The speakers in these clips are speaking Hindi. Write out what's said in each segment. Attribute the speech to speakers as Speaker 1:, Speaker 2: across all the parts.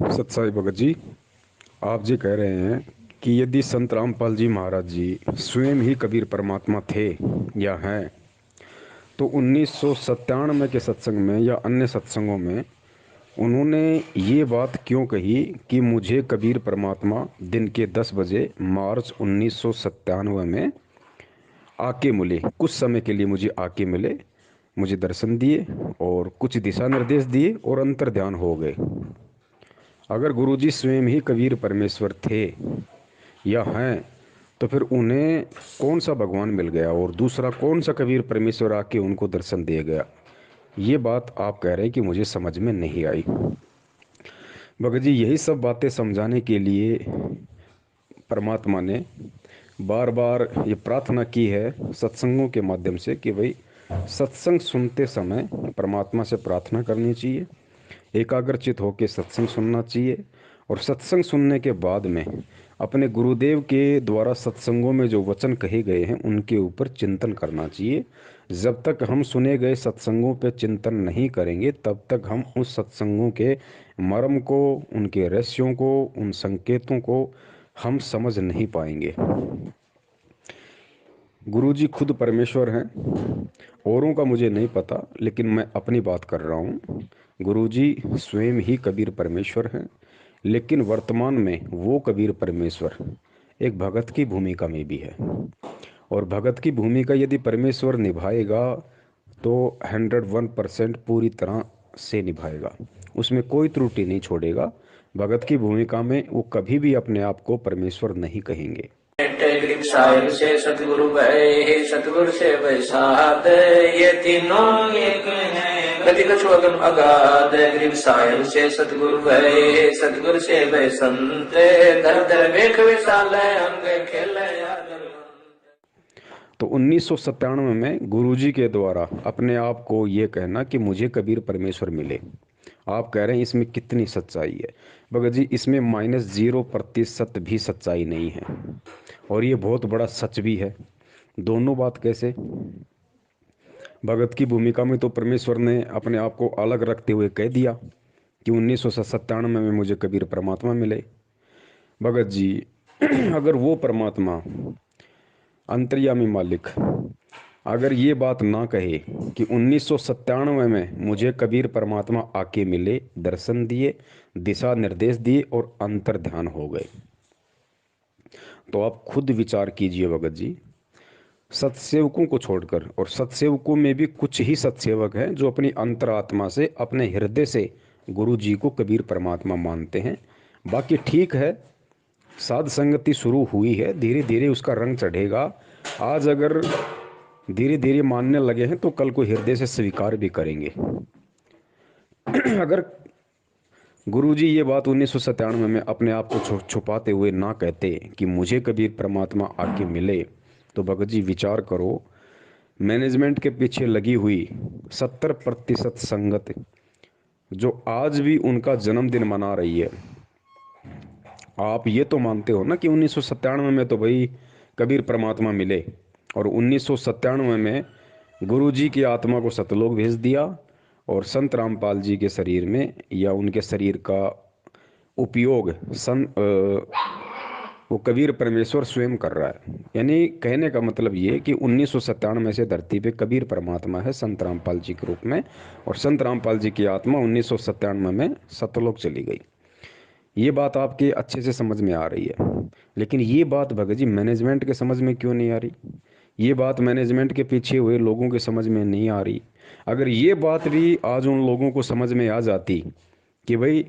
Speaker 1: सत्साई भगत जी, आप जी कह रहे हैं कि यदि संत रामपाल जी महाराज जी स्वयं ही कबीर परमात्मा थे या हैं, तो 1997 के सत्संग में या अन्य सत्संगों में उन्होंने ये बात क्यों कही कि मुझे कबीर परमात्मा दिन के 10 बजे मार्च 1997 में आके मिले, कुछ समय के लिए मुझे आके मिले, मुझे दर्शन दिए और कुछ दिशा निर्देश दिए और अंतर ध्यान हो गए। अगर गुरुजी स्वयं ही कबीर परमेश्वर थे या हैं, तो फिर उन्हें कौन सा भगवान मिल गया और दूसरा कौन सा कबीर परमेश्वर आके उनको दर्शन दे गया? ये बात आप कह रहे हैं कि मुझे समझ में नहीं आई। भगत जी, यही सब बातें समझाने के लिए परमात्मा ने बार बार ये प्रार्थना की है सत्संगों के माध्यम से कि भाई सत्संग सुनते समय परमात्मा से प्रार्थना करनी चाहिए, एकाग्रचित होकर सत्संग सुनना चाहिए और सत्संग सुनने के बाद में अपने गुरुदेव के द्वारा सत्संगों में जो वचन कहे गए हैं उनके ऊपर चिंतन करना चाहिए। जब तक हम सुने गए सत्संगों पे चिंतन नहीं करेंगे तब तक हम उस सत्संगों के मर्म को, उनके रहस्यों को, उन संकेतों को हम समझ नहीं पाएंगे। गुरुजी खुद परमेश्वर हैं, औरों का मुझे नहीं पता, लेकिन मैं अपनी बात कर रहा हूँ। गुरुजी स्वयं ही कबीर परमेश्वर हैं, लेकिन वर्तमान में वो कबीर परमेश्वर एक भगत की भूमिका में भी है और भगत की भूमिका यदि परमेश्वर निभाएगा तो 101% पूरी तरह से निभाएगा, उसमें कोई त्रुटि नहीं छोड़ेगा। भगत की भूमिका में वो कभी भी अपने आप को परमेश्वर नहीं कहेंगे।
Speaker 2: साहिब से सतगुरु भय, सतगुरु से वैसाद, ये तीनों एक हैं, गति कछु अगम अगाध। गरीब साहिब से सतगुरु भय, सतगुरु से वै संत, धर धर वेख विशाल अंग खेले।
Speaker 1: तो 1997 में गुरुजी के द्वारा अपने आप को ये कहना कि मुझे कबीर परमेश्वर मिले, आप कह रहे हैं इसमें कितनी सच्चाई है? भगत जी, इसमें -0% भी सच्चाई नहीं है और ये बहुत बड़ा सच भी है। दोनों बात कैसे? भगत की भूमिका में तो परमेश्वर ने अपने आप को अलग रखते हुए कह दिया कि 1997 में मुझे कबीर परमात्मा मिले। भगत जी, अगर वो परमात्मा अंतर्यामी मालिक अगर ये बात ना कहे कि 1997 में मुझे कबीर परमात्मा आके मिले, दर्शन दिए, दिशा निर्देश दिए और अंतर ध्यान हो गए, तो आप खुद विचार कीजिए भगत जी। सत्सेवकों को छोड़कर, और सत्सेवकों में भी कुछ ही सत्सेवक हैं जो अपनी अंतरात्मा से, अपने हृदय से गुरु जी को कबीर परमात्मा मानते हैं। बाकी ठीक है, साध संगति शुरू हुई है, धीरे धीरे उसका रंग चढ़ेगा। आज अगर धीरे धीरे मानने लगे हैं तो कल को हृदय से स्वीकार भी करेंगे। अगर गुरुजी ये बात 1997 में अपने आप को छुपाते हुए ना कहते कि मुझे कबीर परमात्मा आके मिले, तो भगत जी विचार करो, मैनेजमेंट के पीछे लगी हुई 70% संगत जो आज भी उनका जन्मदिन मना रही है, आप ये तो मानते हो ना कि 1997 में तो भाई कबीर परमात्मा मिले और 1997 में गुरुजी की आत्मा को सतलोक भेज दिया और संत रामपाल जी के शरीर में या उनके शरीर का उपयोग वो कबीर परमेश्वर स्वयं कर रहा है। यानी कहने का मतलब ये कि 1997 से धरती पे कबीर परमात्मा है संत रामपाल जी के रूप में, और संत रामपाल जी की आत्मा 1997 में सतलोक चली गई। ये बात आपके अच्छे से समझ में आ रही है, लेकिन ये बात भगत जी मैनेजमेंट के समझ में क्यों नहीं आ रही? ये बात मैनेजमेंट के पीछे हुए लोगों के समझ में नहीं आ रही। अगर ये बात भी आज उन लोगों को समझ में आ जाती कि भाई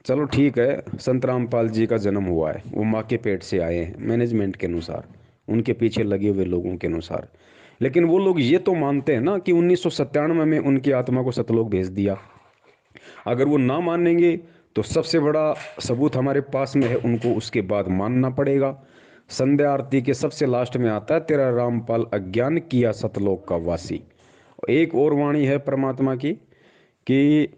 Speaker 1: चलो ठीक है, संत रामपाल जी का जन्म हुआ है, वो माँ के पेट से आए हैं मैनेजमेंट के अनुसार, उनके पीछे लगे हुए लोगों के अनुसार, लेकिन वो लोग ये तो मानते हैं ना कि 1997 में उनकी आत्मा को सतलोक भेज दिया। अगर वो ना मानेंगे तो सबसे बड़ा सबूत हमारे पास में है, उनको उसके बाद मानना पड़ेगा। संध्या आरती के सबसे लास्ट में आता है, तेरा रामपाल अज्ञान किया सतलोक का वासी। एक और वाणी है परमात्मा की कि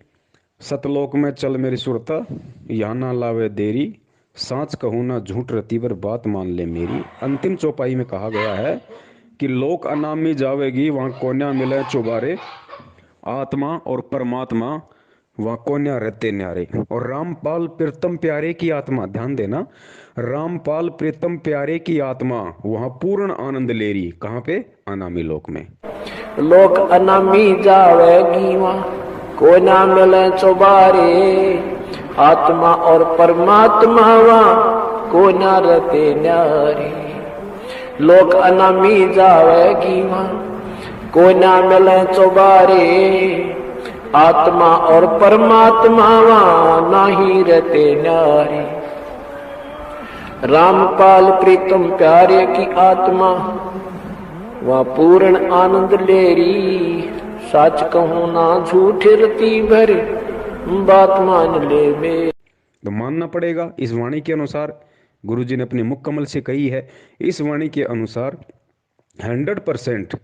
Speaker 1: सतलोक में चल मेरी सुरता, यहाँ ना लावे देरी, सांच कहूँ ना झूठ रतीवर बात मान ले मेरी। अंतिम चौपाई में कहा गया है कि लोक अनामी जावेगी, वहाँ कोन्या मिले चुबारे, आत्मा और परमात्मा वहाँ कोन्या रहते न्यारे। और रामपाल प्रीतम प्यारे की आत्मा, ध्यान देना, रामपाल प्रीतम प्यारे की आत्मा वहाँ पूर्ण आनंद ले रही। कहाँ पे? अनामी लोक में।
Speaker 3: लोक अनामी जावेगी वहाँ, को ना मिले चौबारे। आत्मा और परमात्मा वहाँ, को ना रहते न्यारे। लोक अनामी जावेगी वहाँ, को ना मिले चौबारे। आत्मा और परमात्मा वहाँ, नहीं रहते न्यारे। रामपाल प्रीतम प्यारे की आत्मा वहाँ पूर्ण आनंद ले री। सच कहूँ ना झूठ रती भर, बात मान ले मेरी।
Speaker 1: तो मानना पड़ेगा इस वाणी के अनुसार, गुरु जी ने अपने मुख कमल से कही है, इस वाणी के अनुसार 100%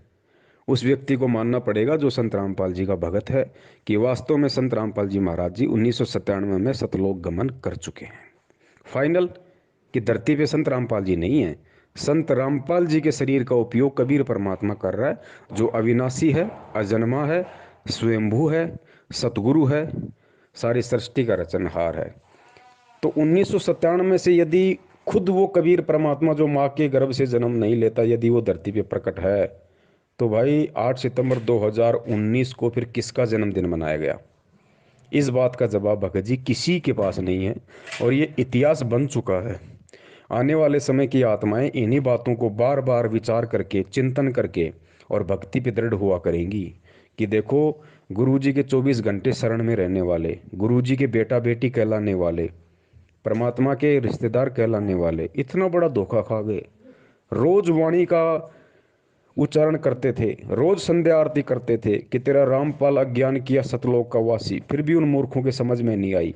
Speaker 1: उस व्यक्ति को मानना पड़ेगा जो संत रामपाल जी का भगत है, कि वास्तव में संत रामपाल जी महाराज जी 1997 में सतलोक गमन कर चुके हैं। फाइनल कि धरती पे संत रामपाल जी नहीं है, संत रामपाल जी के शरीर का उपयोग कबीर परमात्मा कर रहा है, जो अविनाशी है, अजन्मा है, स्वयंभू है, सतगुरु है, सारी सृष्टि का रचनहार है। तो 1997 में से यदि खुद वो कबीर परमात्मा जो माँ के गर्भ से जन्म नहीं लेता, यदि वो धरती पे प्रकट है, तो भाई 8 सितंबर 2019 को फिर किसका जन्मदिन मनाया गया? इस बात का जवाब भगत जी किसी के पास नहीं है, और ये इतिहास बन चुका है। आने वाले समय की आत्माएं इन्हीं बातों को बार बार विचार करके, चिंतन करके और भक्ति पे दृढ़ हुआ करेंगी कि देखो, गुरुजी के 24 घंटे शरण में रहने वाले, गुरुजी के बेटा बेटी कहलाने वाले, परमात्मा के रिश्तेदार कहलाने वाले इतना बड़ा धोखा खा गए। रोज वाणी का उच्चारण करते थे, रोज संध्या आरती करते थे कि तेरा रामपाल अज्ञान किया सतलोक का वासी, फिर भी उन मूर्खों के समझ में नहीं आई,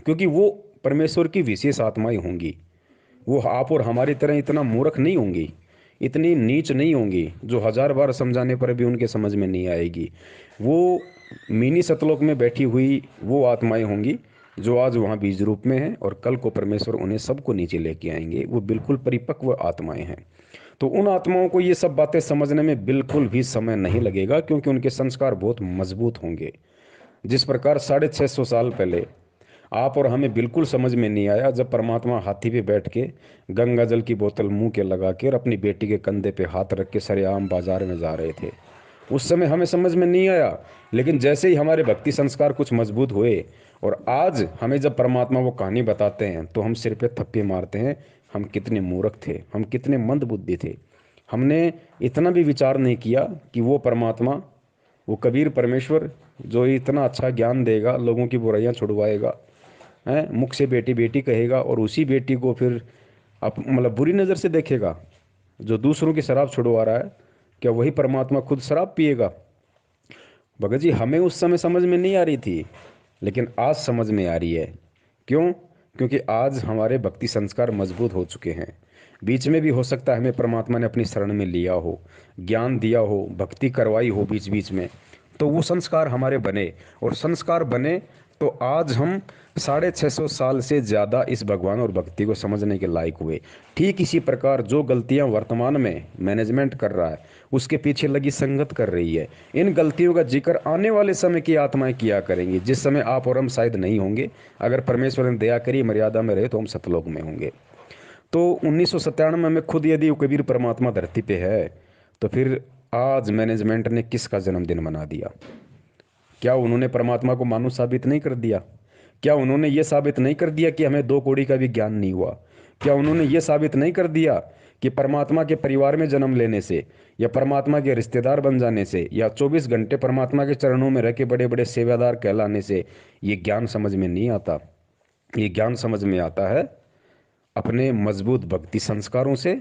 Speaker 1: क्योंकि वो परमेश्वर की विशेष आत्माएं होंगी। वो आप और हमारी तरह इतना मूर्ख नहीं होंगी, इतनी नीच नहीं होंगी, जो 1000 बार समझाने पर भी उनके समझ में नहीं आएगी। वो मिनी सतलोक में बैठी हुई वो आत्माएं होंगी जो आज वहाँ बीज रूप में हैं, और कल को परमेश्वर उन्हें सबको नीचे लेके आएंगे। वो बिल्कुल परिपक्व आत्माएं हैं। तो उन आत्माओं को ये सब बातें समझने में बिल्कुल भी समय नहीं लगेगा, क्योंकि उनके संस्कार बहुत मजबूत होंगे। जिस प्रकार 650 साल पहले आप और हमें बिल्कुल समझ में नहीं आया जब परमात्मा हाथी पे बैठ के गंगा जल की बोतल मुंह के लगा के और अपनी बेटी के कंधे पे हाथ रख के सरेआम बाजार में जा रहे थे, उस समय हमें समझ में नहीं आया। लेकिन जैसे ही हमारे भक्ति संस्कार कुछ मजबूत हुए और आज हमें जब परमात्मा वो कहानी बताते हैं, तो हम सिर पे थप्पे मारते हैं, हम कितने मूर्ख थे, हम कितने मंद बुद्धि थे। हमने इतना भी विचार नहीं किया कि वो परमात्मा, वो कबीर परमेश्वर जो इतना अच्छा ज्ञान देगा, लोगों की बुराइयां छुड़वाएगा, हैं, मुख से बेटी बेटी कहेगा, और उसी बेटी को फिर आप मतलब बुरी नज़र से देखेगा। जो दूसरों की शराब छुड़वा रहा है, क्या वही परमात्मा खुद शराब पिएगा? भगत जी हमें उस समय समझ में नहीं आ रही थी, लेकिन आज समझ में आ रही है। क्यों? क्योंकि आज हमारे भक्ति संस्कार मजबूत हो चुके हैं। बीच में भी हो सकता है हमें परमात्मा ने अपनी शरण में लिया हो, ज्ञान दिया हो, भक्ति करवाई हो बीच बीच में, तो वो संस्कार हमारे बने, और संस्कार बने तो आज हम 650 साल से ज़्यादा इस भगवान और भक्ति को समझने के लायक हुए। ठीक इसी प्रकार जो गलतियां वर्तमान में मैनेजमेंट कर रहा है, उसके पीछे लगी संगत कर रही है। इन गलतियों का जिक्र आने वाले समय की आत्माएं किया करेंगी, जिस समय आप और हम शायद नहीं होंगे। अगर परमेश्वर ने दया करी, मर्यादा में रहे, तो हम सतलोक में होंगे। तो 1997 में खुद यदि वो कबीर परमात्मा धरती पे है, तो फिर आज मैनेजमेंट ने किसका जन्मदिन मना दिया? क्या उन्होंने परमात्मा को मानुष साबित नहीं कर दिया? क्या उन्होंने ये साबित नहीं कर दिया कि हमें 2 कौड़ी का भी ज्ञान नहीं हुआ? क्या उन्होंने ये साबित नहीं कर दिया कि परमात्मा के परिवार में जन्म लेने से, या परमात्मा के रिश्तेदार बन जाने से, या 24 घंटे परमात्मा के चरणों में रह के बड़े बड़े सेवादार कहलाने से ये ज्ञान समझ में नहीं आता? ये ज्ञान समझ में आता है अपने मजबूत भक्ति संस्कारों से।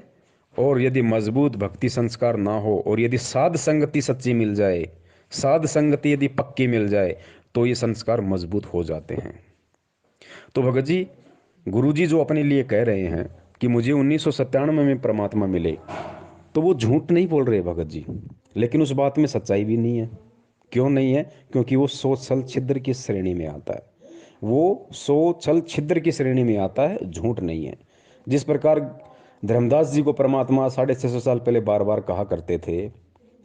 Speaker 1: और यदि मजबूत भक्ति संस्कार ना हो, और यदि साध संगति सच्ची मिल जाए, साध संगति यदि पक्की मिल जाए, तो ये संस्कार मजबूत हो जाते हैं। तो भगत जी, गुरु जी जो अपने लिए कह रहे हैं कि मुझे 1997 में परमात्मा मिले, तो वो झूठ नहीं बोल रहे भगत जी, लेकिन उस बात में सच्चाई भी नहीं है। क्यों नहीं है? क्योंकि वो सोच छल छिद्र की श्रेणी में आता है। वो सोच छल छिद्र की श्रेणी में आता है, झूठ नहीं है। जिस प्रकार धर्मदास जी को परमात्मा 650 साल पहले बार बार कहा करते थे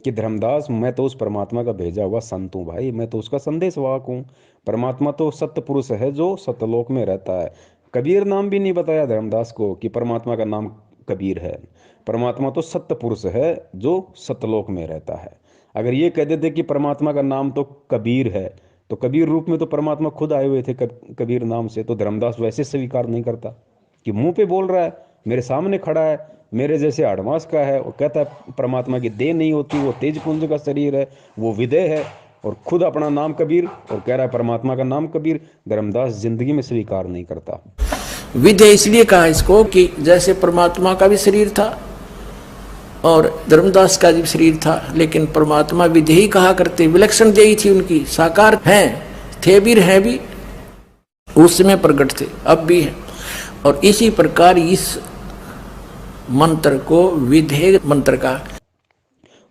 Speaker 1: कि धर्मदास मैं तो उस परमात्मा का भेजा हुआ संत हूँ भाई, मैं तो उसका संदेश वाहक हूँ। परमात्मा तो सत्य पुरुष है जो सतलोक में रहता है। कबीर नाम भी नहीं बताया धर्मदास को कि परमात्मा का नाम कबीर है। परमात्मा तो सत्य पुरुष है जो सतलोक में रहता है। अगर ये कह देते कि परमात्मा का नाम तो कबीर है, तो कबीर रूप में तो परमात्मा खुद आए हुए थे कबीर नाम से, तो धर्मदास वैसे स्वीकार नहीं करता कि मुंह पे बोल रहा है, मेरे सामने खड़ा है, मेरे जैसे आडमास का है, और कहता है परमात्मा की देह नहीं होती, वो तेज पुंज का शरीर है, वो विदेह है, और खुद अपना नाम कबीर और कह रहा है परमात्मा का नाम कबीर। धर्मदास जिंदगी में स्वीकार नहीं करता।
Speaker 3: विधेय इसलिए कहा इसको कि जैसे परमात्मा का भी शरीर था और धर्मदास का भी शरीर था, लेकिन परमात्मा विधेयी कहा करते, विलक्षण देही थी उनकी, साकार हैं, थे भी हैं भी, उस समय प्रकट थे, अब भी है। और इसी प्रकार इस मंत्र को विधेय मंत्र का,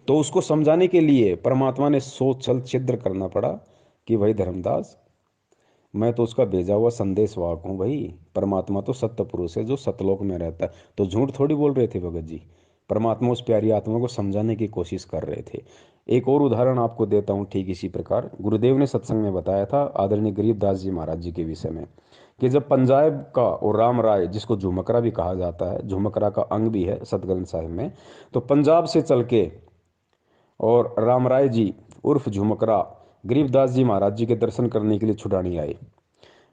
Speaker 1: तो उसको समझाने के लिए परमात्मा ने सोच छल छिद्र करना पड़ा कि भाई धर्मदास, मैं तो उसका भेजा हुआ संदेश वाहक हूँ भाई। परमात्मा तो सत्य पुरुष है जो सतलोक में रहता है। तो झूठ थोड़ी बोल रहे थे भगत जी, परमात्मा उस प्यारी आत्मा को समझाने की कोशिश कर रहे थे। एक और उदाहरण आपको देता हूँ ठीक इसी प्रकार। गुरुदेव ने सत्संग में बताया था आदरणीय गरीबदास जी महाराज जी के विषय में कि जब पंजाब का और राम राय, जिसको झुमकरा भी कहा जाता है, झुमकरा का अंग भी है सतग्रंथ साहिब में, तो पंजाब से चल के और राम राय जी उर्फ झुमकरा गरीबदास जी महाराज जी के दर्शन करने के लिए छुड़ानी आए।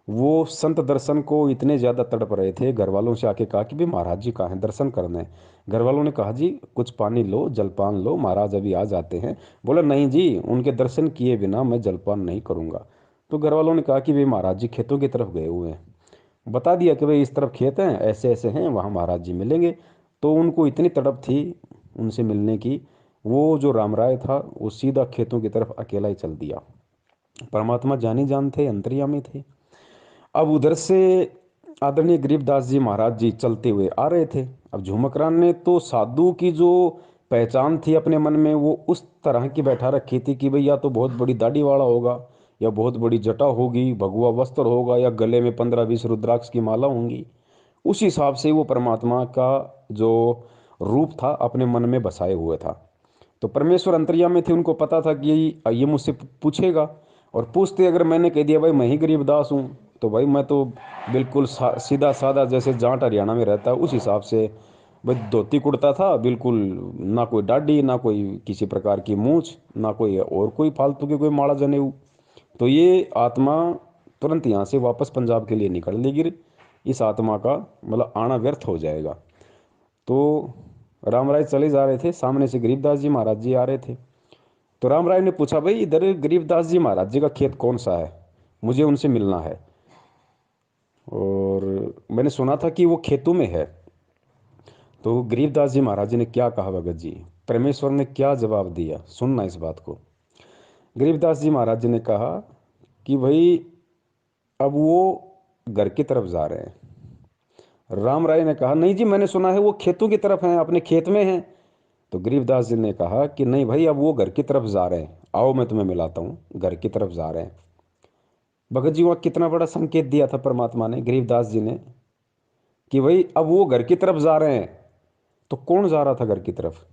Speaker 1: वो संत दर्शन को इतने ज़्यादा तड़प रहे थे, घर वालों से आके कहा कि भाई महाराज जी कहाँ हैं, दर्शन करने। घर वालों ने कहा जी कुछ पानी लो, जलपान लो, महाराज अभी आ जाते हैं। बोला नहीं जी, उनके दर्शन किए बिना मैं जलपान नहीं करूँगा। तो घर वालों ने कहा कि भाई महाराज जी खेतों की तरफ गए हुए हैं। बता दिया कि भाई इस तरफ खेत हैं, ऐसे ऐसे हैं, वहाँ महाराज जी मिलेंगे। तो उनको इतनी तड़प थी उनसे मिलने की, वो जो राम राय था वो सीधा खेतों की तरफ अकेला ही चल दिया। परमात्मा जानी जान थे, अंतर्यामी थे। अब उधर से आदरणीय गरीबदास जी महाराज जी चलते हुए आ रहे थे। अब झुमकरान ने तो साधु की जो पहचान थी अपने मन में वो उस तरह की बैठा रखी थी कि भाई या तो बहुत बड़ी दाढ़ी वाला होगा, या बहुत बड़ी जटा होगी, भगवा वस्त्र होगा, या गले में 15-20 रुद्राक्ष की माला होंगी। उस हिसाब से वो परमात्मा का जो रूप था अपने मन में बसाए हुए था। तो परमेश्वर अंतर्यामी थे, उनको पता था कि ये मुझसे पूछेगा, और पूछते अगर मैंने कह दिया भाई मैं ही गरीबदास हूँ, तो भाई मैं तो बिल्कुल सीधा साधा जैसे जाट हरियाणा में रहता है उस हिसाब से भाई धोती कुर्ता था बिल्कुल, ना कोई दाढ़ी, ना कोई किसी प्रकार की मूछ, ना कोई और कोई फालतू की कोई माला जनेऊ। तो ये आत्मा तुरंत यहाँ से वापस पंजाब के लिए निकल लेगी, इस आत्मा का मतलब आना व्यर्थ हो जाएगा। तो राम राय चले जा रहे थे, सामने से गरीबदास जी महाराज जी आ रहे थे। तो राम राय ने पूछा भाई इधर गरीबदास जी महाराज जी का खेत कौन सा है, मुझे उनसे मिलना है, और मैंने सुना था कि वो खेतों में है। तो गरीबदास जी महाराज जी ने क्या कहा भगत जी, परमेश्वर ने क्या जवाब दिया, सुनना इस बात को। गरीबदास जी महाराज जी ने कहा कि भाई अब वो घर की तरफ जा रहे हैं। राम राय ने कहा नहीं जी, मैंने सुना है वो खेतों की तरफ हैं, अपने खेत में हैं। तो गरीबदास जी ने कहा कि नहीं भाई अब वो घर की तरफ जा रहे हैं, आओ मैं तुम्हें मिलाता हूँ, घर की तरफ जा रहे हैं। भगत जी वहाँ कितना बड़ा संकेत दिया था परमात्मा ने, गरीबदास जी ने, कि भाई अब वो घर की तरफ जा रहे हैं। तो कौन जा रहा था घर की तरफ?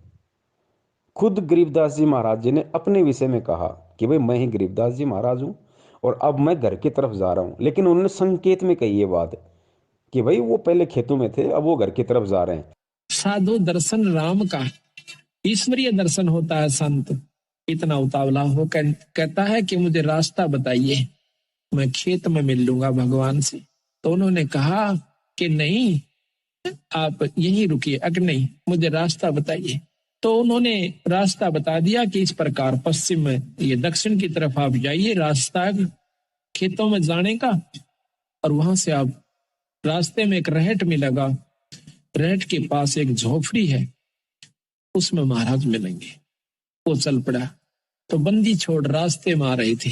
Speaker 1: खुद गरीबदास जी महाराज जी ने अपने विषय में कहा कि भाई मैं ही गरीबदास जी महाराज हूँ और अब मैं घर की तरफ जा रहा हूँ। लेकिन उन्होंने संकेत में कही ये बात कि भाई वो पहले खेतों में थे, अब वो घर की तरफ जा रहे हैं।
Speaker 4: साधु दर्शन राम का, ईश्वरीय दर्शन होता है। संत इतना उतावला हो कहता है कि मुझे रास्ता बताइए, मैं खेत में मिल लूंगा भगवान से। तो उन्होंने कहा कि नहीं, आप यहीं रुकिए, अगर नहीं मुझे रास्ता बताइए। तो उन्होंने रास्ता बता दिया कि इस प्रकार पश्चिम में, ये दक्षिण की तरफ आप जाइए, रास्ता खेतों में जाने का, और वहां से आप रास्ते में एक रहट मिलेगा, रहट के पास एक झोपड़ी है, उसमें महाराज मिलेंगे। वो चल पड़ा। तो बंदी छोड़ रास्ते में आ रहे थे।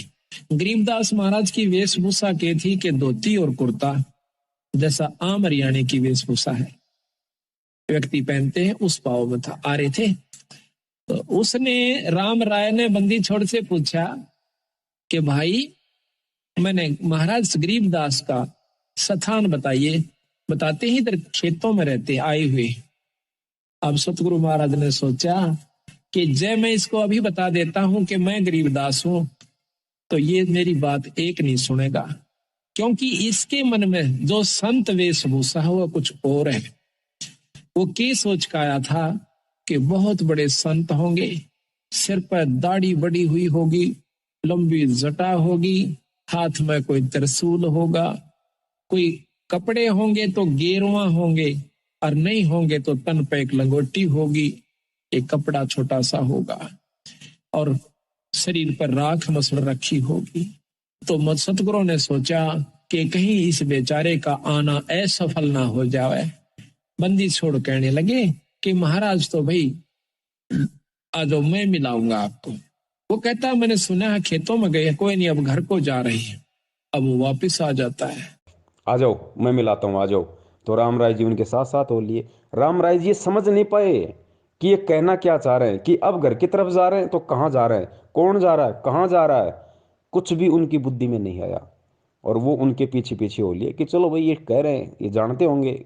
Speaker 4: गरीबदास महाराज की वेशभूषा के थी कि धोती और कुर्ता, जैसा आम हरियाणे की वेशभूषा है व्यक्ति पहनते हैं, उस भाव में था, आ रहे थे। तो उसने, राम राय ने बंदी छोड़ से पूछा कि भाई मैंने महाराज गरीबदास का स्थान बताइए। बताते ही इधर खेतों में रहते आए हुए। अब सतगुरु महाराज ने सोचा कि जय मैं इसको अभी बता देता हूं कि मैं गरीबदास हूं, तो ये मेरी बात एक नहीं सुनेगा, क्योंकि इसके मन में जो संत वेशभूषा है वो कुछ और है। वो क्या सोच का आया था कि बहुत बड़े संत होंगे, सिर पर दाढ़ी बड़ी हुई होगी, लंबी जटा होगी, हाथ में कोई त्रिशूल होगा, कोई कपड़े होंगे तो गेरुआ होंगे, और नहीं होंगे तो तन पे एक लंगोटी होगी, एक कपड़ा छोटा सा होगा, और शरीर पर राख मसड़ रखी होगी। तो सतगुरु ने सोचा कि कहीं इस बेचारे का आना असफल ना हो जाए। बंदी छोड़ कहने लगे कि महाराज तो भाई आ जाओ, मैं मिलाऊंगा आपको। वो कहता मैंने सुना है खेतों में गए, कोई नहीं अब घर को जा रहे हैं। अब वो वापिस आ जाता है।
Speaker 1: आ जाओ मैं मिलाता हूँ, आ जाओ। तो राम राय जी उनके साथ साथ हो लिए। राम राय जी ये समझ नहीं पाए कि ये कहना क्या चाह रहे हैं, कि अब घर की तरफ जा रहे हैं तो कहाँ जा रहे हैं, कौन जा रहा है, कहाँ जा रहा है, कुछ भी उनकी बुद्धि में नहीं आया। और वो उनके पीछे पीछे हो लिए कि चलो भाई ये कह रहे हैं, ये जानते होंगे,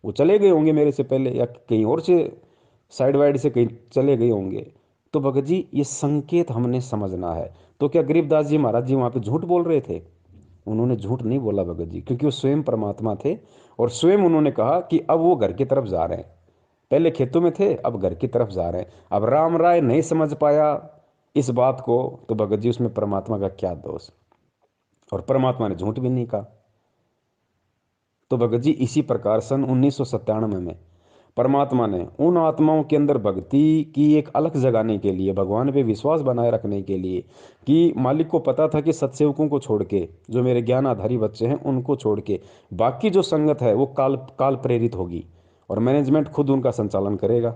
Speaker 1: वो चले गए होंगे मेरे से पहले, या कहीं और से साइड वाइड से कहीं चले गए होंगे। तो भगत जी ये संकेत हमने समझना है। तो क्या गरीबदास जी महाराज जी वहाँ पे झूठ बोल रहे थे? उन्होंने झूठ नहीं बोला भगत जी, क्योंकि वो स्वयं परमात्मा थे। और स्वयं उन्होंने कहा कि अब वो घर की तरफ जा रहे हैं, पहले खेतों में थे अब घर की तरफ जा रहे हैं। अब राम राय नहीं समझ पाया इस बात को, तो भगत जी उसमें परमात्मा का क्या दोष? और परमात्मा ने झूठ भी नहीं कहा। तो भगत जी इसी प्रकार सन 1997 में परमात्मा ने उन आत्माओं के अंदर भक्ति की एक अलग जगाने के लिए, भगवान पे विश्वास बनाए रखने के लिए, कि मालिक को पता था कि सत्सेवकों को छोड़ के, जो मेरे ज्ञान आधारी बच्चे हैं उनको छोड़ के बाकी जो संगत है वो काल प्रेरित होगी और मैनेजमेंट खुद उनका संचालन करेगा।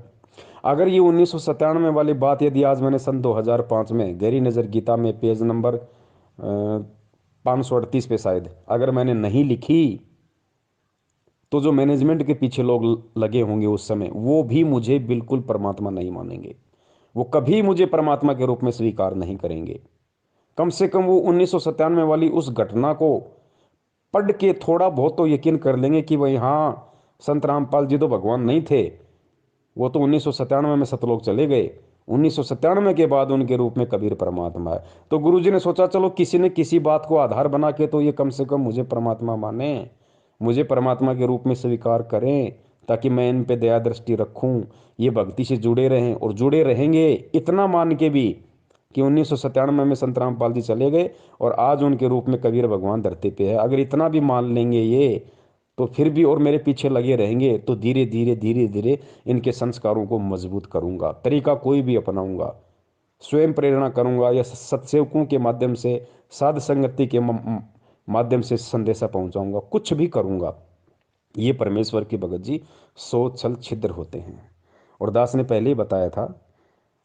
Speaker 1: अगर ये 1997 वाली बात यदि आज मैंने सन 2005 में गहरी नज़र गीता में पेज नंबर 538 पे शायद अगर मैंने नहीं लिखी, तो जो मैनेजमेंट के पीछे लोग लगे होंगे उस समय, वो भी मुझे बिल्कुल परमात्मा नहीं मानेंगे, वो कभी मुझे परमात्मा के रूप में स्वीकार नहीं करेंगे। कम से कम वो 1997 वाली उस घटना को पढ़ के थोड़ा बहुत तो यकीन कर लेंगे कि भाई हाँ, संत रामपाल जी तो भगवान नहीं थे, वो तो 1997 में सतलोक चले गए, 1997 के बाद उनके रूप में कबीर परमात्मा है। तो गुरुजी ने सोचा चलो किसी ने किसी बात को आधार बना के तो ये कम से कम मुझे परमात्मा माने, मुझे परमात्मा के रूप में स्वीकार करें, ताकि मैं इन पे दया दृष्टि रखूं, ये भक्ति से जुड़े रहें और जुड़े रहेंगे। इतना मान के भी कि 1997 में संत रामपाल जी चले गए और आज उनके रूप में कबीर भगवान धरती पे है, अगर इतना भी मान लेंगे ये, तो फिर भी और मेरे पीछे लगे रहेंगे, तो धीरे धीरे धीरे धीरे इनके संस्कारों को मजबूत करूंगा। तरीका कोई भी अपनाऊंगा, स्वयं प्रेरणा करूंगा या सत्सेवकों के माध्यम से, साध संगति के माध्यम से संदेशा पहुंचाऊंगा, कुछ भी करूंगा। ये परमेश्वर की भगत जी सोच छल छिद्र होते हैं। और दास ने पहले ही बताया था,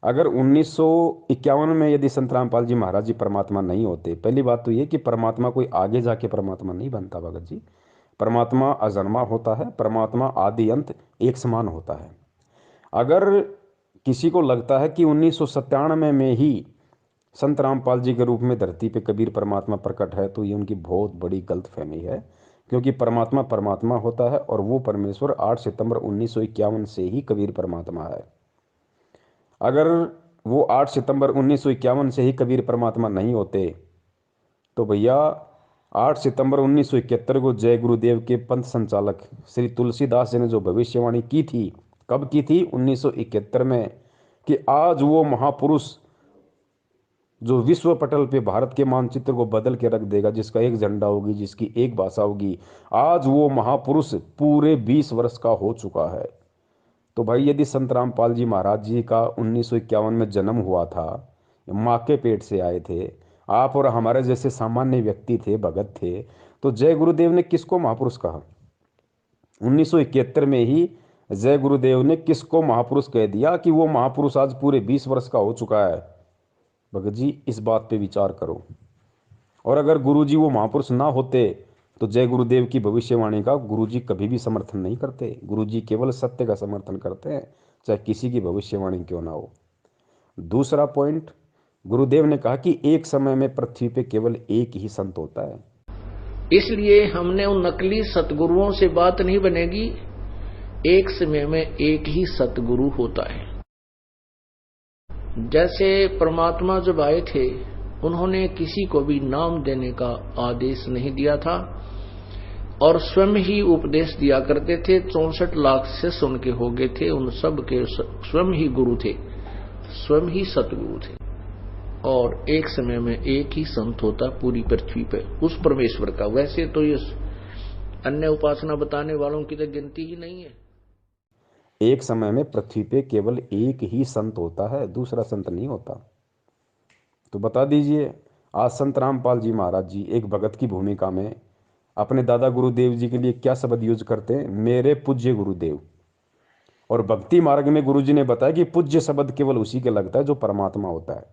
Speaker 1: अगर 1951 में यदि संत रामपाल जी महाराज जी परमात्मा नहीं होते, पहली बात तो ये कि परमात्मा कोई आगे जाके परमात्मा नहीं बनता भगत जी। परमात्मा अजन्मा होता है, परमात्मा आदि अंत एक समान होता है। अगर किसी को लगता है कि 1997 में ही संत रामपाल जी के रूप में धरती पे कबीर परमात्मा प्रकट है, तो ये उनकी बहुत बड़ी गलतफहमी है, क्योंकि परमात्मा परमात्मा होता है और वो परमेश्वर 8 सितंबर 1951 से ही कबीर परमात्मा है। अगर वो 8 सितंबर 1951 से ही कबीर परमात्मा नहीं होते, तो भैया 8 सितंबर 1971 को जय गुरुदेव के पंथ संचालक श्री तुलसीदास जी ने जो भविष्यवाणी की थी, कब की थी? 1971 में, कि आज वो महापुरुष जो विश्व पटल पे भारत के मानचित्र को बदल के रख देगा, जिसका एक झंडा होगी, जिसकी एक भाषा होगी, आज वो महापुरुष पूरे 20 वर्ष का हो चुका है। तो भाई यदि संत रामपाल जी महाराज जी का 1951 में जन्म हुआ था, माँ के पेट से आए थे, आप और हमारे जैसे सामान्य व्यक्ति थे, भगत थे, तो जय गुरुदेव ने किसको महापुरुष कहा? 1971 में ही जय गुरुदेव ने किसको महापुरुष कह दिया कि वो महापुरुष आज पूरे 20 वर्ष का हो चुका है? भगत जी इस बात पे विचार करो। और अगर गुरुजी वो महापुरुष ना होते, तो जय गुरुदेव की भविष्यवाणी का गुरुजी कभी भी समर्थन नहीं करते। गुरुजी केवल सत्य का समर्थन करते हैं, चाहे किसी की भविष्यवाणी क्यों ना हो। दूसरा पॉइंट, गुरुदेव ने कहा कि एक समय में पृथ्वी पे केवल एक ही संत होता है।
Speaker 3: इसलिए हमने उन नकली सतगुरुओं से बात नहीं बनेगी, एक समय में एक ही सतगुरु होता है। जैसे परमात्मा जब आए थे उन्होंने किसी को भी नाम देने का आदेश नहीं दिया था और स्वयं ही उपदेश दिया करते थे। 64 लाख शिष्य उनके हो गए थे, उन सब के स्वयं ही गुरु थे, स्वयं ही सतगुरु थे। और एक समय में एक ही संत होता पूरी पृथ्वी पे उस परमेश्वर का। वैसे तो ये अन्य उपासना बताने वालों की तो गिनती ही नहीं है।
Speaker 1: एक समय में पृथ्वी पे केवल एक ही संत होता है, दूसरा संत नहीं होता। तो बता दीजिए, आज संत रामपाल जी महाराज जी एक भगत की भूमिका में अपने दादा गुरुदेव जी के लिए क्या शब्द यूज करते हैं? मेरे पूज्य गुरुदेव। और भक्ति मार्ग में गुरुजी ने बताया कि पूज्य शब्द केवल उसी के लगता है जो परमात्मा होता है,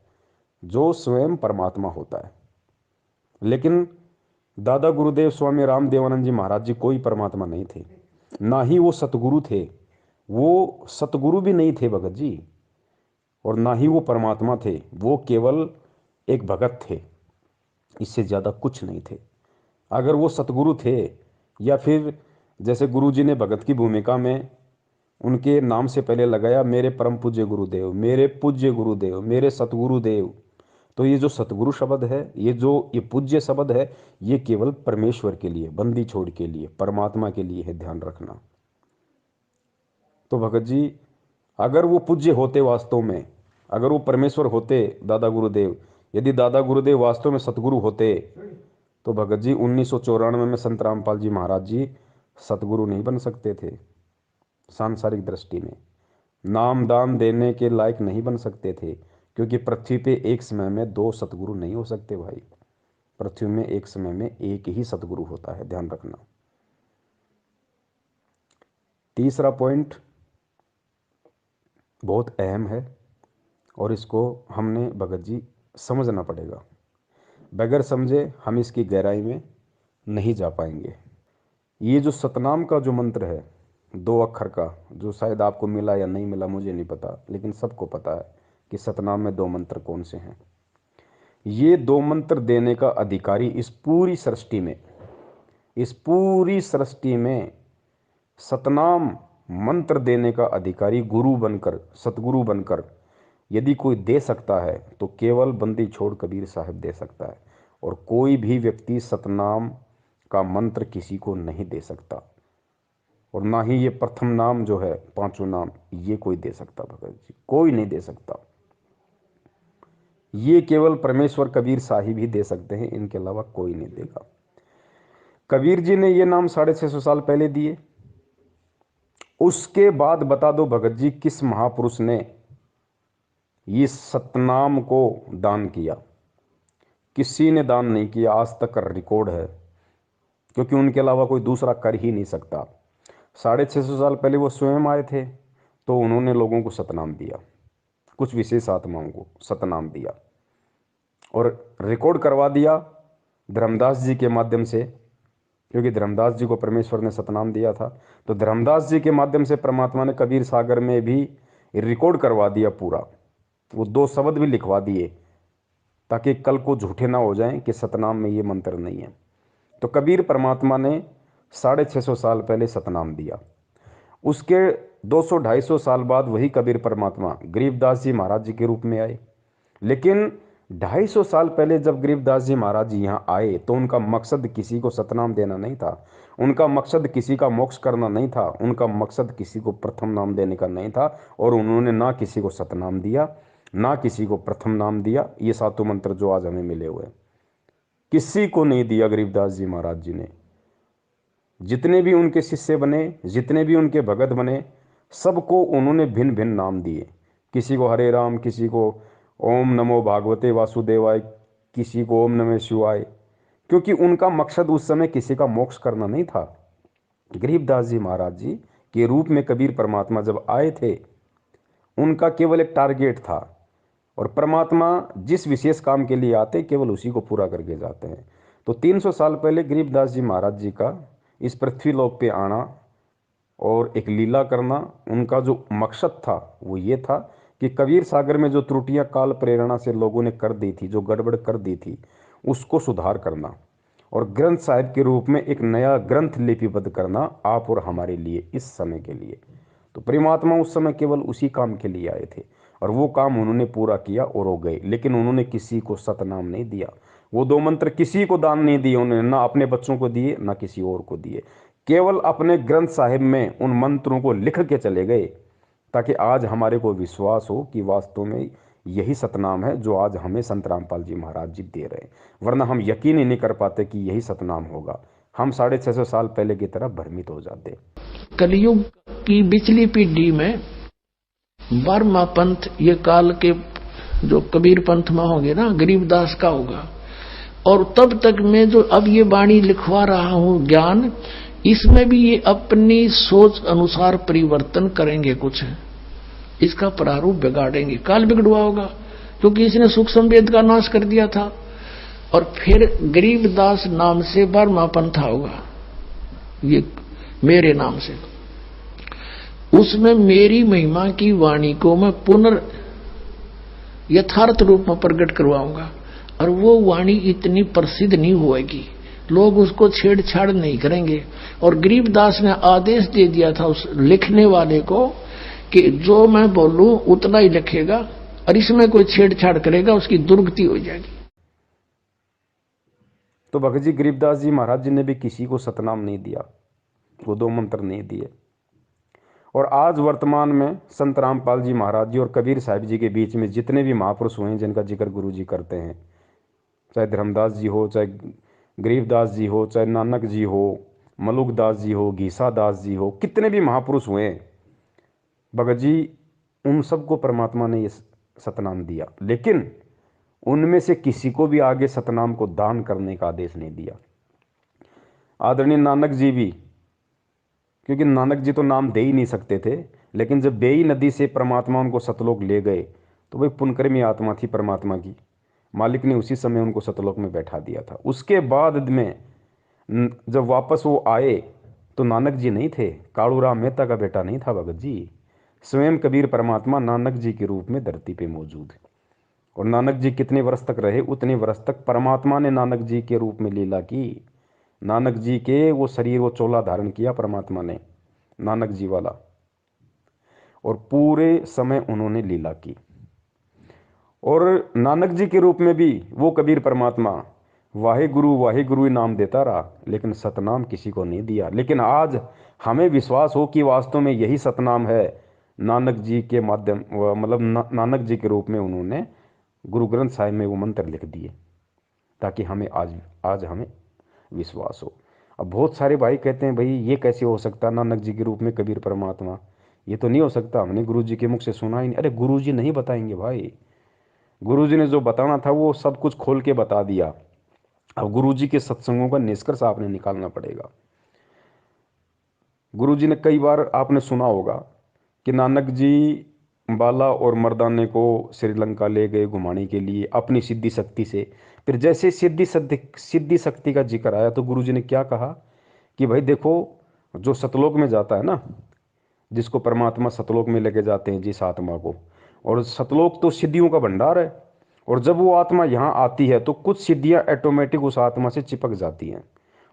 Speaker 1: जो स्वयं परमात्मा होता है। लेकिन दादा गुरुदेव स्वामी रामदेवानंद जी महाराज जी कोई परमात्मा नहीं थे, ना ही वो सतगुरु थे। वो सतगुरु भी नहीं थे भगत जी, और ना ही वो परमात्मा थे। वो केवल एक भगत थे, इससे ज़्यादा कुछ नहीं थे। अगर वो सतगुरु थे, या फिर जैसे गुरुजी ने भगत की भूमिका में उनके नाम से पहले लगाया मेरे परम पूज्य गुरुदेव, मेरे पूज्य गुरुदेव, मेरे सतगुरुदेव, तो ये जो सतगुरु शब्द है, ये पूज्य शब्द है, ये केवल परमेश्वर के लिए, बंदी छोड़ के लिए, परमात्मा के लिए है, ध्यान रखना। तो भगत जी, अगर वो पूज्य होते वास्तव में, अगर वो परमेश्वर होते दादा गुरुदेव, यदि दादा गुरुदेव वास्तव में सतगुरु होते, तो भगत जी 1994 में संत रामपाल जी महाराज जी सतगुरु नहीं बन सकते थे। सांसारिक दृष्टि में नाम दान देने के लायक नहीं बन सकते थे, क्योंकि पृथ्वी पे एक समय में दो सतगुरु नहीं हो सकते भाई। पृथ्वी में एक समय में एक ही सतगुरु होता है, ध्यान रखना। तीसरा पॉइंट बहुत अहम है और इसको हमने भगत जी समझना पड़ेगा। बगैर समझे हम इसकी गहराई में नहीं जा पाएंगे। ये जो सतनाम का जो मंत्र है 2 अक्षर का, जो शायद आपको मिला या नहीं मिला मुझे नहीं पता, लेकिन सबको पता है कि सतनाम में 2 मंत्र कौन से हैं। ये 2 मंत्र देने का अधिकारी इस पूरी सृष्टि में सतनाम मंत्र देने का अधिकारी गुरु बनकर, सतगुरु बनकर यदि कोई दे सकता है तो केवल बंदी छोड़ कबीर साहब दे सकता है। और कोई भी व्यक्ति सतनाम का मंत्र किसी को नहीं दे सकता, और ना ही ये प्रथम नाम जो है, 5 नाम, ये कोई दे सकता भगत जी, कोई नहीं दे सकता। ये केवल परमेश्वर कबीर साहिब ही दे सकते हैं, इनके अलावा कोई नहीं देगा। कबीर जी ने ये नाम 650 साल पहले दिए। उसके बाद बता दो भगत जी, किस महापुरुष ने ये सतनाम को दान किया? किसी ने दान नहीं किया, आज तक रिकॉर्ड है, क्योंकि उनके अलावा कोई दूसरा कर ही नहीं सकता। 650 साल पहले वो स्वयं आए थे, तो उन्होंने लोगों को सतनाम दिया, कुछ विशेष आत्माओं को सतनाम दिया और रिकॉर्ड करवा दिया धर्मदास जी के माध्यम से, क्योंकि धर्मदास जी को परमेश्वर ने सतनाम दिया था। तो धर्मदास जी के माध्यम से परमात्मा ने कबीर सागर में भी रिकॉर्ड करवा दिया पूरा, वो 2 शब्द भी लिखवा दिए, ताकि कल को झूठे ना हो जाएं कि सतनाम में ये मंत्र नहीं है। तो कबीर परमात्मा ने 650 साल पहले सतनाम दिया। उसके 200-250 साल बाद वही कबीर परमात्मा गरीबदास जी महाराज जी के रूप में आए। लेकिन 250 साल पहले जब गरीबदास जी महाराज जी यहाँ आए, तो उनका मकसद किसी को सतनाम देना नहीं था, उनका मकसद किसी का मोक्ष करना नहीं था, उनका मकसद किसी को प्रथम नाम देने का नहीं था। और उन्होंने ना किसी को सतनाम दिया, ना किसी को प्रथम नाम दिया। ये 7 मंत्र जो आज हमें मिले हुए, किसी को नहीं दिया गरीबदास जी महाराज जी ने। जितने भी उनके शिष्य बने, जितने भी उनके भगत बने, सबको उन्होंने भिन्न भिन्न नाम दिए। किसी को हरे राम, किसी को ओम नमो भागवते वासुदेवाय, किसी को ओम नमः शिवाय, क्योंकि उनका मकसद उस समय किसी का मोक्ष करना नहीं था। गरीबदास जी महाराज जी के रूप में कबीर परमात्मा जब आए थे, उनका केवल एक टारगेट था, और परमात्मा जिस विशेष काम के लिए आते केवल उसी को पूरा करके जाते हैं। तो 300 साल पहले गरीबदास जी महाराज जी का इस पृथ्वी लोक पे आना और एक लीला करना, उनका जो मकसद था वो ये था कि कबीर सागर में जो त्रुटियां काल प्रेरणा से लोगों ने कर दी थी, जो गड़बड़ कर दी थी, उसको सुधार करना और ग्रंथ साहिब के रूप में एक नया ग्रंथ लिपिबद्ध करना, आप और हमारे लिए, इस समय के लिए। तो परमात्मा उस समय केवल उसी काम के लिए आए थे। और वो काम उन्होंने पूरा किया और हो गए। लेकिन उन्होंने किसी को सतनाम नहीं दिया। वो 2 मंत्र किसी को दान नहीं दिए उन्होंने, ना अपने बच्चों को दिए ना किसी और को दिए। केवल अपने ग्रंथ साहिब में उन मंत्रों को लिख के चले गए, ताकि आज हमारे को विश्वास हो कि वास्तव में यही सतनाम है जो आज हमें संत रामपाल जी महाराज जी दे रहे हैं। वरना हम यकीन ही नहीं कर पाते कि यही सतनाम होगा, हम 650 साल पहले की तरह भ्रमित हो जाते।
Speaker 3: कलयुग की बिचली पीढ़ी में 12वां पंथ ये काल के जो कबीर पंथ में होंगे ना, गरीबदास का होगा। और तब तक मैं जो अब ये वाणी लिखवा रहा हूं ज्ञान, इसमें भी ये अपनी सोच अनुसार परिवर्तन करेंगे, कुछ इसका प्रारूप बिगाड़ेंगे। काल बिगड़वा होगा क्योंकि इसने सूक्ष्म वेद का नाश कर दिया था। और फिर गरीबदास नाम से 12वां पंथा होगा, ये मेरे नाम से। उसमें मेरी महिमा की वाणी को मैं पुनर् यथार्थ रूप में प्रकट करवाऊंगा। और वो वाणी इतनी प्रसिद्ध नहीं होएगी, लोग उसको छेड़छाड़ नहीं करेंगे। और गरीबदास ने आदेश दे दिया था उस लिखने वाले को कि जो मैं बोलूं उतना ही लिखेगा, और इसमें कोई छेड़छाड़ करेगा उसकी दुर्गति हो जाएगी।
Speaker 1: तो भगत जी गरीबदास जी महाराज जी ने भी किसी को सतनाम नहीं दिया, वो 2 मंत्र नहीं दिए। और आज वर्तमान में संत रामपाल जी महाराज जी और कबीर साहिब जी के बीच में जितने भी महापुरुष हुए हैं जिनका जिक्र गुरु जी करते हैं, चाहे धर्मदास जी हो, चाहे गरीबदास जी हो, चाहे नानक जी हो, मलुकदास जी हो, घीसा दास जी हो, कितने भी महापुरुष हुए हैं भगत जी, उन सबको परमात्मा ने ये सतनाम दिया। लेकिन उनमें से किसी को भी आगे सतनाम को दान करने का आदेश नहीं दिया। आदरणीय नानक जी भी, क्योंकि नानक जी तो नाम दे ही नहीं सकते थे, लेकिन जब बेई नदी से परमात्मा उनको सतलोक ले गए तो वही पुनकर्मी आत्मा थी परमात्मा की, मालिक ने उसी समय उनको सतलोक में बैठा दिया था। उसके बाद में जब वापस वो आए तो नानक जी नहीं थे, कालूराम मेहता का बेटा नहीं था भगत जी, स्वयं कबीर परमात्मा नानक जी के रूप में धरती पे मौजूद है। और नानक जी कितने वर्ष तक रहे, उतने वर्ष तक परमात्मा ने नानक जी के रूप में लीला की। नानक जी के वो शरीर, वो चोला धारण किया परमात्मा ने, नानक जी वाला, और पूरे समय उन्होंने लीला की। और नानक जी के रूप में भी वो कबीर परमात्मा वाहे गुरु ही नाम देता रहा, लेकिन सतनाम किसी को नहीं दिया। लेकिन आज हमें विश्वास हो कि वास्तव में यही सतनाम है, नानक जी के माध्यम, मतलब नानक जी के रूप में उन्होंने गुरु ग्रंथ साहिब में वो मंत्र लिख दिए, ताकि हमें आज हमें विश्वास हो। अब बहुत सारे भाई कहते हैं भाई ये कैसे हो सकता, नानक जी के रूप में कबीर परमात्मा, ये तो नहीं हो सकता, हमने गुरु जी के मुख से सुना ही नहीं। अरे गुरु जी नहीं बताएंगे भाई, गुरु जी ने जो बताना था वो सब कुछ खोल के बता दिया। अब गुरु जी के सत्संगों का निष्कर्ष आपने निकालना पड़ेगा। गुरु जी ने कई बार आपने सुना होगा कि नानक जी बाला और मर्दाने को श्रीलंका ले गए घुमाने के लिए अपनी सिद्धि शक्ति से। फिर जैसे सिद्धि शक्ति का जिक्र आया तो गुरु जी ने क्या कहा कि भाई देखो, जो सतलोक में जाता है ना, जिसको परमात्मा सतलोक में लेके जाते हैं जिस आत्मा को, और सतलोक तो सिद्धियों का भंडार है, और जब वो आत्मा यहाँ आती है तो कुछ सिद्धियाँ ऑटोमेटिक उस आत्मा से चिपक जाती हैं।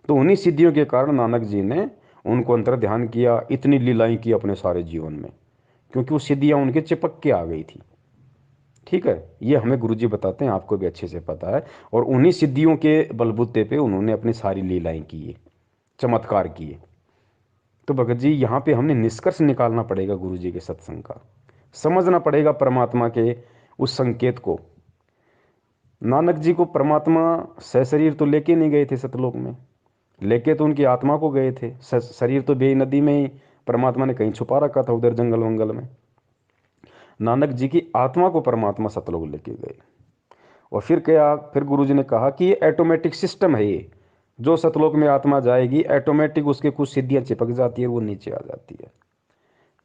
Speaker 1: तो उन्हीं सिद्धियों के कारण नानक जी ने उनको अंतर ध्यान किया, इतनी लीलाएं की अपने सारे जीवन में, क्योंकि वो सिद्धियाँ उनके चिपक के आ गई थी। ठीक है, ये हमें गुरुजी बताते हैं, आपको भी अच्छे से पता है। और उन्हीं सिद्धियों के बलबूते पे उन्होंने अपनी सारी लीलाएं किए, चमत्कार किए। तो भगत जी यहाँ पे हमने निष्कर्ष निकालना पड़ेगा गुरुजी के सत्संग का, समझना पड़ेगा परमात्मा के उस संकेत को। नानक जी को परमात्मा सशरीर तो लेके नहीं गए थे सतलोक में, लेके तो उनकी आत्मा को गए थे। शरीर तो बेई नदी में ही परमात्मा ने कहीं छुपा रखा था, उधर जंगल वंगल में। नानक जी की आत्मा को परमात्मा सतलोक लेके गए। और फिर क्या, फिर गुरुजी ने कहा कि ये ऑटोमेटिक सिस्टम है, ये जो सतलोक में आत्मा जाएगी ऑटोमेटिक उसके कुछ सिद्धियां चिपक जाती है, वो नीचे आ जाती है।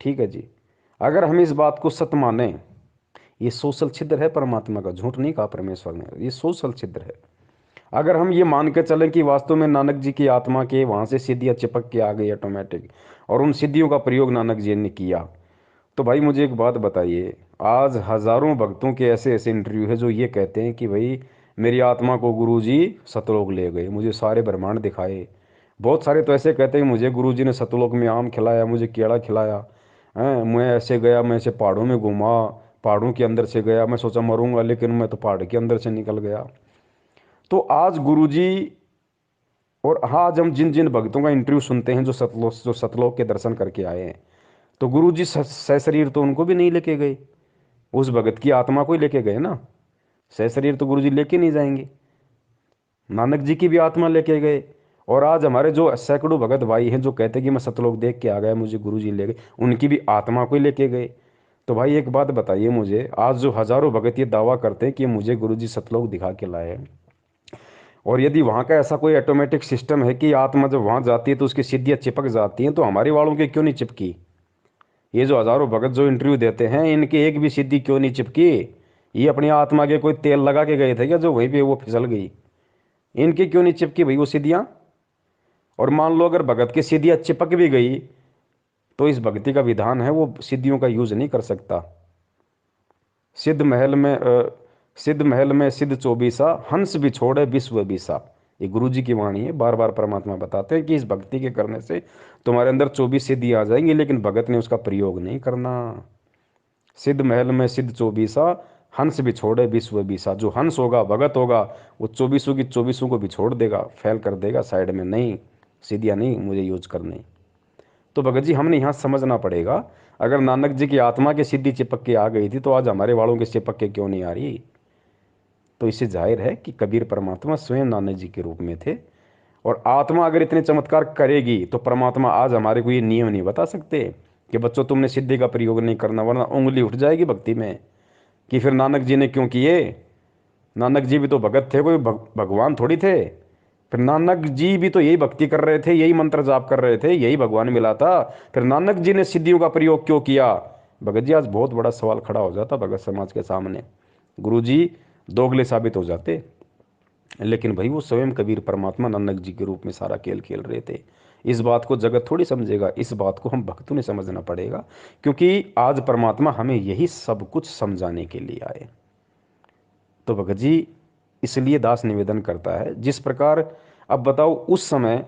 Speaker 1: ठीक है जी, अगर हम इस बात को सत्य माने, ये सोशल छिद्र है परमात्मा का, झूठ नहीं कहा परमेश्वर ने, ये सोशल छिद्र है। अगर हम ये मान के चलें कि वास्तव में नानक जी की आत्मा के वहाँ से सिद्धियाँ चिपक के आ गई ऑटोमेटिक, और उन सिद्धियों का प्रयोग नानक जी ने किया, तो भाई मुझे एक बात बताइए, आज हजारों भक्तों के ऐसे ऐसे इंटरव्यू है जो ये कहते हैं कि भाई मेरी आत्मा को गुरुजी सतलोक ले गए, मुझे सारे ब्रह्मांड दिखाए। बहुत सारे तो ऐसे कहते हैं मुझे गुरुजी ने सतलोक में आम खिलाया, मुझे केला खिलाया, हैं, मैं ऐसे गया, मैं ऐसे पहाड़ों में घूमा, पहाड़ों के अंदर से गया, मैं सोचा मरूंगा, लेकिन मैं तो पहाड़ के अंदर से निकल गया। तो आज गुरुजी और हाँ, आज हम जिन जिन भक्तों का इंटरव्यू सुनते हैं जो सतलोक के दर्शन करके आए हैं, तो गुरुजी सशरीर तो उनको भी नहीं लेके गए, उस भगत की आत्मा को ही लेके गए ना। सशरीर तो गुरुजी लेके नहीं जाएंगे, नानक जी की भी आत्मा लेके गए। और आज हमारे जो सैकड़ों भगत भाई हैं जो कहते हैं कि मैं सतलोक देख के आ गया, मुझे गुरुजी ले गए, उनकी भी आत्मा को ही लेके गए। तो भाई एक बात बताइए मुझे, आज जो हजारों भगत ये दावा करते हैं कि मुझे गुरुजी सतलोक दिखा के लाए हैं, और यदि वहाँ का ऐसा कोई ऑटोमेटिक सिस्टम है कि आत्मा जब वहाँ जाती है तो उसकी सिद्धियाँ चिपक जाती हैं, तो हमारे वालों की क्यों नहीं चिपकी? ये जो हजारों भगत जो इंटरव्यू देते हैं, इनकी एक भी सिद्धि क्यों नहीं चिपकी? ये अपनी आत्मा के कोई तेल लगा के गए थे क्या जो वहीं पे वो फिसल गई? इनकी क्यों नहीं चिपकी भाई वो सिद्धियाँ? और मान लो अगर भगत की सिद्धियाँ चिपक भी गई, तो इस भक्ति का विधान है वो सिद्धियों का यूज नहीं कर सकता। सिद्ध महल में सिद्ध चौबीसा, हंस भी छोड़े विश्व बीसा। ये गुरु जी की वाणी है, बार बार परमात्मा बताते हैं कि इस भक्ति के करने से तुम्हारे अंदर 24 सिद्धि आ जाएंगी, लेकिन भगत ने उसका प्रयोग नहीं करना। सिद्ध महल में सिद्ध चौबीसा, हंस भी छोड़े विश्व बीसा। जो हंस होगा, भगत होगा, वो 24 की 24 को भी छोड़ देगा, फैल कर देगा साइड में, नहीं सिद्धियाँ नहीं मुझे यूज करनी। तो भगत जी हमने यहाँ समझना पड़ेगा, अगर नानक जी की आत्मा की सिद्धि चिपक के आ गई थी, तो आज हमारे वालों के चिपक के क्यों नहीं आ रही? तो इससे जाहिर है कि कबीर परमात्मा स्वयं नानक जी के रूप में थे। और आत्मा अगर इतने चमत्कार करेगी, तो परमात्मा आज हमारे को ये नियम नहीं बता सकते कि बच्चों तुमने सिद्धि का प्रयोग नहीं करना, वरना उंगली उठ जाएगी भक्ति में कि फिर नानक जी ने क्यों किए। नानक जी भी तो भगत थे, कोई भगवान थोड़ी थे। फिर नानक जी भी तो यही भक्ति कर रहे थे, यही मंत्र जाप कर रहे थे, यही भगवान मिला था, फिर नानक जी ने सिद्धियों का प्रयोग क्यों किया? भगत जी आज बहुत बड़ा सवाल खड़ा हो जाता भगत समाज के सामने, गुरु जी दोगले साबित हो जाते। लेकिन भाई वो स्वयं कबीर परमात्मा नानक जी के रूप में सारा खेल खेल रहे थे। इस बात को जगत थोड़ी समझेगा, इस बात को हम भक्तों ने समझना पड़ेगा, क्योंकि आज परमात्मा हमें यही सब कुछ समझाने के लिए आए। तो भगत जी इसलिए दास निवेदन करता है, जिस प्रकार अब बताओ उस समय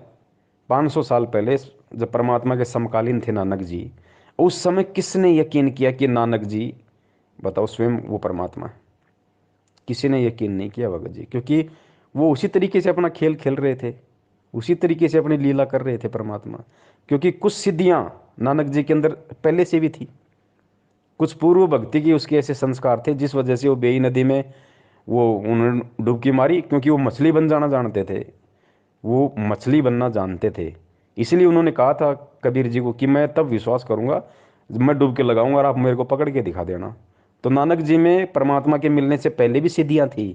Speaker 1: 500 साल पहले जब परमात्मा के समकालीन थे नानक जी, उस समय किसने यकीन किया कि नानक जी, बताओ, स्वयं वो परमात्मा है? किसी ने यकीन नहीं किया भगत जी, क्योंकि वो उसी तरीके से अपना खेल खेल रहे थे, उसी तरीके से अपनी लीला कर रहे थे परमात्मा। क्योंकि कुछ सिद्धियां नानक जी के अंदर पहले से भी थी, कुछ पूर्व भक्ति की उसके ऐसे संस्कार थे जिस वजह से वो बेई नदी में वो उन्होंने डुबकी मारी, क्योंकि वो मछली बन जाना जानते थे, वो मछली बनना जानते थे। इसलिए उन्होंने कहा था कबीर जी को कि मैं तब विश्वास करूंगा जब मैं डुबकी लगाऊंगा और आप मेरे को पकड़ के दिखा देना। तो नानक जी में परमात्मा के मिलने से पहले भी सिद्धियां थी,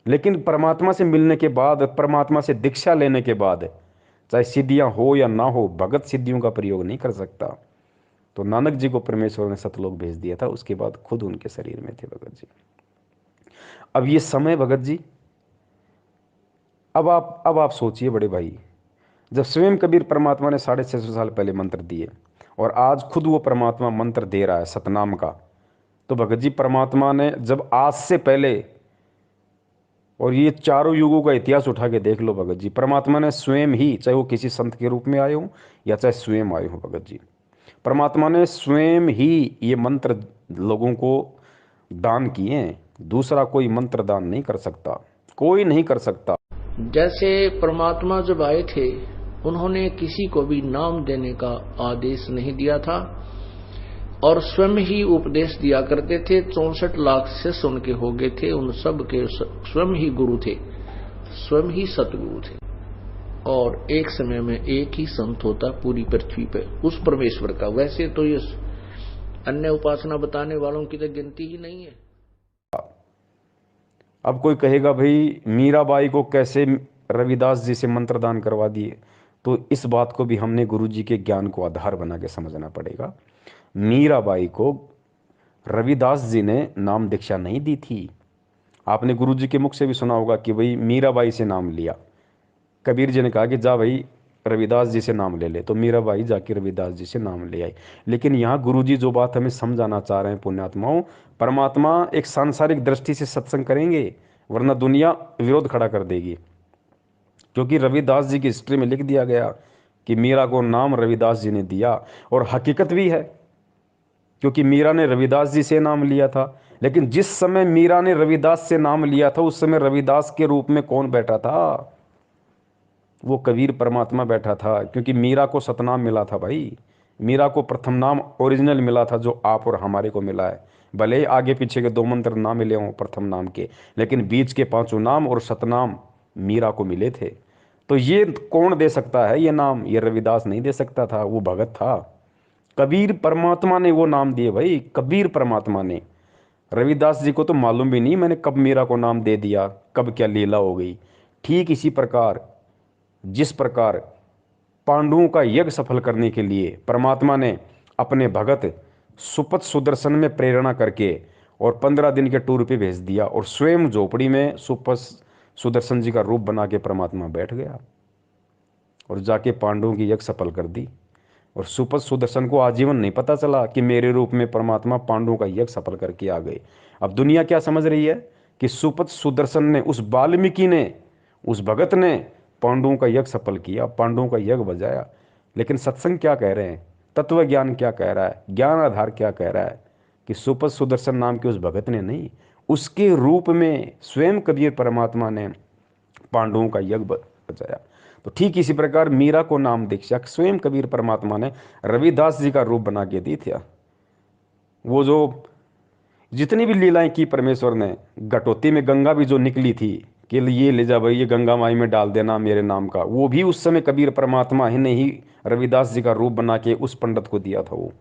Speaker 1: लेकिन परमात्मा से मिलने के बाद, परमात्मा से दीक्षा लेने के बाद, चाहे सिद्धियां हो या ना हो, भगत सिद्धियों का प्रयोग नहीं कर सकता। तो नानक जी को परमेश्वर ने सतलोक भेज दिया था, उसके बाद खुद उनके शरीर में थे भगत जी। अब ये समय भगत जी, अब आप सोचिए बड़े भाई, जब स्वयं कबीर परमात्मा ने 650 साल पहले मंत्र दिए, और आज खुद वो परमात्मा मंत्र दे रहा है सतनाम का, तो भगत जी परमात्मा ने जब आज से पहले, और ये चारों युगों का इतिहास उठा के देख लो भगत जी, परमात्मा ने स्वयं ही, चाहे वो किसी संत के रूप में आए हो या चाहे स्वयं आए हो भगत जी, परमात्मा ने स्वयं ही ये मंत्र लोगों को दान किए हैं। दूसरा कोई मंत्र दान नहीं कर सकता, कोई नहीं कर सकता।
Speaker 3: जैसे परमात्मा जब आए थे, उन्होंने किसी को भी नाम देने का आदेश नहीं दिया था, और स्वयं ही उपदेश दिया करते थे। 64 लाख शिष्य उनके हो गए थे, उन सब के स्वयं ही गुरु थे, स्वयं ही सतगुरु थे। और एक समय में एक ही संत होता पूरी पृथ्वी पे उस परमेश्वर का। वैसे तो ये अन्य उपासना बताने वालों की तो गिनती ही नहीं है।
Speaker 1: अब कोई कहेगा भाई मीराबाई को कैसे रविदास जी से मंत्र दान करवा दिए, तो इस बात को भी हमने गुरु जी के ज्ञान को आधार बना के समझना पड़ेगा। मीराबाई को रविदास जी ने नाम दीक्षा नहीं दी थी। आपने गुरु जी के मुख से भी सुना होगा कि भाई मीराबाई से नाम लिया, कबीर जी ने कहा कि जा भाई रविदास जी से नाम ले ले, तो मीराबाई जाके रविदास जी से नाम ले आई। लेकिन यहाँ गुरु जी जो बात हमें समझाना चाह रहे हैं पुण्यात्माओं, परमात्मा एक सांसारिक दृष्टि से सत्संग करेंगे, वरना दुनिया विरोध खड़ा कर देगी। क्योंकि रविदास जी की हिस्ट्री में लिख दिया गया कि मीरा को नाम रविदास जी ने दिया, और हकीकत भी है। क्योंकि मीरा ने रविदास जी से नाम लिया था। लेकिन जिस समय मीरा ने रविदास से नाम लिया था उस समय रविदास के रूप में कौन बैठा था? वो कबीर परमात्मा बैठा था, क्योंकि मीरा को सतनाम मिला था भाई। मीरा को प्रथम नाम ओरिजिनल मिला था जो आप और हमारे को मिला है। भले ही आगे पीछे के 2 मंत्र ना मिले हों प्रथम नाम के, लेकिन बीच के 5 नाम और सतनाम मीरा को मिले थे। तो ये कौन दे सकता है ये नाम? ये रविदास नहीं दे सकता था, वो भगत था। कबीर परमात्मा ने वो नाम दिए भाई, कबीर परमात्मा ने। रविदास जी को तो मालूम भी नहीं मैंने कब मीरा को नाम दे दिया, कब क्या लीला हो गई। ठीक इसी प्रकार जिस प्रकार पांडवों का यज्ञ सफल करने के लिए परमात्मा ने अपने भगत सुपथ सुदर्शन में प्रेरणा करके और 15 दिन के टूर पे भेज दिया, और स्वयं झोपड़ी में सुपथ सुदर्शन जी का रूप बना के परमात्मा बैठ गया और जाके पांडवों की यज्ञ सफल कर दी। और सुपथ सुदर्शन को आजीवन नहीं पता चला कि मेरे रूप में परमात्मा पांडवों का यज्ञ सफल करके आ गए। अब दुनिया क्या समझ रही है कि सुपथ सुदर्शन ने, उस वाल्मीकि ने, उस भगत ने पांडवों का यज्ञ सफल किया, पांडवों का यज्ञ बजाया। लेकिन सत्संग क्या कह रहे हैं, तत्व ज्ञान क्या कह रहा है, ज्ञान आधार क्या कह रहा है कि सुपथ सुदर्शन नाम के उस भगत ने नहीं, उसके रूप में स्वयं कबीर परमात्मा ने पांडवों का यज्ञ बचाया। तो ठीक इसी प्रकार मीरा को नाम दीक्षा स्वयं कबीर परमात्मा ने रविदास जी का रूप बना के दी थी। वो जो जितनी भी लीलाएं की परमेश्वर ने, घटोती में गंगा भी जो निकली थी कि ये ले जा भाई, ये गंगा माई में डाल देना मेरे नाम का, वो भी उस समय कबीर परमात्मा ही ने ही रविदास जी का रूप बना के उस पंडित को दिया था। वो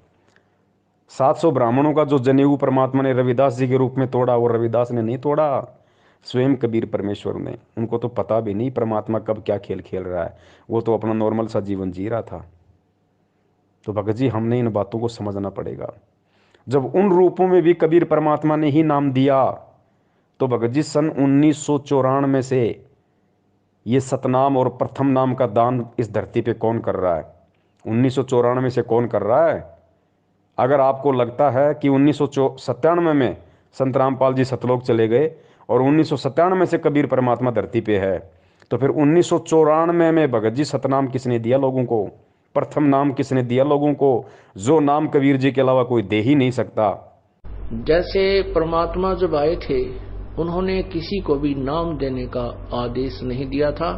Speaker 1: 700 ब्राह्मणों का जो जनेऊ परमात्मा ने रविदास जी के रूप में तोड़ा, वो रविदास ने नहीं तोड़ा, स्वयं कबीर परमेश्वर ने। उनको तो पता भी नहीं परमात्मा कब क्या खेल खेल रहा है, वो तो अपना नॉर्मल सा जीवन जी रहा था। तो भगत जी हमने इन बातों को समझना पड़ेगा। जब उन रूपों में भी कबीर परमात्मा ने ही नाम दिया, तो भगत जी सन 1994 से ये सतनाम और प्रथम नाम का दान इस धरती पे कौन कर रहा है? 1994 से कौन कर रहा है? अगर आपको लगता है कि 1997 में संत रामपाल जी सतलोक चले गए और 1997 से कबीर परमात्मा धरती पे है, तो फिर 1994 में भगत जी सतनाम किसने दिया लोगों को? प्रथम नाम किसने दिया लोगों को, जो नाम कबीर जी के अलावा कोई दे ही नहीं सकता?
Speaker 3: जैसे परमात्मा जब आए थे उन्होंने किसी को भी नाम देने का आदेश नहीं दिया था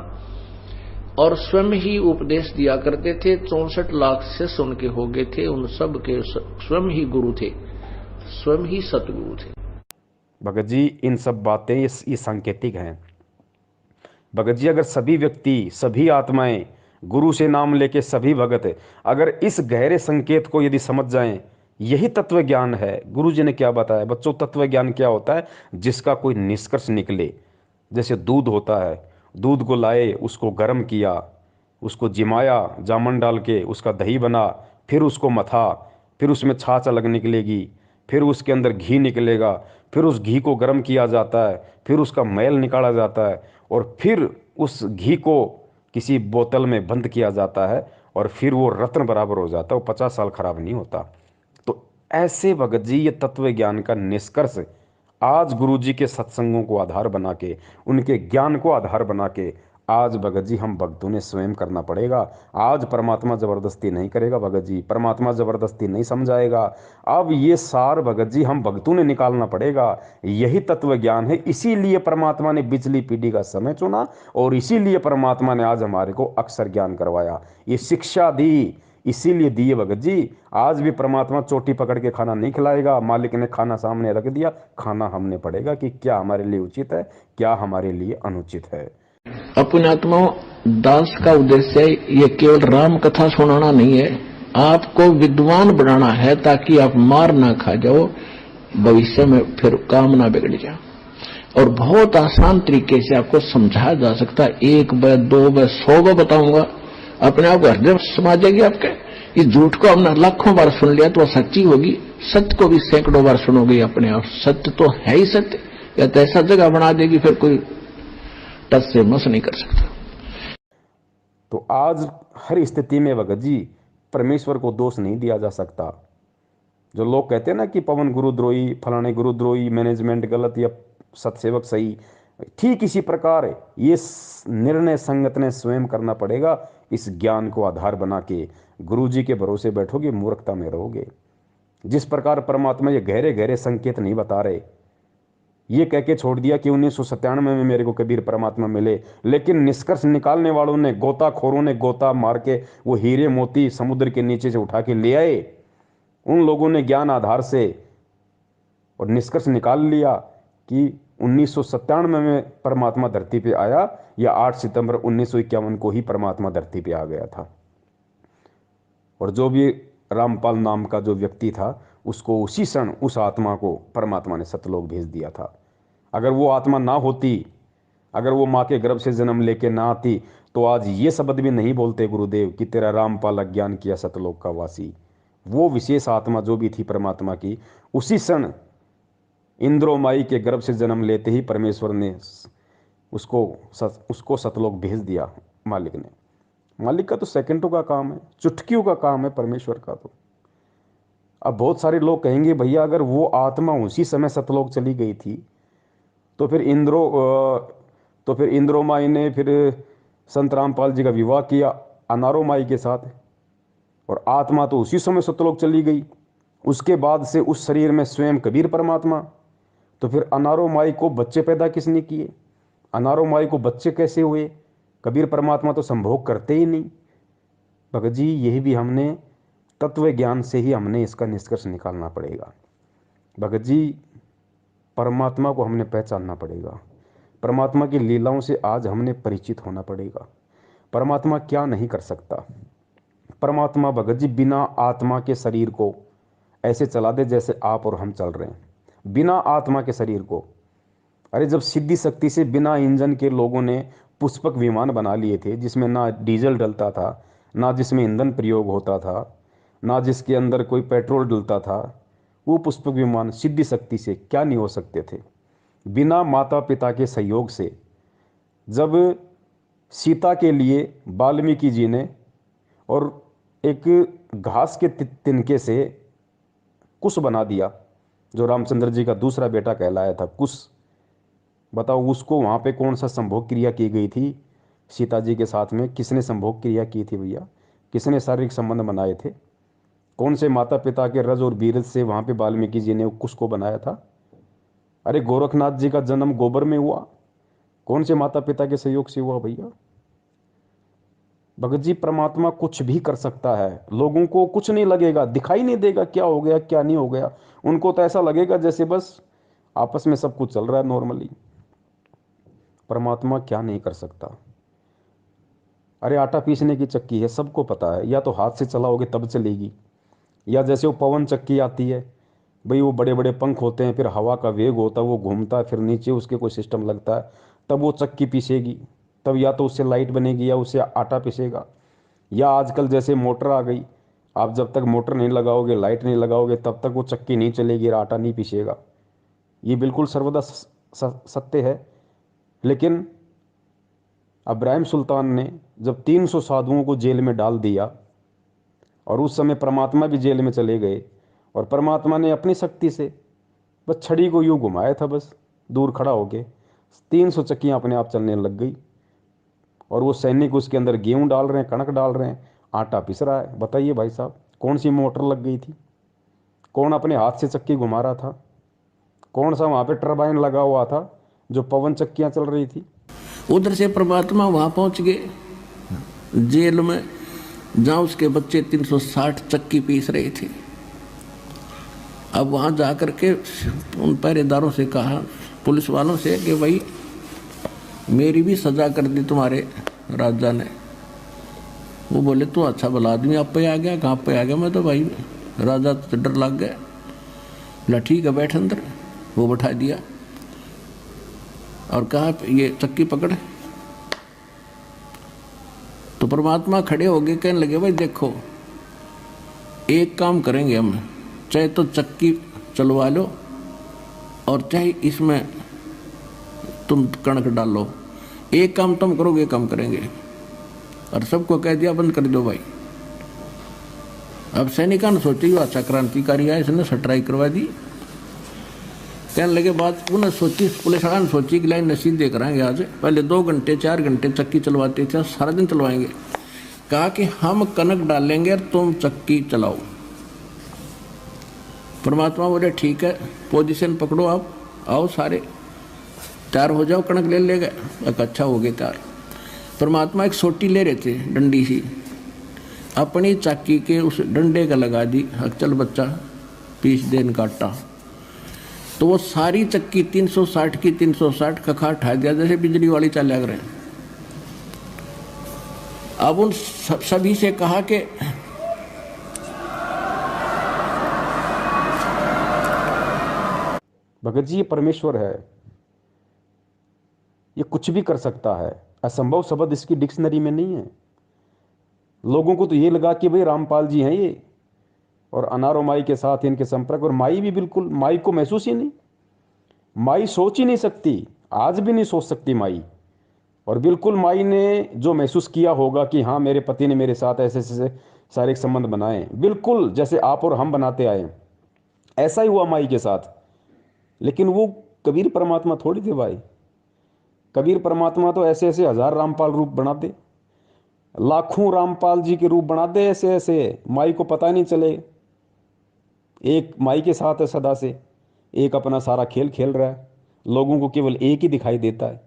Speaker 3: और स्वयं ही उपदेश दिया करते थे। 64 लाख शिष्य उनके हो गए थे, उन सब के स्वयं ही गुरु थे, स्वयं ही सतगुरु थे।
Speaker 1: भगत जी इन सब बातें ये सांकेतिक हैं। भगत जी अगर सभी व्यक्ति, सभी आत्माएं, गुरु से नाम लेके सभी भगत अगर इस गहरे संकेत को यदि समझ जाएं, यही तत्व ज्ञान है। गुरु जी ने क्या बताया बच्चों? तत्व ज्ञान क्या होता है? जिसका कोई निष्कर्ष निकले। जैसे दूध होता है, दूध को लाए, उसको गर्म किया, उसको जिमाया जामन डाल के, उसका दही बना, फिर उसको मथा, फिर उसमें छाछ अलग निकलेगी, फिर उसके अंदर घी निकलेगा, फिर उस घी को गर्म किया जाता है, फिर उसका मैल निकाला जाता है, और फिर उस घी को किसी बोतल में बंद किया जाता है, और फिर वो रत्न बराबर हो जाता है, वो 50 साल खराब नहीं होता। तो ऐसे भगत जी ये तत्व ज्ञान का निष्कर्ष आज गुरु जी के सत्संगों को आधार बना के, उनके ज्ञान को आधार बना के आज भगत जी हम भक्तों ने स्वयं करना पड़ेगा। आज परमात्मा जबरदस्ती नहीं करेगा भगत जी, परमात्मा जबरदस्ती नहीं समझाएगा। अब ये सार भगत जी हम भक्तों ने निकालना पड़ेगा। यही तत्व ज्ञान है, इसीलिए परमात्मा ने बिजली पीढ़ी का समय चुना और इसीलिए परमात्मा ने आज हमारे को अक्षर ज्ञान करवाया, ये शिक्षा दी, इसीलिए दिए भगत जी। आज भी परमात्मा चोटी पकड़ के खाना नहीं खिलाएगा, मालिक ने खाना सामने रख दिया, खाना हमने पड़ेगा कि क्या हमारे लिए उचित है, क्या हमारे लिए अनुचित है।
Speaker 3: अपने आत्माओं, दास का उद्देश्य ये केवल राम कथा सुनाना नहीं है, आपको विद्वान बनाना है ताकि आप मार ना खा जाओ, भविष्य में फिर काम ना बिगड़ जाए। और बहुत आसान तरीके से आपको समझाया जा सकता है। 1 बार 2 बार 100 बार बताऊंगा, अपने आप हृदय समा जाएगी आपके। इस झूठ को हमने लाखों बार सुन लिया तो सच्ची होगी, सत्य को भी सैकड़ों बार सुनोगे अपने आप। सत्य तो है ही सत्य, या तो ऐसा जगह बना देगी फिर कोई टच से मस नहीं कर सकता।
Speaker 1: तो आज हर स्थिति में भगत जी परमेश्वर को दोष नहीं दिया जा सकता। जो लोग कहते हैं ना कि पवन गुरुद्रोही, फलाने गुरुद्रोही, मैनेजमेंट गलत या सत्सेवक सही, ठीक इसी प्रकार ये निर्णय संगत ने स्वयं करना पड़ेगा। इस ज्ञान को आधार बना के गुरु जी के भरोसे बैठोगे, मूर्खता में रहोगे। जिस प्रकार परमात्मा ये गहरे गहरे संकेत नहीं बता रहे, ये कह के छोड़ दिया कि 1997 में मेरे को कबीर परमात्मा मिले, लेकिन निष्कर्ष निकालने वालों ने, गोताखोरों ने गोता मार के वो हीरे मोती समुद्र के नीचे से उठा के ले आए। उन लोगों ने ज्ञान आधार से और निष्कर्ष निकाल लिया कि 1997 में परमात्मा धरती पे आया, या 8 सितंबर 1951 को ही परमात्मा धरती पे आ गया था। और जो भी रामपाल नाम का जो व्यक्ति था, उसको उसी क्षण उस आत्मा को परमात्मा ने सतलोक भेज दिया था। अगर वो आत्मा ना होती, अगर वो माँ के गर्भ से जन्म लेके ना आती, तो आज ये शब्द भी नहीं बोलते गुरुदेव कि तेरा रामपाल अज्ञान किया सतलोक का वासी। वो विशेष आत्मा जो भी थी परमात्मा की, उसी क्षण इंद्रोमाई के गर्भ से जन्म लेते ही परमेश्वर ने उसको सतलोक भेज दिया। मालिक का तो सेकंडों का काम है, चुटकियों का काम है परमेश्वर का। तो अब बहुत सारे लोग कहेंगे भैया अगर वो आत्मा उसी समय सतलोक चली गई थी, तो फिर इंद्रोमाई ने फिर संत रामपाल जी का विवाह किया अनारो माई के साथ, और आत्मा तो उसी समय सतलोक चली गई। उसके बाद से उस शरीर में स्वयं कबीर परमात्मा, तो फिर अनारो माई को बच्चे पैदा किसने किए? अनारो माई को बच्चे कैसे हुए? कबीर परमात्मा तो संभोग करते ही नहीं। भगत जी यही भी हमने तत्व ज्ञान से ही हमने इसका निष्कर्ष निकालना पड़ेगा। भगत जी परमात्मा को हमने पहचानना पड़ेगा, परमात्मा की लीलाओं से आज हमने परिचित होना पड़ेगा। परमात्मा क्या नहीं कर सकता। परमात्मा भगत जी बिना आत्मा के शरीर को ऐसे चला दे जैसे आप और हम चल रहे हैं, बिना आत्मा के शरीर को। अरे जब सिद्धि शक्ति से बिना इंजन के लोगों ने पुष्पक विमान बना लिए थे, जिसमें ना डीजल डलता था, ना जिसमें ईंधन प्रयोग होता था, ना जिसके अंदर कोई पेट्रोल डलता था, वो पुष्पक विमान सिद्धि शक्ति से क्या नहीं हो सकते थे? बिना माता पिता के सहयोग से जब सीता के लिए वाल्मीकि जी ने और एक घास के तिनके से कुश बना दिया, जो रामचंद्र जी का दूसरा बेटा कहलाया था कुश, बताओ उसको वहाँ पे कौन सा संभोग क्रिया की गई थी? सीता जी के साथ में किसने संभोग क्रिया की थी भैया? किसने शारीरिक संबंध बनाए थे? कौन से माता पिता के रज और बीरज से वहाँ पे वाल्मीकि जी ने कुश को बनाया था? अरे गोरखनाथ जी का जन्म गोबर में हुआ, कौन से माता पिता के सहयोग से हुआ भैया? भगत जी परमात्मा कुछ भी कर सकता है, लोगों को कुछ नहीं लगेगा, दिखाई नहीं देगा क्या हो गया क्या नहीं हो गया। उनको तो ऐसा लगेगा जैसे बस आपस में सब कुछ चल रहा है नॉर्मली। परमात्मा क्या नहीं कर सकता। अरे आटा पीसने की चक्की है, सबको पता है, या तो हाथ से चलाओगे तब चलेगी, या जैसे वो पवन चक्की आती है भाई, वो बड़े बड़े पंख होते हैं, फिर हवा का वेग होता है, वो घूमता है, फिर नीचे उसके कोई सिस्टम लगता है, तब वो चक्की पीसेगी, तब या तो उससे लाइट बनेगी या उससे आटा पीसेगा। या आजकल जैसे मोटर आ गई, आप जब तक मोटर नहीं लगाओगे, लाइट नहीं लगाओगे, तब तक वो चक्की नहीं चलेगी, आटा नहीं पीसेगा। ये बिल्कुल सर्वदा सत्य है। लेकिन इब्राहिम सुल्तान ने जब 300 साधुओं को जेल में डाल दिया, और उस समय परमात्मा भी जेल में चले गए, और परमात्मा ने अपनी शक्ति से बस छड़ी को यूँ घुमाया था, बस दूर खड़ा होके 300 चक्कियाँ अपने आप चलने लग गई, और वो सैनिक उसके अंदर गेहूँ डाल रहे हैं, कणक डाल रहे हैं, आटा पिस रहा है। बताइए भाई साहब, कौन सी मोटर लग गई थी? कौन अपने हाथ से चक्की घुमा रहा था? कौन सा वहाँ पे टरबाइन लगा हुआ था जो पवन चक्कियाँ चल रही थी?
Speaker 3: उधर से परमात्मा वहां पहुंच गए जेल में, जहां उसके बच्चे 360 चक्की पीस रहे थे। अब वहां जाकर के उन पहरेदारों से कहा, पुलिस वालों से, कि भाई मेरी भी सजा कर दी तुम्हारे राजा ने। वो बोले तू अच्छा भला आदमी, आप पे आ गया? कहाँ पे आ गया? मैं तो भाई राजा तो डर लग गया। बोला ठीक है बैठ अंदर। वो बैठा दिया और कहा ये चक्की पकड़। तो परमात्मा खड़े हो गए, कहने लगे भाई देखो एक काम करेंगे हम, चाहे तो चक्की चलवा लो और चाहे इसमें तुम कणक डालो, एक काम तुम करोगे काम करेंगे। और सबको कह दिया बंद कर दो भाई। अब सैनिकों ने सोची अच्छा क्रांतिकारी है, इसने सट्राई करवा दी। कहने लगे बात उन्हें सोची, पुलिस वाला ने सोची कि लाइन नसीब दे कराएंगे आज, पहले 2 घंटे 4 घंटे चक्की चलवाते थे, सारा दिन चलवाएंगे। कहा कि हम कनक डालेंगे और तुम चक्की चलाओ। परमात्मा बोले ठीक है, पोजीशन पकड़ो, आप आओ सारे, तैयार हो जाओ, कणक ले गए। अच्छा हो गए तैयार। परमात्मा एक सोटी ले रहे थे, डंडी सी, अपनी चाकी के उस डंडे का लगा दी, चल बच्चा पीस देन काटा। तो वो सारी चक्की 360 की 360 कखा उठा दिया, जैसे बिजली वाली चल रहे हैं। अब उन सभी से कहा कि
Speaker 1: भगत जी, ये परमेश्वर है, ये कुछ भी कर सकता है, असंभव शब्द इसकी डिक्शनरी में नहीं है। लोगों को तो ये लगा कि भाई रामपाल जी हैं ये, और अनारो माई के साथ इनके संपर्क, और माई भी बिल्कुल, माई को महसूस ही नहीं, माई सोच ही नहीं सकती, आज भी नहीं सोच सकती माई। और बिल्कुल माई ने जो महसूस किया होगा कि हाँ मेरे पति ने मेरे साथ ऐसे ऐसे शारीरिक संबंध बनाए, बिल्कुल जैसे आप और हम बनाते आए, ऐसा ही हुआ माई के साथ। लेकिन वो कबीर परमात्मा थोड़ी थे भाई। कबीर परमात्मा तो ऐसे ऐसे हजार रामपाल रूप बना दे, लाखों रामपाल जी के रूप बना दे, ऐसे ऐसे माई को पता नहीं चले। एक माई के साथ है सदा से, एक अपना सारा खेल खेल रहा है, लोगों को केवल एक ही दिखाई देता है।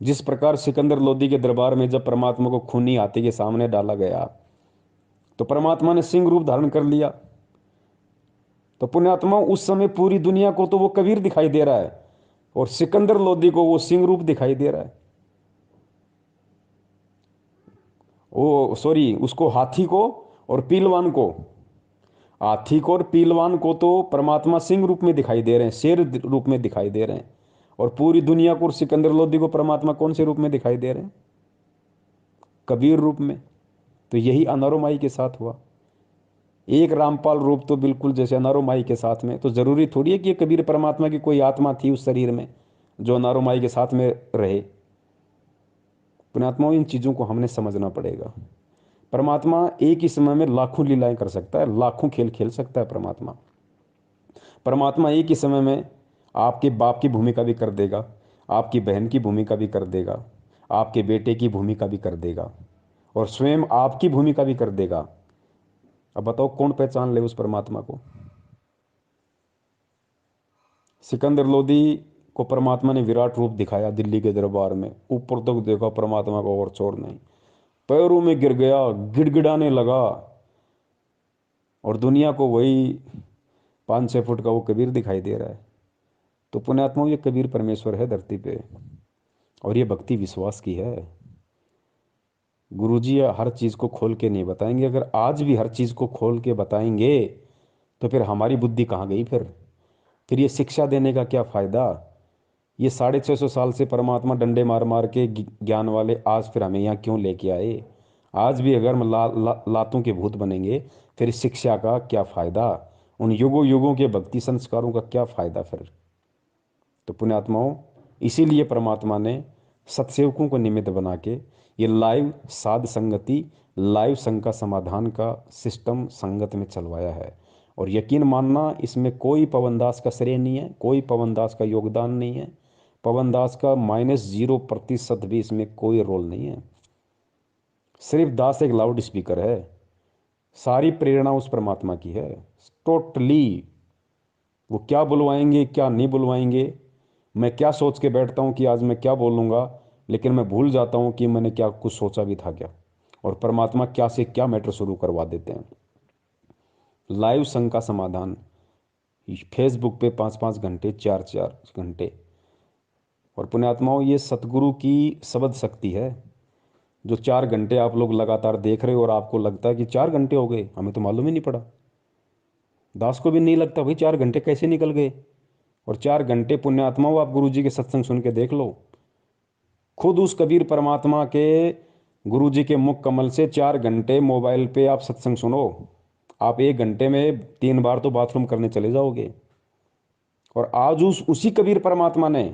Speaker 1: जिस प्रकार सिकंदर लोदी के दरबार में जब परमात्मा को खूनी हाथी के सामने डाला गया तो परमात्मा ने सिंह रूप धारण कर लिया, तो पुण्यात्मा उस समय पूरी दुनिया को तो वो कबीर दिखाई दे रहा है, और सिकंदर लोदी को वो सिंह रूप दिखाई दे रहा है। ओ सॉरी, उसको हाथी को और पीलवान को, हाथी को और पीलवान को तो परमात्मा सिंह रूप में दिखाई दे रहे हैं, शेर रूप में दिखाई दे रहे हैं, और पूरी दुनिया को और सिकंदर लोदी को परमात्मा कौन से रूप में दिखाई दे रहे हैं? कबीर रूप में। तो यही अनारो माई के साथ हुआ। एक रामपाल रूप तो बिल्कुल जैसे अनारो माई के साथ में, तो जरूरी थोड़ी है कि कबीर परमात्मा की कोई आत्मा थी उस शरीर में जो अनारो माई के साथ में रहे। पुण्यात्माओं, इन चीज़ों को हमने समझना पड़ेगा। परमात्मा एक ही समय में लाखों लीलाएं कर सकता है, लाखों खेल खेल सकता है परमात्मा। परमात्मा एक ही समय में आपके बाप की भूमिका भी कर देगा, आपकी बहन की भूमिका भी कर देगा, आपके बेटे की भूमिका भी कर देगा, और स्वयं आपकी भूमिका भी कर देगा। अब बताओ कौन पहचान ले उस परमात्मा को? सिकंदर लोदी को परमात्मा ने विराट रूप दिखाया दिल्ली के दरबार में, ऊपर तक देखा परमात्मा को और छोड़ नहीं, पैरों में गिर गया, गिड़गिड़ाने लगा, और दुनिया को वही 5-6 फुट का वो कबीर दिखाई दे रहा है। तो पुण्यात्माओं, ये कबीर परमेश्वर है धरती पे, और ये भक्ति विश्वास की है। गुरुजी हर चीज़ को खोल के नहीं बताएंगे। अगर आज भी हर चीज़ को खोल के बताएंगे तो फिर हमारी बुद्धि कहाँ गई? फिर ये शिक्षा देने का क्या फ़ायदा? ये 650 साल से परमात्मा डंडे मार मार के ज्ञान वाले आज फिर हमें यहाँ क्यों लेके आए? आज भी अगर हम लातों के भूत बनेंगे फिर इस शिक्षा का क्या फ़ायदा? उन युगों युगों के भक्ति संस्कारों का क्या फ़ायदा फिर? तो पुण्यात्माओं, इसीलिए परमात्मा ने सत्सेवकों को निमित्त बना के ये लाइव साध संगति, लाइव संग समाधान का सिस्टम संगत में चलवाया है। और यकीन मानना, इसमें कोई पवन दास का श्रेय नहीं है, कोई पवन दास का योगदान नहीं है, पवन दास का -0% भी इसमें कोई रोल नहीं है। सिर्फ दास एक लाउड स्पीकर है, सारी प्रेरणा उस परमात्मा की है टोटली। वो क्या बुलवाएंगे क्या नहीं बुलवाएंगे, मैं क्या सोच के बैठता हूँ कि आज मैं क्या बोलूँगा, लेकिन मैं भूल जाता हूँ कि मैंने क्या कुछ सोचा भी था क्या, और परमात्मा क्या से क्या मैटर शुरू करवा देते हैं। लाइव संग का समाधान फेसबुक पे 5-5 घंटे, 4-4 घंटे। और पुण्यात्माओं, ये सतगुरु की शब्द शक्ति है। जो 4 घंटे आप लोग लगातार देख रहे हो और आपको लगता है कि 4 घंटे हो गए, हमें तो मालूम ही नहीं पड़ा, दास को भी नहीं लगता भाई 4 घंटे कैसे निकल गए। और 4 घंटे पुण्यात्माओं, आप गुरु जी के सत्संग सुन के देख लो, खुद उस कबीर परमात्मा के गुरु जी के मुख कमल से 4 घंटे मोबाइल पे आप सत्संग सुनो, आप 1 घंटे में 3 बार तो बाथरूम करने चले जाओगे। और आज उसी कबीर परमात्मा ने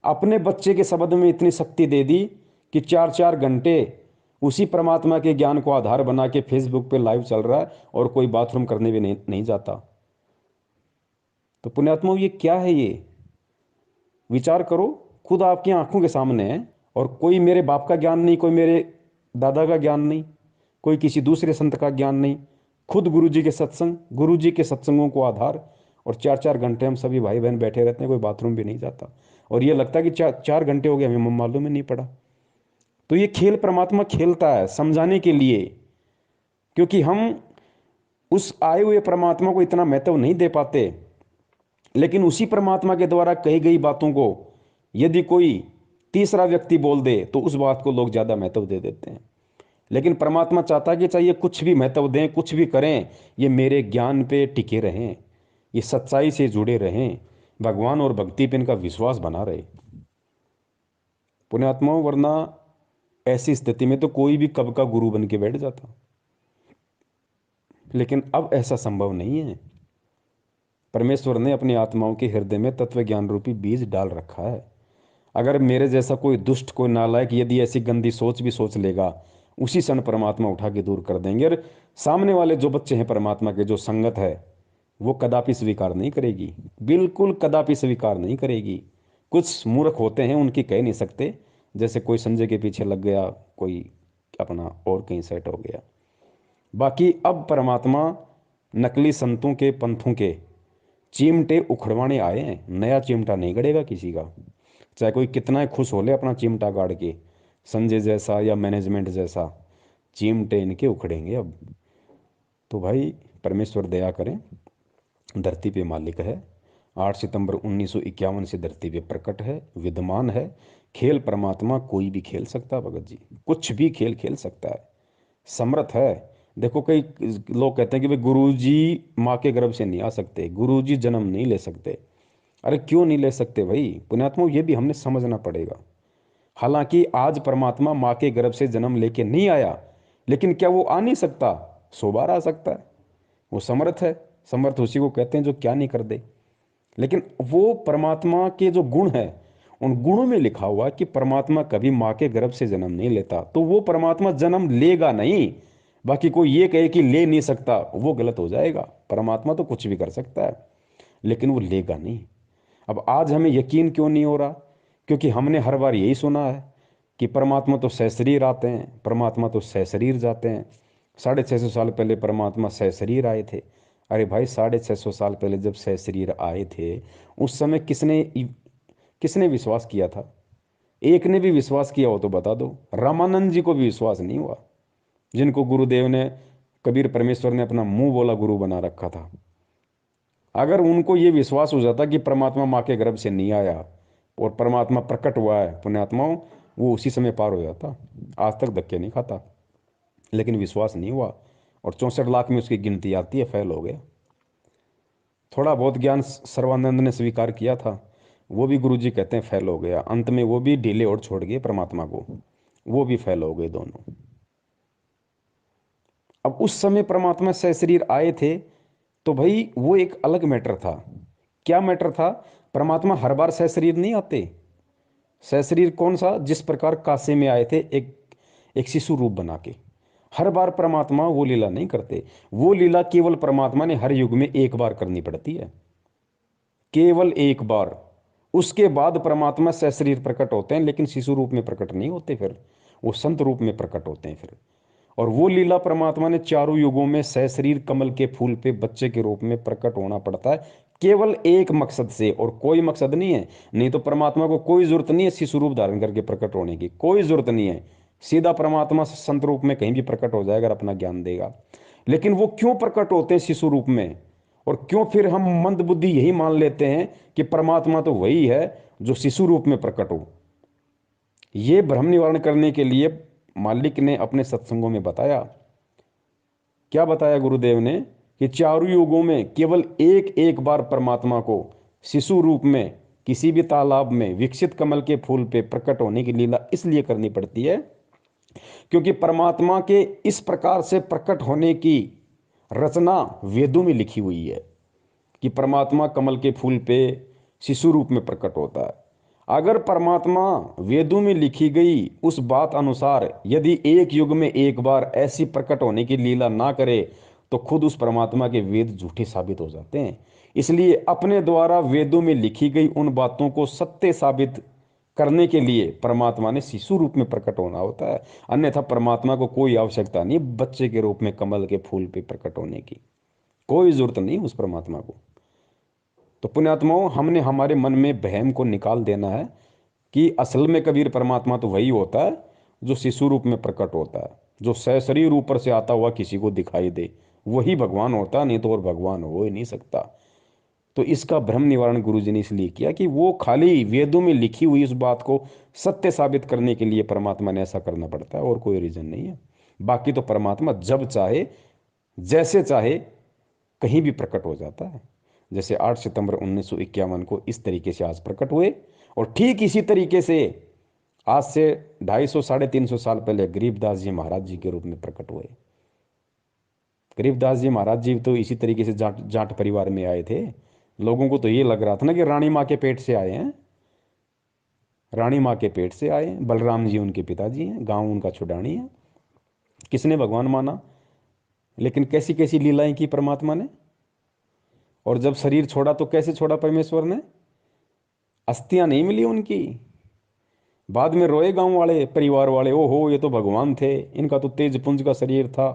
Speaker 1: अपने बच्चे के शब्द में इतनी शक्ति दे दी कि 4-4 घंटे उसी परमात्मा के ज्ञान को आधार बना के फेसबुक पे लाइव चल रहा है, और कोई बाथरूम करने भी नहीं जाता। तो पुण्यात्माओं, ये क्या है? ये विचार करो, खुद आपकी आंखों के सामने है, और कोई मेरे बाप का ज्ञान नहीं, कोई मेरे दादा का ज्ञान नहीं, कोई किसी दूसरे संत का ज्ञान नहीं, खुद गुरुजी के सत्संग, गुरुजी के सत्संगों को आधार, और 4-4 घंटे हम सभी भाई बहन बैठे रहते हैं, कोई बाथरूम भी नहीं जाता, और ये लगता है कि 4 घंटे हो गए, हमें मालूम ही नहीं पड़ा। तो ये खेल परमात्मा खेलता है समझाने के लिए, क्योंकि हम उस आए हुए परमात्मा को इतना महत्व नहीं दे पाते, लेकिन उसी परमात्मा के द्वारा कही गई बातों को यदि कोई तीसरा व्यक्ति बोल दे तो उस बात को लोग ज़्यादा महत्व दे देते हैं। लेकिन परमात्मा चाहता है कि चाहिए कुछ भी महत्व दें, कुछ भी करें, ये मेरे ज्ञान पे टिके रहें, ये सच्चाई से जुड़े रहें, भगवान और भक्ति पे इनका विश्वास बना रहे पुण्यात्माओं। वरना ऐसी स्थिति में तो कोई भी कब का गुरु बन के बैठ जाता, लेकिन अब ऐसा संभव नहीं है। परमेश्वर ने अपनी आत्माओं के हृदय में तत्व ज्ञान रूपी बीज डाल रखा है। अगर मेरे जैसा कोई दुष्ट, कोई नालायक यदि ऐसी गंदी सोच भी सोच लेगा, उसी क्षण परमात्मा उठा के दूर कर देंगे। और सामने वाले जो बच्चे हैं परमात्मा के, जो संगत है, वो कदापि स्वीकार नहीं करेगी, बिल्कुल कदापि स्वीकार नहीं करेगी। कुछ मूर्ख होते हैं, उनकी कह नहीं सकते, जैसे कोई संजय के पीछे लग गया, कोई अपना और कहीं सेट हो गया। बाकी अब परमात्मा नकली संतों के, पंथों के चिमटे उखड़वाने आए हैं। नया चिमटा नहीं गड़ेगा किसी का, चाहे कोई कितना ही खुश हो ले अपना चिमटा गाड़ के, संजय जैसा या मैनेजमेंट जैसा, चिमटे इनके उखड़ेंगे अब। तो भाई परमेश्वर दया करें, धरती पे मालिक है। 8 सितंबर 1951 से धरती पे प्रकट है, विद्यमान है। खेल परमात्मा कोई भी खेल सकता है भगत जी, कुछ भी खेल खेल सकता है, समर्थ है। देखो कई लोग कहते हैं कि भाई गुरुजी माँ के गर्भ से नहीं आ सकते, गुरुजी जन्म नहीं ले सकते। अरे क्यों नहीं ले सकते भाई पुण्यात्मा, ये भी हमने समझना पड़ेगा। हालांकि आज परमात्मा माँ के गर्भ से जन्म लेके नहीं आया, लेकिन क्या वो आ नहीं सकता? 100 बार आ सकता है। वो समर्थ है, समर्थ उसी को कहते हैं जो क्या नहीं कर दे। लेकिन वो परमात्मा के जो गुण है, उन गुणों में लिखा हुआ कि परमात्मा कभी माँ के गर्भ से जन्म नहीं लेता, तो वो परमात्मा जन्म लेगा नहीं। बाकी कोई ये कहे कि ले नहीं सकता, वो गलत हो जाएगा। परमात्मा तो कुछ भी कर सकता है, लेकिन वो लेगा नहीं। अब आज हमें यकीन क्यों नहीं हो रहा? क्योंकि हमने हर बार यही सुना है कि परमात्मा तो सशरीर आते हैं, परमात्मा तो सशरीर जाते हैं। 650 साल पहले परमात्मा सशरीर आए थे। अरे भाई 650 साल पहले जब सशरीर आए थे, उस समय किसने किसने विश्वास किया था? एक ने भी विश्वास किया हो तो बता दो। रामानंद जी को भी विश्वास नहीं हुआ, जिनको गुरुदेव ने, कबीर परमेश्वर ने अपना मुंह बोला गुरु बना रखा था। अगर उनको ये विश्वास हो जाता कि परमात्मा माँ के गर्भ से नहीं आया और परमात्मा प्रकट हुआ है, पुण्यात्माओं, वो उसी समय पार हो जाता, आज तक धक्के नहीं खाता। लेकिन विश्वास नहीं हुआ, और 64 लाख में उसकी गिनती आती है, फेल हो गया। थोड़ा बहुत ज्ञान सर्वानंद ने स्वीकार किया था, वो भी गुरुजी कहते हैं फेल हो गया। अंत में वो भी ढीले और छोड़ गए परमात्मा को, वो भी फेल हो गए दोनों। अब उस समय परमात्मा सशरीर आए थे तो भाई वो एक अलग मैटर था। क्या मैटर था? परमात्मा हर बार सशरीर नहीं आते। सशरीर कौन सा? जिस प्रकार काशी में आए थे एक शिशु रूप बना के। हर बार परमात्मा वो लीला नहीं करते। वो लीला केवल परमात्मा ने हर युग में एक बार करनी पड़ती है, केवल एक बार। उसके बाद परमात्मा सशरीर प्रकट होते हैं, लेकिन शिशु रूप में प्रकट नहीं होते, फिर वो संत रूप में प्रकट होते हैं फिर। और वो लीला परमात्मा ने चारों युगों में सशरीर कमल के फूल पे बच्चे के रूप में प्रकट होना पड़ता है, केवल एक मकसद से, और कोई मकसद नहीं है। नहीं तो परमात्मा को कोई जरूरत नहीं है शिशु रूप धारण करके प्रकट होने की, कोई जरूरत नहीं है। सीधा परमात्मा संत रूप में कहीं भी प्रकट हो जाएगा, अपना ज्ञान देगा। लेकिन वो क्यों प्रकट होते हैं शिशु रूप में? और क्यों फिर हम मंद बुद्धि यही मान लेते हैं कि परमात्मा तो वही है जो शिशु रूप में प्रकट हो? ये भ्रम निवारण करने के लिए मालिक ने अपने सत्संगों में बताया। क्या बताया गुरुदेव ने? कि चारों युगों में केवल एक एक बार परमात्मा को शिशु रूप में किसी भी तालाब में विकसित कमल के फूल पे प्रकट होने की लीला इसलिए करनी पड़ती है क्योंकि परमात्मा के इस प्रकार से प्रकट होने की रचना वेदों में लिखी हुई है कि परमात्मा कमल के फूल पे शिशु रूप में प्रकट होता है। अगर परमात्मा वेदों में लिखी गई उस बात अनुसार यदि एक युग में एक बार ऐसी प्रकट होने की लीला ना करे तो खुद उस परमात्मा के वेद झूठे साबित हो जाते हैं। इसलिए अपने द्वारा वेदों में लिखी गई उन बातों को सत्य साबित करने के लिए परमात्मा ने शिशु रूप में प्रकट होना होता है। अन्यथा परमात्मा को कोई आवश्यकता नहीं बच्चे के रूप में कमल के फूल पे प्रकट होने की, कोई जरूरत नहीं उस परमात्मा को। तो पुण्यात्माओं, हमने हमारे मन में वहम को निकाल देना है कि असल में कबीर परमात्मा तो वही होता है जो शिशु रूप में प्रकट होता है, जो सशरीर ऊपर से आता हुआ किसी को दिखाई दे, वही भगवान होता, नहीं तो और भगवान हो ही नहीं सकता। तो इसका भ्रम निवारण गुरु जी ने इसलिए किया कि वो खाली वेदों में लिखी हुई उस बात को सत्य साबित करने के लिए परमात्मा ने ऐसा करना पड़ता है, और कोई रीजन नहीं है। बाकी तो परमात्मा जब चाहे जैसे चाहे कहीं भी प्रकट हो जाता है। जैसे 8 सितंबर 1951 को इस तरीके से आज प्रकट हुए, और ठीक इसी तरीके से आज से 250 350 साल पहले गरीबदास जी महाराज जी के रूप में प्रकट हुए। गरीबदास जी महाराज जी तो इसी तरीके से जाट जाट परिवार में आए थे। लोगों को तो ये लग रहा था ना कि रानी माँ के पेट से आए हैं, रानी माँ के पेट से आए हैं। बलराम जी उनके पिताजी हैं, गांव उनका छुडानी है। किसने भगवान माना, लेकिन कैसी कैसी लीलाएं की परमात्मा ने। और जब शरीर छोड़ा तो कैसे छोड़ा परमेश्वर ने, अस्थियां नहीं मिली उनकी। बाद में रोए गांव वाले परिवार वाले, ओहो ये तो भगवान थे, इनका तो तेज पुंज का शरीर था,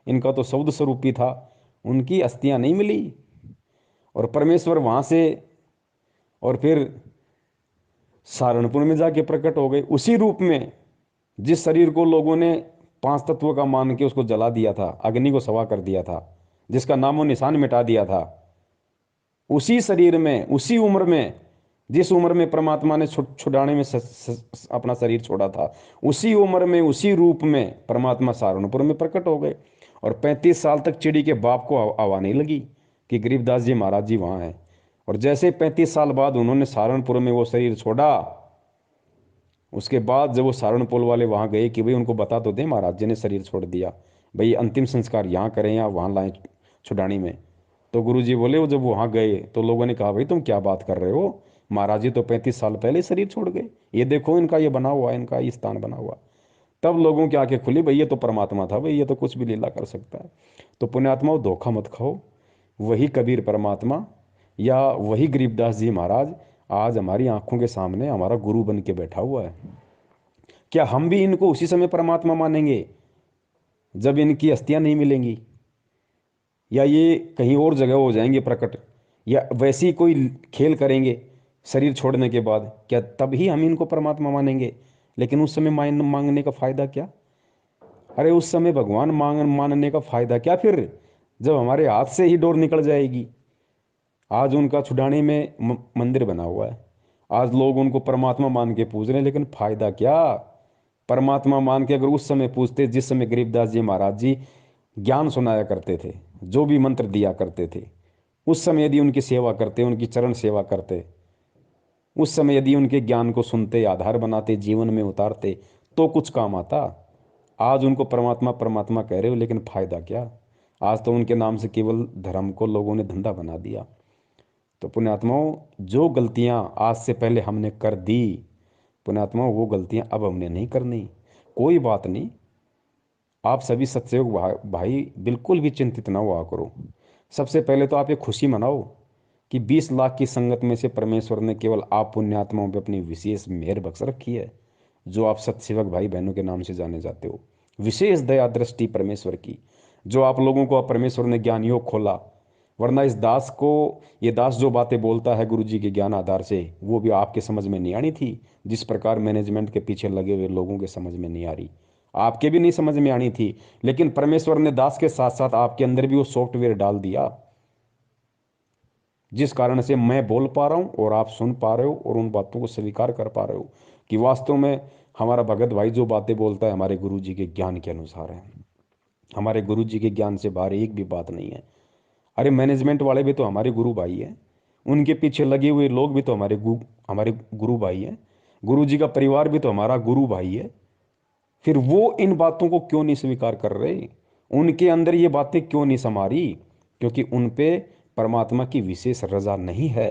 Speaker 1: इनका तो शब्द स्वरूपी था, उनकी अस्थियां नहीं मिली। और परमेश्वर वहां से और फिर सहारनपुर में जाके प्रकट हो गए उसी रूप में जिस शरीर को लोगों ने 5 तत्वों का मान के उसको जला दिया था, अग्नि को सवा कर दिया था, जिसका नामो निशान मिटा दिया था। उसी शरीर में, उसी उम्र में, जिस उम्र में परमात्मा ने छुड़ाने में अपना शरीर छोड़ा था, उसी उम्र में उसी रूप में परमात्मा सहारनपुर में प्रकट हो गए। और 35 साल तक चिड़ी के बाप को हवा नहीं लगी कि गरीबदास जी महाराज जी वहां हैं। और जैसे 35 साल बाद उन्होंने सहारनपुर में वो शरीर छोड़ा, उसके बाद जब वो सहारनपुर वाले वहां गए कि भाई उनको बता तो दें महाराज जी ने शरीर छोड़ दिया, भाई अंतिम संस्कार यहाँ करें या वहां लाएं छुड़ानी में। तो गुरु जी बोले, वो जब वहां गए तो लोगों ने कहा भाई तुम क्या बात कर रहे हो, महाराज जी तो 35 साल पहले शरीर छोड़ गए, ये देखो इनका ये बना हुआ है, इनका ये स्थान बना हुआ। तब लोगों की आंखें खुली, भाई ये तो परमात्मा था, भाई ये तो कुछ भी लीला कर सकता है। तो पुण्यात्माओं, धोखा मत खाओ, वही कबीर परमात्मा या वही गरीबदास जी महाराज आज हमारी आंखों के सामने हमारा गुरु बन के बैठा हुआ है। क्या हम भी इनको उसी समय परमात्मा मानेंगे जब इनकी अस्थियां नहीं मिलेंगी, या ये कहीं और जगह हो जाएंगे प्रकट, या वैसे ही कोई खेल करेंगे शरीर छोड़ने के बाद, क्या तब ही हम इनको परमात्मा मानेंगे? लेकिन उस समय मांगने का फायदा क्या? अरे उस समय भगवान मानने का फायदा क्या फिर, जब हमारे हाथ से ही डोर निकल जाएगी। आज उनका छुड़ाने में मंदिर बना हुआ है, आज लोग उनको परमात्मा मान के पूज रहे हैं, लेकिन फायदा क्या? परमात्मा मान के अगर उस समय पूछते जिस समय गरीबदास जी महाराज जी ज्ञान सुनाया करते थे, जो भी मंत्र दिया करते थे, उस समय यदि उनकी सेवा करते, उनकी चरण सेवा करते, उस समय यदि उनके ज्ञान को सुनते, आधार बनाते, जीवन में उतारते, तो कुछ काम आता। आज उनको परमात्मा परमात्मा कह रहे हो, लेकिन फायदा क्या? आज तो उनके नाम से केवल धर्म को लोगों ने धंधा बना दिया। तो पुण्यात्माओं, जो गलतियां आज से पहले हमने कर दी, पुण्यात्माओं वो गलतियां अब हमने नहीं करनी। कोई बात नहीं, आप सभी सत्सयोग भाई बिल्कुल भी चिंतित ना हुआ करो। सबसे पहले तो आप ये खुशी मनाओ कि 20 लाख की संगत में से परमेश्वर ने केवल आप पुण्यात्माओं पे अपनी विशेष मेहर बख्श रखी है, जो आप सत्सेवक भाई बहनों के नाम से जाने जाते हो। विशेष दया दृष्टि परमेश्वर की, जो आप लोगों को परमेश्वर ने ज्ञान योग खोला। वरना इस दास को, ये दास जो बातें बोलता है गुरु जी के ज्ञान आधार से, वो भी आपके समझ में नहीं आनी थी। जिस प्रकार मैनेजमेंट के पीछे लगे हुए लोगों के समझ में नहीं आ रही, आपके भी नहीं समझ में आनी थी। लेकिन परमेश्वर ने दास के साथ साथ आपके अंदर भी वो सॉफ्टवेयर डाल दिया, जिस कारण से मैं बोल पा रहा हूं और आप सुन पा रहे हो और उन बातों को स्वीकार कर पा रहे हो कि वास्तव में हमारा भगत भाई जो बातें बोलता है हमारे गुरु जी के ज्ञान के अनुसार है। हमारे गुरु जी के ज्ञान से बाहर एक भी बात नहीं है। अरे मैनेजमेंट वाले भी तो हमारे गुरु भाई हैं, उनके पीछे लगे हुए लोग भी तो हमारे गुरु भाई हैं, गुरु जी का परिवार भी तो हमारा गुरु भाई है। फिर वो इन बातों को क्यों नहीं स्वीकार कर रहे? उनके अंदर ये बातें क्यों नहीं समा रही? क्योंकि उन पे परमात्मा की विशेष रजा नहीं है।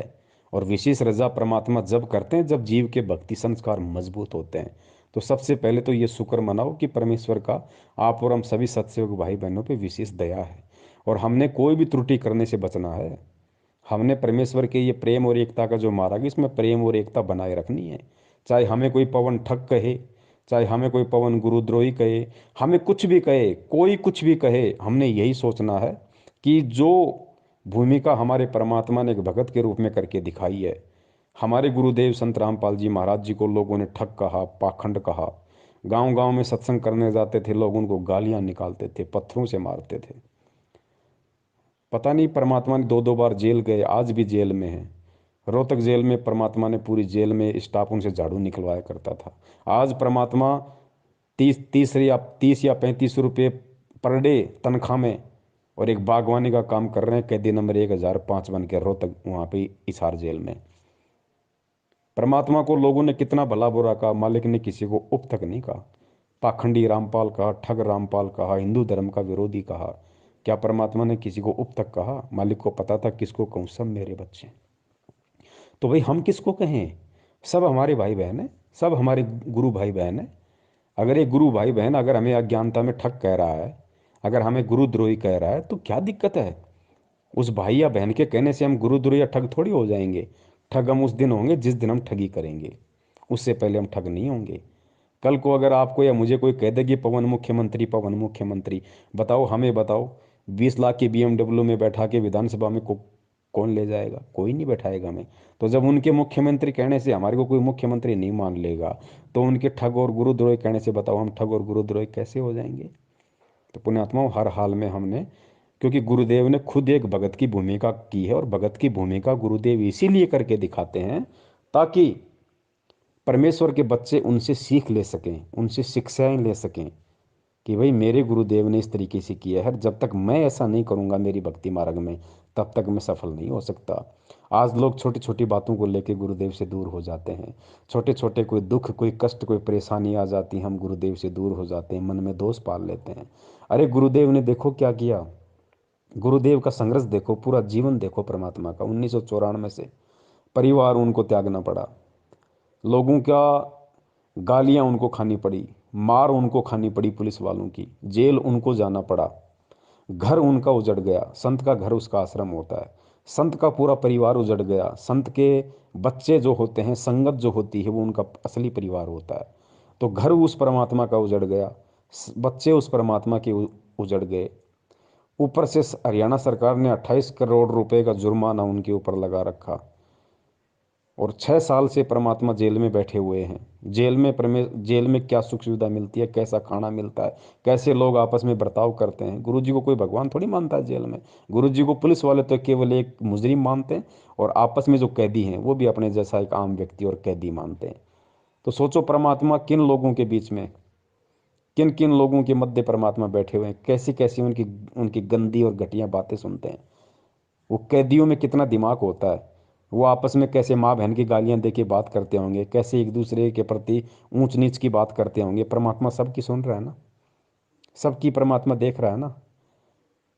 Speaker 1: और विशेष रजा परमात्मा जब करते हैं जब जीव के भक्ति संस्कार मजबूत होते हैं। तो सबसे पहले तो ये शुक्र मनाओ कि परमेश्वर का आप और हम सभी सत्सेवक भाई बहनों पे विशेष दया है, और हमने कोई भी त्रुटि करने से बचना है। हमने परमेश्वर के ये प्रेम और एकता का जो मार्ग है, इसमें प्रेम और एकता बनाए रखनी है। चाहे हमें कोई पवन ठग कहे, चाहे हमें कोई पवन गुरुद्रोही कहे, हमें कुछ भी कहे, कोई कुछ भी कहे, हमने यही सोचना है कि जो भूमिका हमारे परमात्मा ने एक भगत के रूप में करके दिखाई है। हमारे गुरुदेव संत रामपाल जी महाराज जी को लोगों ने ठग कहा, पाखंड कहा। गांव गांव में सत्संग करने जाते थे लोग, उनको गालियां निकालते थे, पत्थरों से मारते थे। पता नहीं परमात्मा ने दो दो बार जेल गए, आज भी जेल में है। रोहतक जेल में परमात्मा ने पूरी जेल में स्टाफ उनसे झाड़ू निकलवाया करता था। आज परमात्मा 30 या 35 रुपये पर डे तनख्वाह में और एक बागवानी का काम कर रहे हैं, कैदी नंबर 1005 बन के रोहतक वहाँ पे हिसार जेल में। परमात्मा को लोगों ने कितना भला बुरा कहा, मालिक ने किसी को उप तक नहीं कहा। पाखंडी रामपाल कहा, ठग रामपाल कहा, हिंदू धर्म का विरोधी कहा। क्या परमात्मा ने किसी को उप तक कहा? मालिक को पता था किसको कहूँ, सब मेरे बच्चे। तो भाई हम किसको कहें? सब हमारे भाई बहन है, सब हमारे गुरु भाई बहन है। अगर एक गुरु भाई बहन अगर हमें अज्ञानता में ठग कह रहा है, अगर हमें गुरुद्रोही कह रहा है, तो क्या दिक्कत है? उस भाई या बहन के कहने से हम गुरुद्रोही या ठग थोड़ी हो जाएंगे। ठग हम उस दिन होंगे जिस दिन हम ठगी करेंगे, उससे पहले हम ठग नहीं होंगे। कल को अगर आपको या मुझे कोई कह दे कि पवन मुख्यमंत्री, पवन मुख्यमंत्री, बताओ, हमें बताओ, 20 लाख की BMW में बैठा के विधानसभा में कौन ले जाएगा? कोई नहीं बैठाएगा हमें। तो जब उनके मुख्यमंत्री कहने से हमारे को कोई मुख्यमंत्री नहीं मान लेगा, तो उनके ठग और गुरुद्रोही कहने से बताओ हम ठग और गुरुद्रोही कैसे हो जाएंगे? तो पुण्यात्माओं, हर हाल में हमने, क्योंकि गुरुदेव ने खुद एक भगत की भूमिका की है, और भगत की भूमिका गुरुदेव इसीलिए करके दिखाते हैं ताकि परमेश्वर के बच्चे उनसे सीख ले सकें, उनसे शिक्षाएं ले सकें कि भाई मेरे गुरुदेव ने इस तरीके से किया है, जब तक मैं ऐसा नहीं करूंगा मेरी भक्ति मार्ग में, तब तक मैं सफल नहीं हो सकता। आज लोग छोटी छोटी बातों को लेकर गुरुदेव से दूर हो जाते हैं। छोटे छोटे कोई दुख, कोई कष्ट, कोई परेशानी आ जाती, हम गुरुदेव से दूर हो जाते हैं, मन में दोष पाल लेते हैं। अरे गुरुदेव ने देखो क्या किया, गुरुदेव का संघर्ष देखो, पूरा जीवन देखो परमात्मा का। 1994 से परिवार उनको त्यागना पड़ा, लोगों का गालियां उनको खानी पड़ी, मार उनको खानी पड़ी पुलिस वालों की, जेल उनको जाना पड़ा, घर उनका उजड़ गया। संत का घर उसका आश्रम होता है, संत का पूरा परिवार उजड़ गया। संत के बच्चे जो होते हैं, संगत जो होती है, वो उनका असली परिवार होता है। तो घर उस परमात्मा का उजड़ गया, बच्चे उस परमात्मा के उजड़ गए। ऊपर से हरियाणा सरकार ने 28 करोड़ रुपए का जुर्माना उनके ऊपर लगा रखा, और 6 साल से परमात्मा जेल में बैठे हुए हैं। जेल में क्या सुख सुविधा मिलती है, कैसा खाना मिलता है, कैसे लोग आपस में बर्ताव करते हैं? गुरु जी को कोई भगवान थोड़ी मानता है जेल में। गुरु जी को पुलिस वाले तो केवल एक मुजरिम मानते हैं, और आपस में जो कैदी हैं वो भी अपने जैसा एक आम व्यक्ति और कैदी मानते हैं। तो सोचो परमात्मा किन लोगों के बीच में, किन किन लोगों के मध्य परमात्मा बैठे हुए हैं, कैसी कैसी उनकी उनकी गंदी और घटिया बातें सुनते हैं। वो कैदियों में कितना दिमाग होता है, वो आपस में कैसे माँ बहन की गालियां दे के बात करते होंगे, कैसे एक दूसरे के प्रति ऊंच नीच की बात करते होंगे। परमात्मा सबकी सुन रहा है ना, सबकी परमात्मा देख रहा है ना।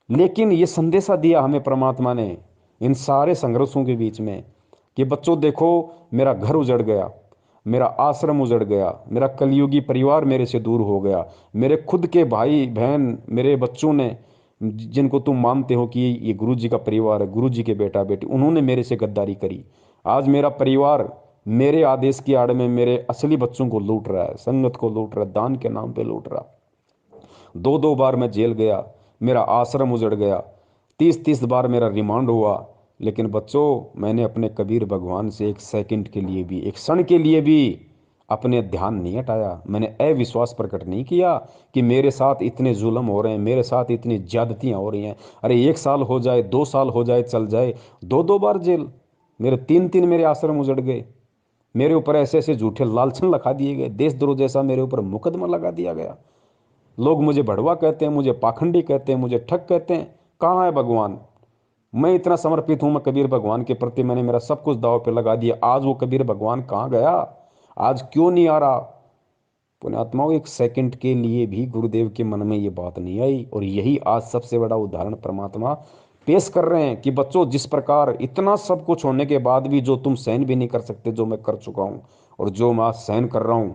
Speaker 1: लेकिन ये संदेशा दिया हमें परमात्मा ने इन सारे संघर्षों के बीच में कि बच्चों देखो, मेरा घर उजड़ गया, मेरा आश्रम उजड़ गया, मेरा कलयुगी परिवार मेरे से दूर हो गया, मेरे खुद के भाई बहन, मेरे बच्चों ने, जिनको तुम मानते हो कि ये गुरु जी का परिवार है, गुरु जी के बेटा बेटी, उन्होंने मेरे से गद्दारी करी। आज मेरा परिवार मेरे आदेश की आड़ में मेरे असली बच्चों को लूट रहा है, संगत को लूट रहा है, दान के नाम पे लूट रहा। 2-2 बार मैं जेल गया, मेरा आश्रम उजड़ गया, 30-30 बार मेरा रिमांड हुआ। लेकिन बच्चों, मैंने अपने कबीर भगवान से एक सेकंड के लिए भी, एक क्षण के लिए भी अपने ध्यान नहीं हटाया। मैंने अविश्वास प्रकट नहीं किया कि मेरे साथ इतने जुल्म हो रहे हैं, मेरे साथ इतनी ज्यादतियां हो रही हैं। अरे 1 साल हो जाए, 2 साल हो जाए, चल जाए, 2-2 बार जेल, मेरे 3-3 मेरे आश्रम उजड़ गए, मेरे ऊपर ऐसे ऐसे झूठे लालछन लगा दिए गए, देशद्रोह जैसा मेरे ऊपर मुकदमा लगा दिया गया। लोग मुझे भड़वा कहते हैं, मुझे पाखंडी कहते हैं, मुझे ठग कहते हैं। कहाँ है भगवान? मैं इतना समर्पित हूं, मैं कबीर भगवान के प्रति मैंने मेरा सब कुछ दांव पे लगा दिया। आज वो कबीर भगवान कहाँ गया? आज क्यों नहीं आ रहा? पुण्यात्माओं, एक सेकंड के लिए भी गुरुदेव के मन में ये बात नहीं आई, और यही आज सबसे बड़ा उदाहरण परमात्मा पेश कर रहे हैं कि बच्चों, जिस प्रकार इतना सब कुछ होने के बाद भी जो तुम सहन भी नहीं कर सकते, जो मैं कर चुका हूं, और जो मैं आज सहन कर रहा हूं,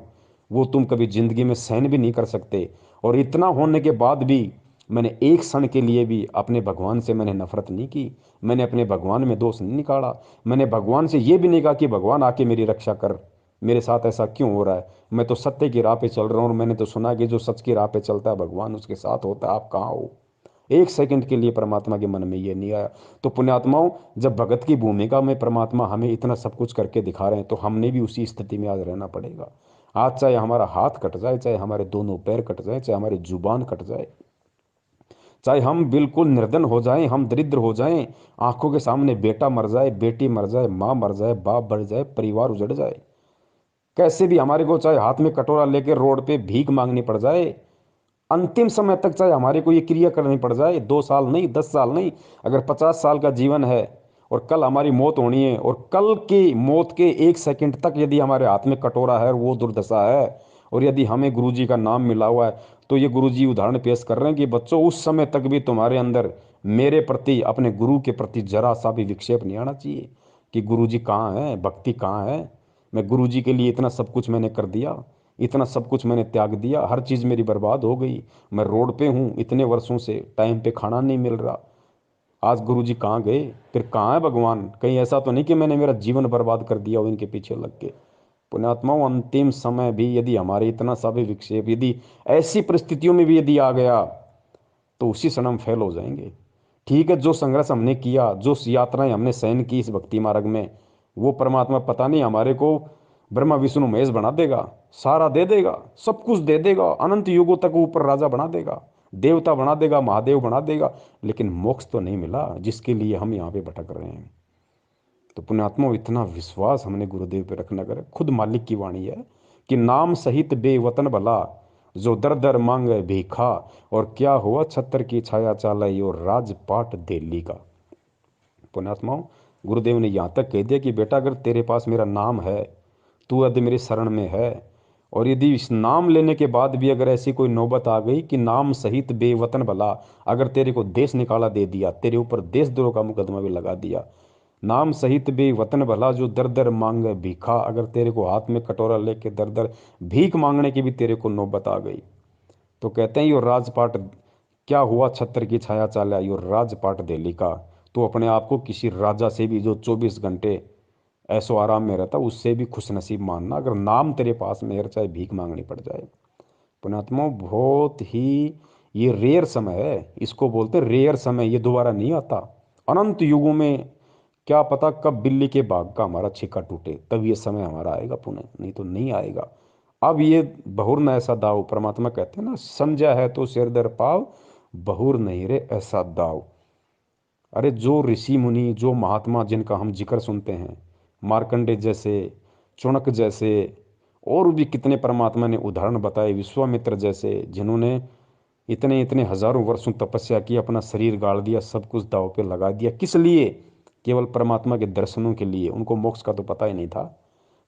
Speaker 1: वो तुम कभी जिंदगी में सहन भी नहीं कर सकते। और इतना होने के बाद भी मैंने एक क्षण के लिए भी अपने भगवान से मैंने नफरत नहीं की, मैंने अपने भगवान में दोष नहीं निकाला, मैंने भगवान से ये भी नहीं कहा कि भगवान आके मेरी रक्षा कर, मेरे साथ ऐसा क्यों हो रहा है? मैं तो सत्य की राह पे चल रहा हूँ, और मैंने तो सुना कि जो सच की राह पे चलता है भगवान उसके साथ होता है। आप कहाँ हो? एक सेकंड के लिए परमात्मा के मन में ये नहीं आया। तो पुण्यात्माओं, जब भगत की भूमिका में परमात्मा हमें इतना सब कुछ करके दिखा रहे हैं, तो हमने भी उसी स्थिति में आज रहना पड़ेगा। आज चाहे हमारा हाथ कट जाए, चाहे हमारे दोनों पैर कट जाए, चाहे हमारी जुबान कट जाए, चाहे हम बिल्कुल निर्धन हो जाएं, हम दरिद्र हो जाएं, आंखों के सामने बेटा मर जाए, बेटी मर जाए, माँ मर जाए, बाप मर जाए, परिवार उजड़ जाए, कैसे भी हमारे को चाहे हाथ में कटोरा लेके रोड पे भीख मांगनी पड़ जाए, अंतिम समय तक चाहे हमारे को ये क्रिया करनी पड़ जाए, 2 साल नहीं, 10 साल नहीं, अगर 50 साल का जीवन है और कल हमारी मौत होनी है, और कल की मौत के 1 सेकंड तक यदि हमारे हाथ में कटोरा है और वो दुर्दशा है, और यदि हमें गुरुजी का नाम मिला हुआ है, तो ये गुरुजी उदाहरण पेश कर रहे हैं कि बच्चों, उस समय तक भी तुम्हारे अंदर मेरे प्रति, अपने गुरु के प्रति जरा सा भी विक्षेप नहीं आना चाहिए कि गुरुजी कहाँ है, भक्ति कहाँ है। मैं गुरुजी के लिए इतना सब कुछ मैंने कर दिया, इतना सब कुछ मैंने त्याग दिया, हर चीज़ मेरी बर्बाद हो गई, मैं रोड पे हूँ इतने वर्षों से, टाइम पे खाना नहीं मिल रहा, आज गुरुजी कहाँ गए? फिर कहाँ है भगवान? कहीं ऐसा तो नहीं कि मैंने मेरा जीवन बर्बाद कर दिया हो इनके पीछे लग के। पुण्यात्माओं, अंतिम समय भी यदि हमारे इतना सा भी विक्षेप, यदि ऐसी परिस्थितियों में भी यदि आ गया, तो उसी क्षण हम फेल हो जाएंगे। ठीक है, जो संघर्ष हमने किया, जो यात्राएं हमने सहन की इस भक्ति मार्ग में, वो परमात्मा पता नहीं हमारे को ब्रह्मा विष्णु महेश बना देगा, सारा दे देगा, सब कुछ दे देगा, अनंत युगों तक ऊपर राजा बना देगा, देवता बना देगा, महादेव बना देगा, लेकिन मोक्ष तो नहीं मिला जिसके लिए हम यहाँ पे भटक रहे हैं। तो पुण्यात्मा, इतना विश्वास हमने गुरुदेव पे रखना करे। खुद मालिक की वाणी है कि नाम सहित बेवतन भला, जो दर दर मांगे भीखा, और क्या हुआ छत्र की छाया चालाई, और राजपाट दिल्ली का। पुण्यात्माओं, गुरुदेव ने यहाँ तक कह दिया कि बेटा, अगर तेरे पास मेरा नाम है, तू यदि मेरे शरण में है, और यदि इस नाम लेने के बाद भी अगर ऐसी कोई नौबत आ गई कि नाम सहित बेवतन भला, अगर तेरे को देश निकाला दे दिया, तेरे ऊपर देशद्रोह का मुकदमा भी लगा दिया, नाम सहित बेवतन भला, जो दर दर मांगे भीखा, अगर तेरे को हाथ में कटोरा लेके दर दर भीख मांगने की भी तेरे को नौबत आ गई, तो कहते हैं यो राजपाट, क्या हुआ छत्र की छाया चाला, यो राजपाट दिल्ली का। तो अपने आप को किसी राजा से भी, जो 24 घंटे ऐसो आराम में रहता, उससे भी खुश नसीब मानना, अगर नाम तेरे पास में है, चाहे भीख मांगनी पड़ जाए। पुण्यात्मा, बहुत ही ये रेयर समय है, इसको बोलते रेयर समय, ये दोबारा नहीं आता। अनंत युगों में क्या पता कब बिल्ली के बाग का हमारा छिक्का टूटे, तब ये समय हमारा आएगा पुनः, नहीं तो नहीं आएगा। अब ये बहुर न ऐसा दाव, परमात्मा कहते हैं ना, समझा है तो सिर दर पाव, बहुर नहीं रे ऐसा दाव। अरे जो ऋषि मुनि, जो महात्मा जिनका हम जिक्र सुनते हैं, मार्कंडे जैसे, चुणक जैसे, और भी कितने परमात्मा ने उदाहरण बताए, विश्वामित्र जैसे, जिन्होंने इतने इतने हजारों वर्षों तपस्या की, अपना शरीर गाड़ दिया, सब कुछ दाव पे लगा दिया, किस लिए? केवल परमात्मा के दर्शनों के लिए। उनको मोक्ष का तो पता ही नहीं था,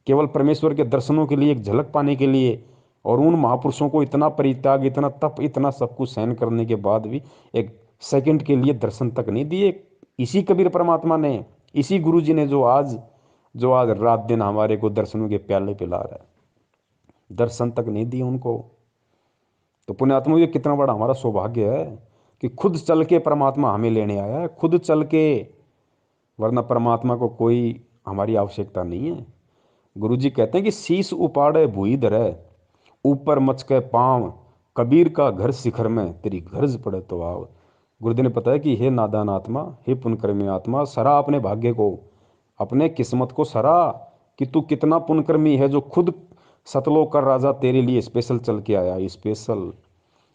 Speaker 1: केवल परमेश्वर के दर्शनों के लिए, एक झलक पाने के लिए। और उन महापुरुषों को इतना परित्याग, इतना तप, इतना सब कुछ सहन करने के बाद भी एक सेकंड के लिए दर्शन तक नहीं दिए। इसी कबीर परमात्मा ने, इसी गुरु जी ने, जो आज रात दिन हमारे को दर्शनों के प्याले पिला रहा है, दर्शन तक नहीं दिए उनको। तो पुण्यात्मा, ये कितना बड़ा हमारा सौभाग्य है कि खुद चल के परमात्मा हमें लेने आया है, खुद चल के, वरना परमात्मा को कोई हमारी आवश्यकता नहीं है। गुरुजी कहते हैं कि शीश उपाड़े भुई धरे, ऊपर मचके पाँव, कबीर का घर शिखर में, तेरी गर्ज पड़े तो आव। गुरुदेव ने बताया कि हे नादान आत्मा, हे पुण्यकर्मी आत्मा, सरा अपने भाग्य को, अपने किस्मत को सरा, कि तू कितना पुण्यकर्मी है, जो खुद सतलोक का राजा तेरे लिए स्पेशल चल के आया, स्पेशल।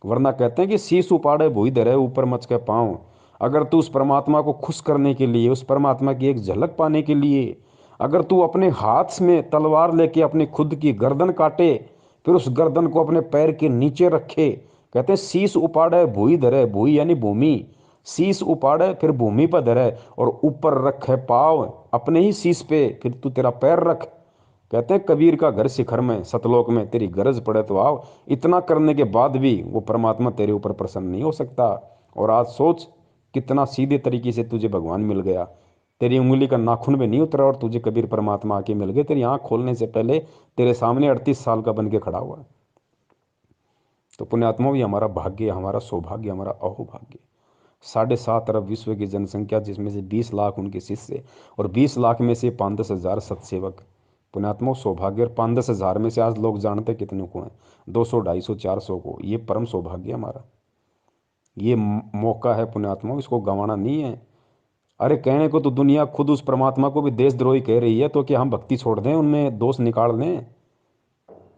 Speaker 1: वरना कहते हैं कि शीश उपाड़े भुई धरे, ऊपर मच के पाँव। अगर तू उस परमात्मा को खुश करने के लिए, उस परमात्मा की एक झलक पाने के लिए, अगर तू अपने हाथ में तलवार लेके अपनी खुद की गर्दन काटे, फिर उस गर्दन को अपने पैर के नीचे रखे, कहते हैं शीश उपाड़े भूई धरे, भूई यानी भूमि, शीश उपाड़े फिर भूमि पर धरे, और ऊपर रखे पाव, अपने ही शीश पे फिर तू तेरा पैर रख। कहते हैं कबीर का घर शिखर में, सतलोक में, तेरी गरज पड़े तो आओ। इतना करने के बाद भी वो परमात्मा तेरे ऊपर प्रसन्न नहीं हो सकता। और आज सोच, कितना सीधे तरीके से तुझे भगवान मिल गया, तेरी उंगली का नाखून भी नहीं उतरा और तुझे कबीर परमात्मा आके मिल गए, तेरी आंख खोलने से पहले तेरे सामने 38 साल का बन के खड़ा हुआ है। तो पुण्यात्मा, ये हमारा भाग्य, हमारा सौभाग्य, हमारा अहोभाग्य। 7.5 अरब विश्व की जनसंख्या, जिसमें से 20 लाख उनके शिष्य, और 20 लाख में से 5-10 हजार सत्सेवक, पुण्यात्मा सौभाग्य, और 5-10 हज़ार में से आज लोग जानते कितने को हैं? 200, 250, 400 को। ये परम सौभाग्य हमारा, ये मौका है पुण्यात्मा, इसको गंवाना नहीं है। अरे कहने को तो दुनिया खुद उस परमात्मा को भी देशद्रोही कह रही है, तो क्या हम भक्ति छोड़ दें, उनमें दोष निकाल लें?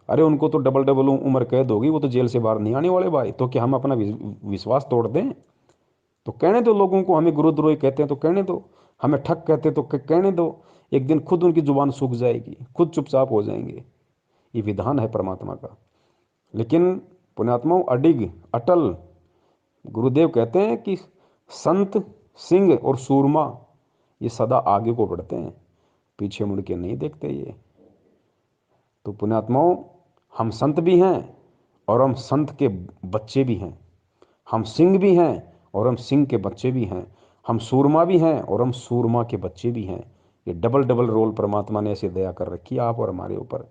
Speaker 1: अरे उनको तो डबल डबल उम्र कैद होगी, वो तो जेल से बाहर नहीं आने वाले भाई। तो क्या हम अपना विश्वास तोड़ दें? तो कहने दो लोगों को, हमें गुरुद्रोही कहते हैं तो कहने दो, हमें ठग कहते हैं तो कहने दो। एक दिन खुद उनकी जुबान सूख जाएगी, खुद चुपचाप हो जाएंगे। ये विधान है परमात्मा का। लेकिन पुण्यात्माओं, अडिग अटल, गुरुदेव कहते हैं कि संत, सिंह और सूरमा ये सदा आगे को बढ़ते हैं, पीछे मुड़ के नहीं देखते ये। तो पुण्यात्माओं, हम संत भी हैं और हम संत के बच्चे भी हैं, हम सिंह भी हैं और हम सिंह के बच्चे भी हैं, हम सूरमा भी हैं और हम सूरमा के बच्चे भी हैं। ये डबल डबल रोल परमात्मा ने ऐसे दया कर रखी है आप और हमारे ऊपर।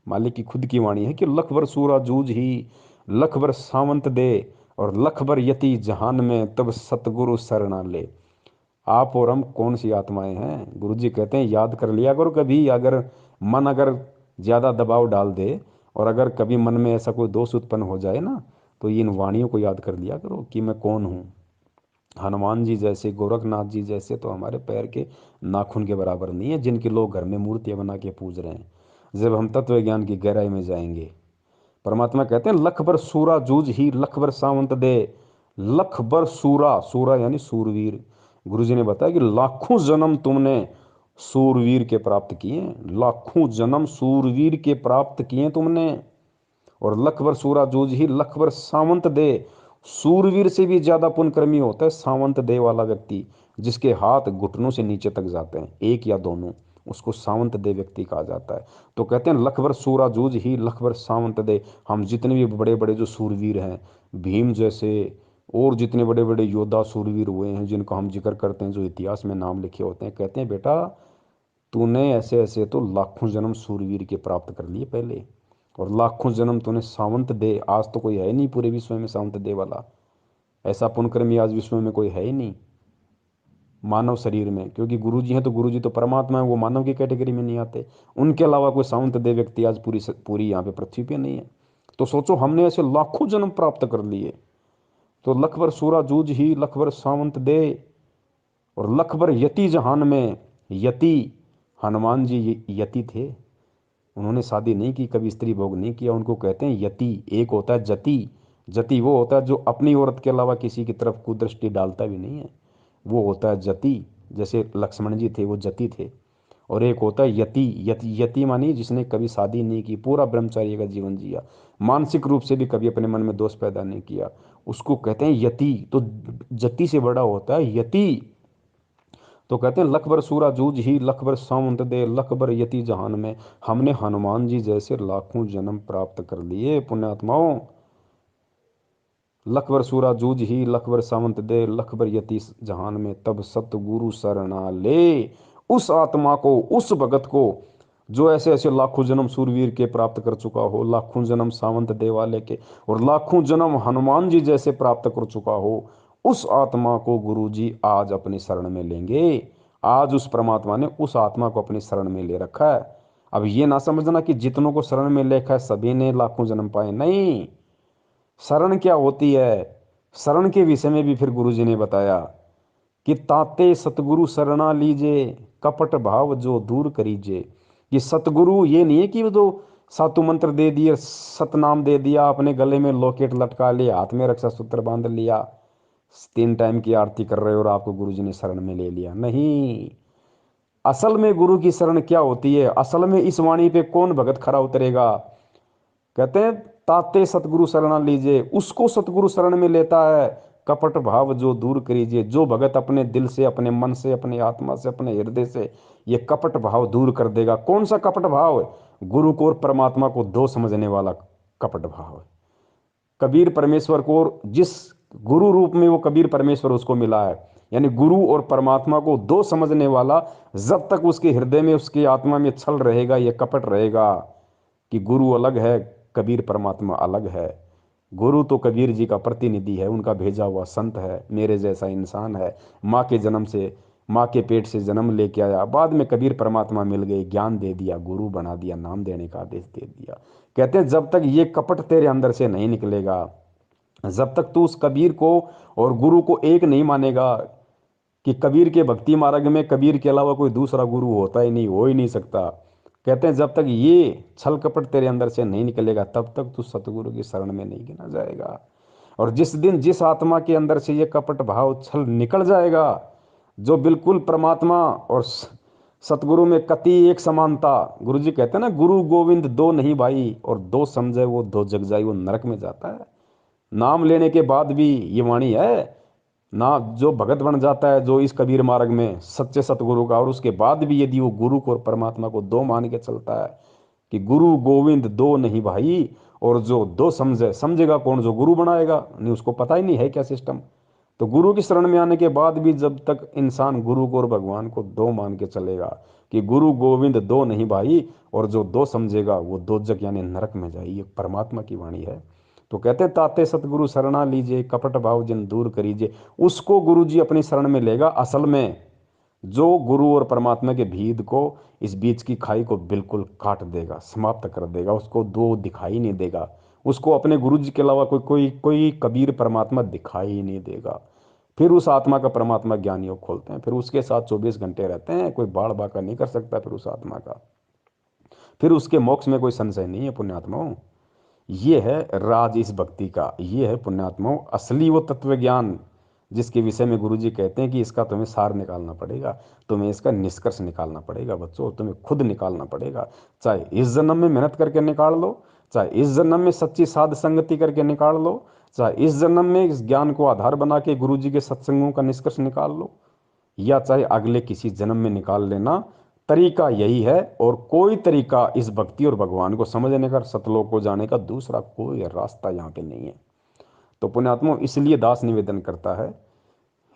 Speaker 1: मालिक की खुद की वाणी है कि लख भर सूरा जूझ ही, लख भर सावंत दे, और लख भर यति जहान में, तब सतगुरु शरणा ले। आप और हम कौन सी आत्माएं हैं? गुरु जी कहते हैं याद कर लिया करो कभी, अगर मन अगर ज़्यादा दबाव डाल दे और अगर कभी मन में ऐसा कोई दोष उत्पन्न हो जाए ना, तो इन वाणियों को याद कर लिया करो कि मैं कौन हूँ। हनुमान जी जैसे, गोरखनाथ जी जैसे तो हमारे पैर के नाखून के बराबर नहीं है, जिनके लोग घर में मूर्तियाँ बना के पूज रहे हैं। जब हम तत्व ज्ञान की गहराई में जाएंगे, परमात्मा कहते हैं लख भर सूरा जूझ ही, लख भर सावंत दे। लख भर सूरा, सूरा यानी सूरवीर। गुरुजी ने बताया कि लाखों जन्म तुमने सूरवीर के प्राप्त किए, लाखों जन्म सूरवीर के प्राप्त किए तुमने। और लख भर सूरा जूझ ही, लख भर सावंत दे। सूरवीर से भी ज्यादा पुण्यकर्मी होता है सावंत दे वाला व्यक्ति, जिसके हाथ घुटनों से नीचे तक जाते हैं, एक या दोनों, उसको सावंत दे व्यक्ति कहा जाता है। तो कहते हैं लख भर सूरा जूझ ही, लख भर सावंत दे। हम जितने भी बड़े बड़े जो सूरवीर हैं, भीम जैसे और जितने बड़े बड़े योद्धा सूरवीर हुए हैं, जिनको हम जिक्र करते हैं, जो इतिहास में नाम लिखे होते हैं, कहते हैं बेटा तूने ऐसे ऐसे तो लाखों जन्म सूरवीर के प्राप्त कर लिए पहले, और लाखों जन्म तूने सावंत दे, आज तो कोई है नहीं पूरे विश्व में सावंत दे वाला। ऐसा पुण्यकर्मी आज विश्व में कोई है ही नहीं मानव शरीर में, क्योंकि गुरुजी हैं तो गुरुजी तो परमात्मा है, वो मानव की कैटेगरी में नहीं आते। उनके अलावा कोई सावंत दे व्यक्ति आज पूरी यहाँ पे पृथ्वी पे नहीं है। तो सोचो हमने ऐसे लाखों जन्म प्राप्त कर लिए। तो लख भर सूरा जूझ ही, लख भर सावंत दे, और लख भर यति जहान में। यति, हनुमान जी यति थे, उन्होंने शादी नहीं की, कभी स्त्री भोग नहीं किया, उनको कहते हैं यति। एक होता है जति, जति वो होता है जो अपनी औरत के अलावा किसी की तरफ कुदृष्टि डालता भी नहीं है, वो होता है जति। जैसे लक्ष्मण जी थे, वो जति थे। और एक होता है यति, यति मानी जिसने कभी शादी नहीं की, पूरा ब्रह्मचार्य का जीवन जिया, मानसिक रूप से भी कभी अपने मन में दोष पैदा नहीं किया, उसको कहते हैं यति। तो जति से बड़ा होता है यति। तो कहते हैं लख भर सूरा जूझ ही, लख भर सावंत दे, लख भर यति जहान में। हमने हनुमान जी जैसे लाखों जन्म प्राप्त कर लिए पुण्यात्माओं। लख भर सूरा जूझ ही, लख भर सावंत दे, लख भर यति जहान में, तब सतगुरु शरणा ले। उस आत्मा को, उस भगत को जो ऐसे ऐसे लाखों जन्म सूरवीर के प्राप्त कर चुका हो, लाखों जन्म सावंत दे वाले के, और लाखों जन्म हनुमान जी जैसे प्राप्त कर चुका हो, उस आत्मा को गुरु जी आज अपनी शरण में लेंगे। आज उस परमात्मा ने उस आत्मा को अपनी शरण में ले रखा है। अब ये ना समझना कि जितनों को शरण में लेखा है सभी ने लाखों जन्म पाए, नहीं। शरण क्या होती है, शरण के विषय में भी फिर गुरु जी ने बताया कि ताते सतगुरु शरणा लीजे, कपट भाव जो दूर करीजे। ये सतगुरु ये नहीं है कि वो जो सातु मंत्र दे दिए, सतनाम दे दिया, अपने गले में लॉकेट लटका लिया, हाथ में रक्षा सूत्र बांध लिया, 3 टाइम की आरती कर रहे हो और आपको गुरु जी ने शरण में ले लिया, नहीं। असल में गुरु की शरण क्या होती है, असल में इस वाणी पे कौन भगत खरा उतरेगा? कहते हैं ताते सतगुरु शरणा लीजिए, उसको सतगुरु शरण में लेता है। कपट भाव जो दूर करीजिए, जो भगत अपने दिल से, अपने मन से, अपने आत्मा से, अपने हृदय से ये कपट भाव दूर कर देगा। कौन सा कपट भाव? गुरु को और परमात्मा को दो समझने वाला कपट भाव। कबीर परमेश्वर को, जिस गुरु रूप में वो कबीर परमेश्वर उसको मिला है, यानी गुरु और परमात्मा को दो समझने वाला, जब तक उसके हृदय में, उसकी आत्मा में छल रहेगा, ये कपट रहेगा कि गुरु अलग है, कबीर परमात्मा अलग है। गुरु तो कबीर जी का प्रतिनिधि है, उनका भेजा हुआ संत है, मेरे जैसा इंसान है, माँ के जन्म से माँ के पेट से जन्म लेके आया, बाद में कबीर परमात्मा मिल गए, ज्ञान दे दिया, गुरु बना दिया, नाम देने का आदेश दे दिया। कहते हैं जब तक ये कपट तेरे अंदर से नहीं निकलेगा, जब तक तू उस कबीर को और गुरु को एक नहीं मानेगा कि कबीर के भक्ति मार्ग में कबीर के अलावा कोई दूसरा गुरु होता ही नहीं, हो ही नहीं सकता। कहते हैं जब तक ये छल कपट तेरे अंदर से नहीं निकलेगा तब तक तू सतगुरु की शरण में नहीं गिना जाएगा। और जिस दिन जिस आत्मा के अंदर से ये कपट भाव छल निकल जाएगा, जो बिल्कुल परमात्मा और सतगुरु में कति एक समानता, गुरु जी कहते हैं ना, गुरु गोविंद दो नहीं भाई, और दो समझे वो दो जग जाई, वो नरक में जाता है। नाम लेने के बाद भी ये वाणी है ना, जो भगत बन जाता है जो इस कबीर मार्ग में सच्चे सतगुरु का, और उसके बाद भी यदि वो गुरु को और परमात्मा को दो मान के चलता है कि गुरु गोविंद दो नहीं भाई, और जो दो समझे, समझेगा कौन, जो गुरु बनाएगा नहीं, उसको पता ही नहीं है क्या सिस्टम। तो गुरु की शरण में आने के बाद भी जब तक इंसान गुरु को और भगवान को दो मान के चलेगा कि गुरु गोविंद दो नहीं भाई, और जो दो समझेगा वो दो जग यानी नरक में जाए, ये परमात्मा की वाणी है। तो कहते हैं ताते सतगुरु शरणा लीजिए, कपट भाव जिन दूर करीजिए, उसको गुरु जी अपनी शरण में लेगा असल में, जो गुरु और परमात्मा के भीद को, इस बीच की खाई को बिल्कुल काट देगा, समाप्त कर देगा, उसको दो दिखाई नहीं देगा, उसको अपने गुरु जी के अलावा कोई कोई कोई कबीर परमात्मा दिखाई ही नहीं देगा। फिर उस आत्मा का परमात्मा ज्ञान योग खोलते हैं, फिर उसके साथ 24 घंटे रहते हैं, कोई बाढ़ बाका नहीं कर सकता फिर उस आत्मा का। फिर उसके मोक्ष में कोई संशय नहीं है पुण्यात्माओं। ये है राज इस भक्ति का, ये है पुण्यात्माओं असली वो तत्व ज्ञान, जिसके विषय में गुरुजी कहते हैं कि इसका तुम्हें सार निकालना पड़ेगा, तुम्हें इसका निष्कर्ष निकालना पड़ेगा बच्चों, तुम्हें खुद निकालना पड़ेगा। चाहे इस जन्म में मेहनत करके निकाल लो, चाहे इस जन्म में सच्ची साध संगति करके निकाल लो, चाहे इस जन्म में इस ज्ञान को आधार बना के गुरुजी के सत्संगों का निष्कर्ष निकाल लो, या चाहे अगले किसी जन्म में निकाल लेना, तरीका यही है। और कोई तरीका इस भक्ति और भगवान को समझने का, सतलोक को जाने का दूसरा कोई रास्ता यहाँ पे नहीं है। तो पुण्यात्मा इसलिए दास निवेदन करता है,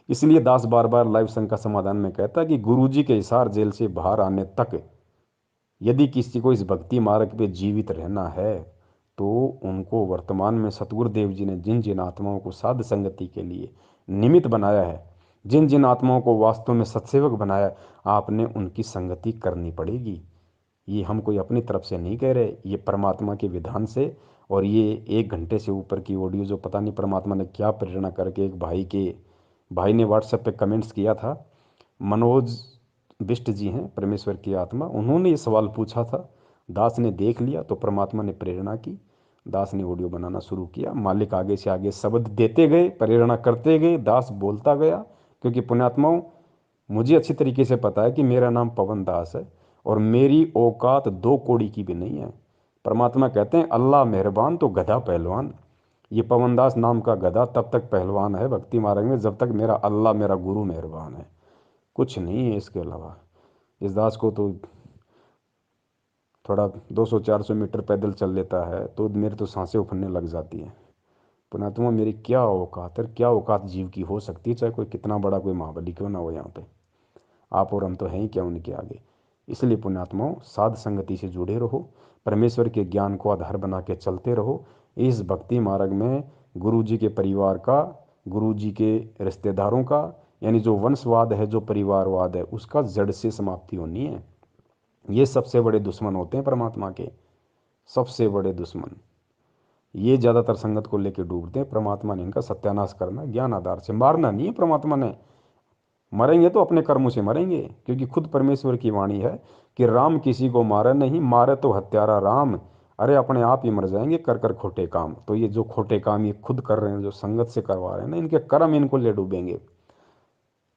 Speaker 1: इसलिए दास बार बार लाइव संघ का समाधान में कहता है कि गुरुजी के हिसार जेल से बाहर आने तक यदि किसी को इस भक्ति मार्ग पे जीवित रहना है तो उनको वर्तमान में सतगुरुदेव जी ने जिन जिन आत्माओं को साध संगति के लिए निमित्त बनाया है, जिन जिन आत्माओं को वास्तव में सत्सेवक बनाया, आपने उनकी संगति करनी पड़ेगी। ये हम कोई अपनी तरफ से नहीं कह रहे, ये परमात्मा के विधान से। और ये 1 घंटे से ऊपर की ऑडियो जो पता नहीं परमात्मा ने क्या प्रेरणा करके, एक भाई ने व्हाट्सएप पे कमेंट्स किया था, मनोज बिष्ट जी हैं परमेश्वर की आत्मा, उन्होंने ये सवाल पूछा था, दास ने देख लिया तो परमात्मा ने प्रेरणा की, दास ने ऑडियो बनाना शुरू किया, मालिक आगे से आगे शब्द देते गए, प्रेरणा करते गए, दास बोलता गया। क्योंकि पुण्यात्माओं मुझे अच्छी तरीके से पता है कि मेरा नाम पवन दास है और मेरी औकात 2 कौड़ी की भी नहीं है। परमात्मा कहते हैं अल्लाह मेहरबान तो गधा पहलवान। ये पवन दास नाम का गधा तब तक पहलवान है भक्ति मार्ग में जब तक मेरा अल्लाह मेरा गुरु मेहरबान है, कुछ नहीं है इसके अलावा। इस दास को तो थोड़ा 200-400 मीटर पैदल चल लेता है तो मेरे तो सांसें उफरने लग जाती हैं। पुण्यात्मा मेरी क्या औकात है, क्या औकात जीव की हो सकती है, चाहे कोई कितना बड़ा कोई महाबली क्यों ना हो यहाँ पे। आप और हम तो हैं ही क्या उनके आगे। इसलिए पुण्यात्माओं साध संगति से जुड़े रहो, परमेश्वर के ज्ञान को आधार बना के चलते रहो। इस भक्ति मार्ग में गुरु जी के परिवार का, गुरु जी के रिश्तेदारों का, यानी जो वंशवाद है, जो परिवारवाद है, उसका जड़ से समाप्ति होनी है। ये सबसे बड़े दुश्मन होते हैं परमात्मा के, सबसे बड़े दुश्मन। ये ज़्यादातर संगत को लेकर डूबते हैं। परमात्मा ने इनका सत्यानाश करना, ज्ञान आधार से, मारना नहीं है परमात्मा ने। मरेंगे तो अपने कर्मों से मरेंगे, क्योंकि खुद परमेश्वर की वाणी है कि राम किसी को मारे नहीं, मारे तो हत्यारा राम। अरे अपने आप ही मर जाएंगे कर कर खोटे काम। तो ये जो खोटे काम ये खुद कर रहे हैं, जो संगत से करवा रहे हैं ना, इनके कर्म इनको ले डूबेंगे।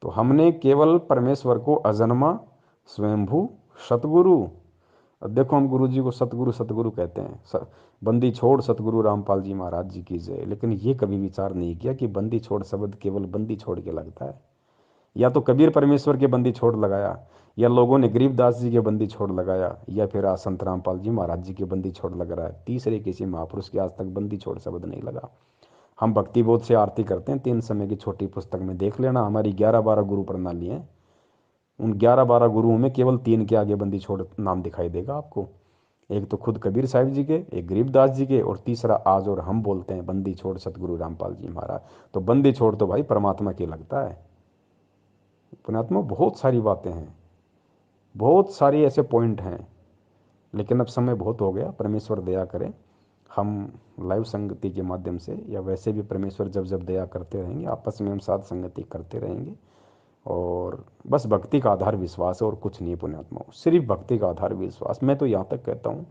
Speaker 1: तो हमने केवल परमेश्वर को अजन्मा स्वयंभू सतगुरु, अब देखो हम गुरु जी को सतगुरु सतगुरु कहते हैं, बंदी छोड़ सतगुरु रामपाल जी महाराज जी की जय। लेकिन ये कभी विचार नहीं किया कि बंदी छोड़ शब्द केवल बंदी छोड़ के लगता है, या तो कबीर परमेश्वर के बंदी छोड़ लगाया, या लोगों ने गरीबदास जी के बंदी छोड़ लगाया, या फिर आज संत रामपाल जी महाराज जी के बंदी छोड़ लग रहा है। तीसरे किसी महापुरुष के आज तक बंदी छोड़ शब्द नहीं लगा। हम भक्ति बोध से आरती करते हैं, 3 समय की छोटी पुस्तक में देख लेना, हमारी 11-12 गुरु प्रणाली है। उन 11-12 गुरुओं में केवल 3 के आगे बंदी छोड़ नाम दिखाई देगा आपको। एक तो खुद कबीर साहिब जी के, एक गरीबदास जी के, और तीसरा आज और हम बोलते हैं बंदी छोड़ सतगुरु रामपाल जी महाराज। तो बंदी छोड़ तो भाई परमात्मा के लगता है। पुण्यात्मा बहुत सारी बातें हैं, बहुत सारी ऐसे पॉइंट हैं, लेकिन अब समय बहुत हो गया। परमेश्वर दया करे, हम लाइव संगति के माध्यम से या वैसे भी परमेश्वर जब जब दया करते रहेंगे, आपस में हम साथ संगति करते रहेंगे। और बस भक्ति का आधार विश्वास है और कुछ नहीं पुण्यात्माओं, सिर्फ भक्ति का आधार विश्वास। मैं तो यहाँ तक कहता हूँ,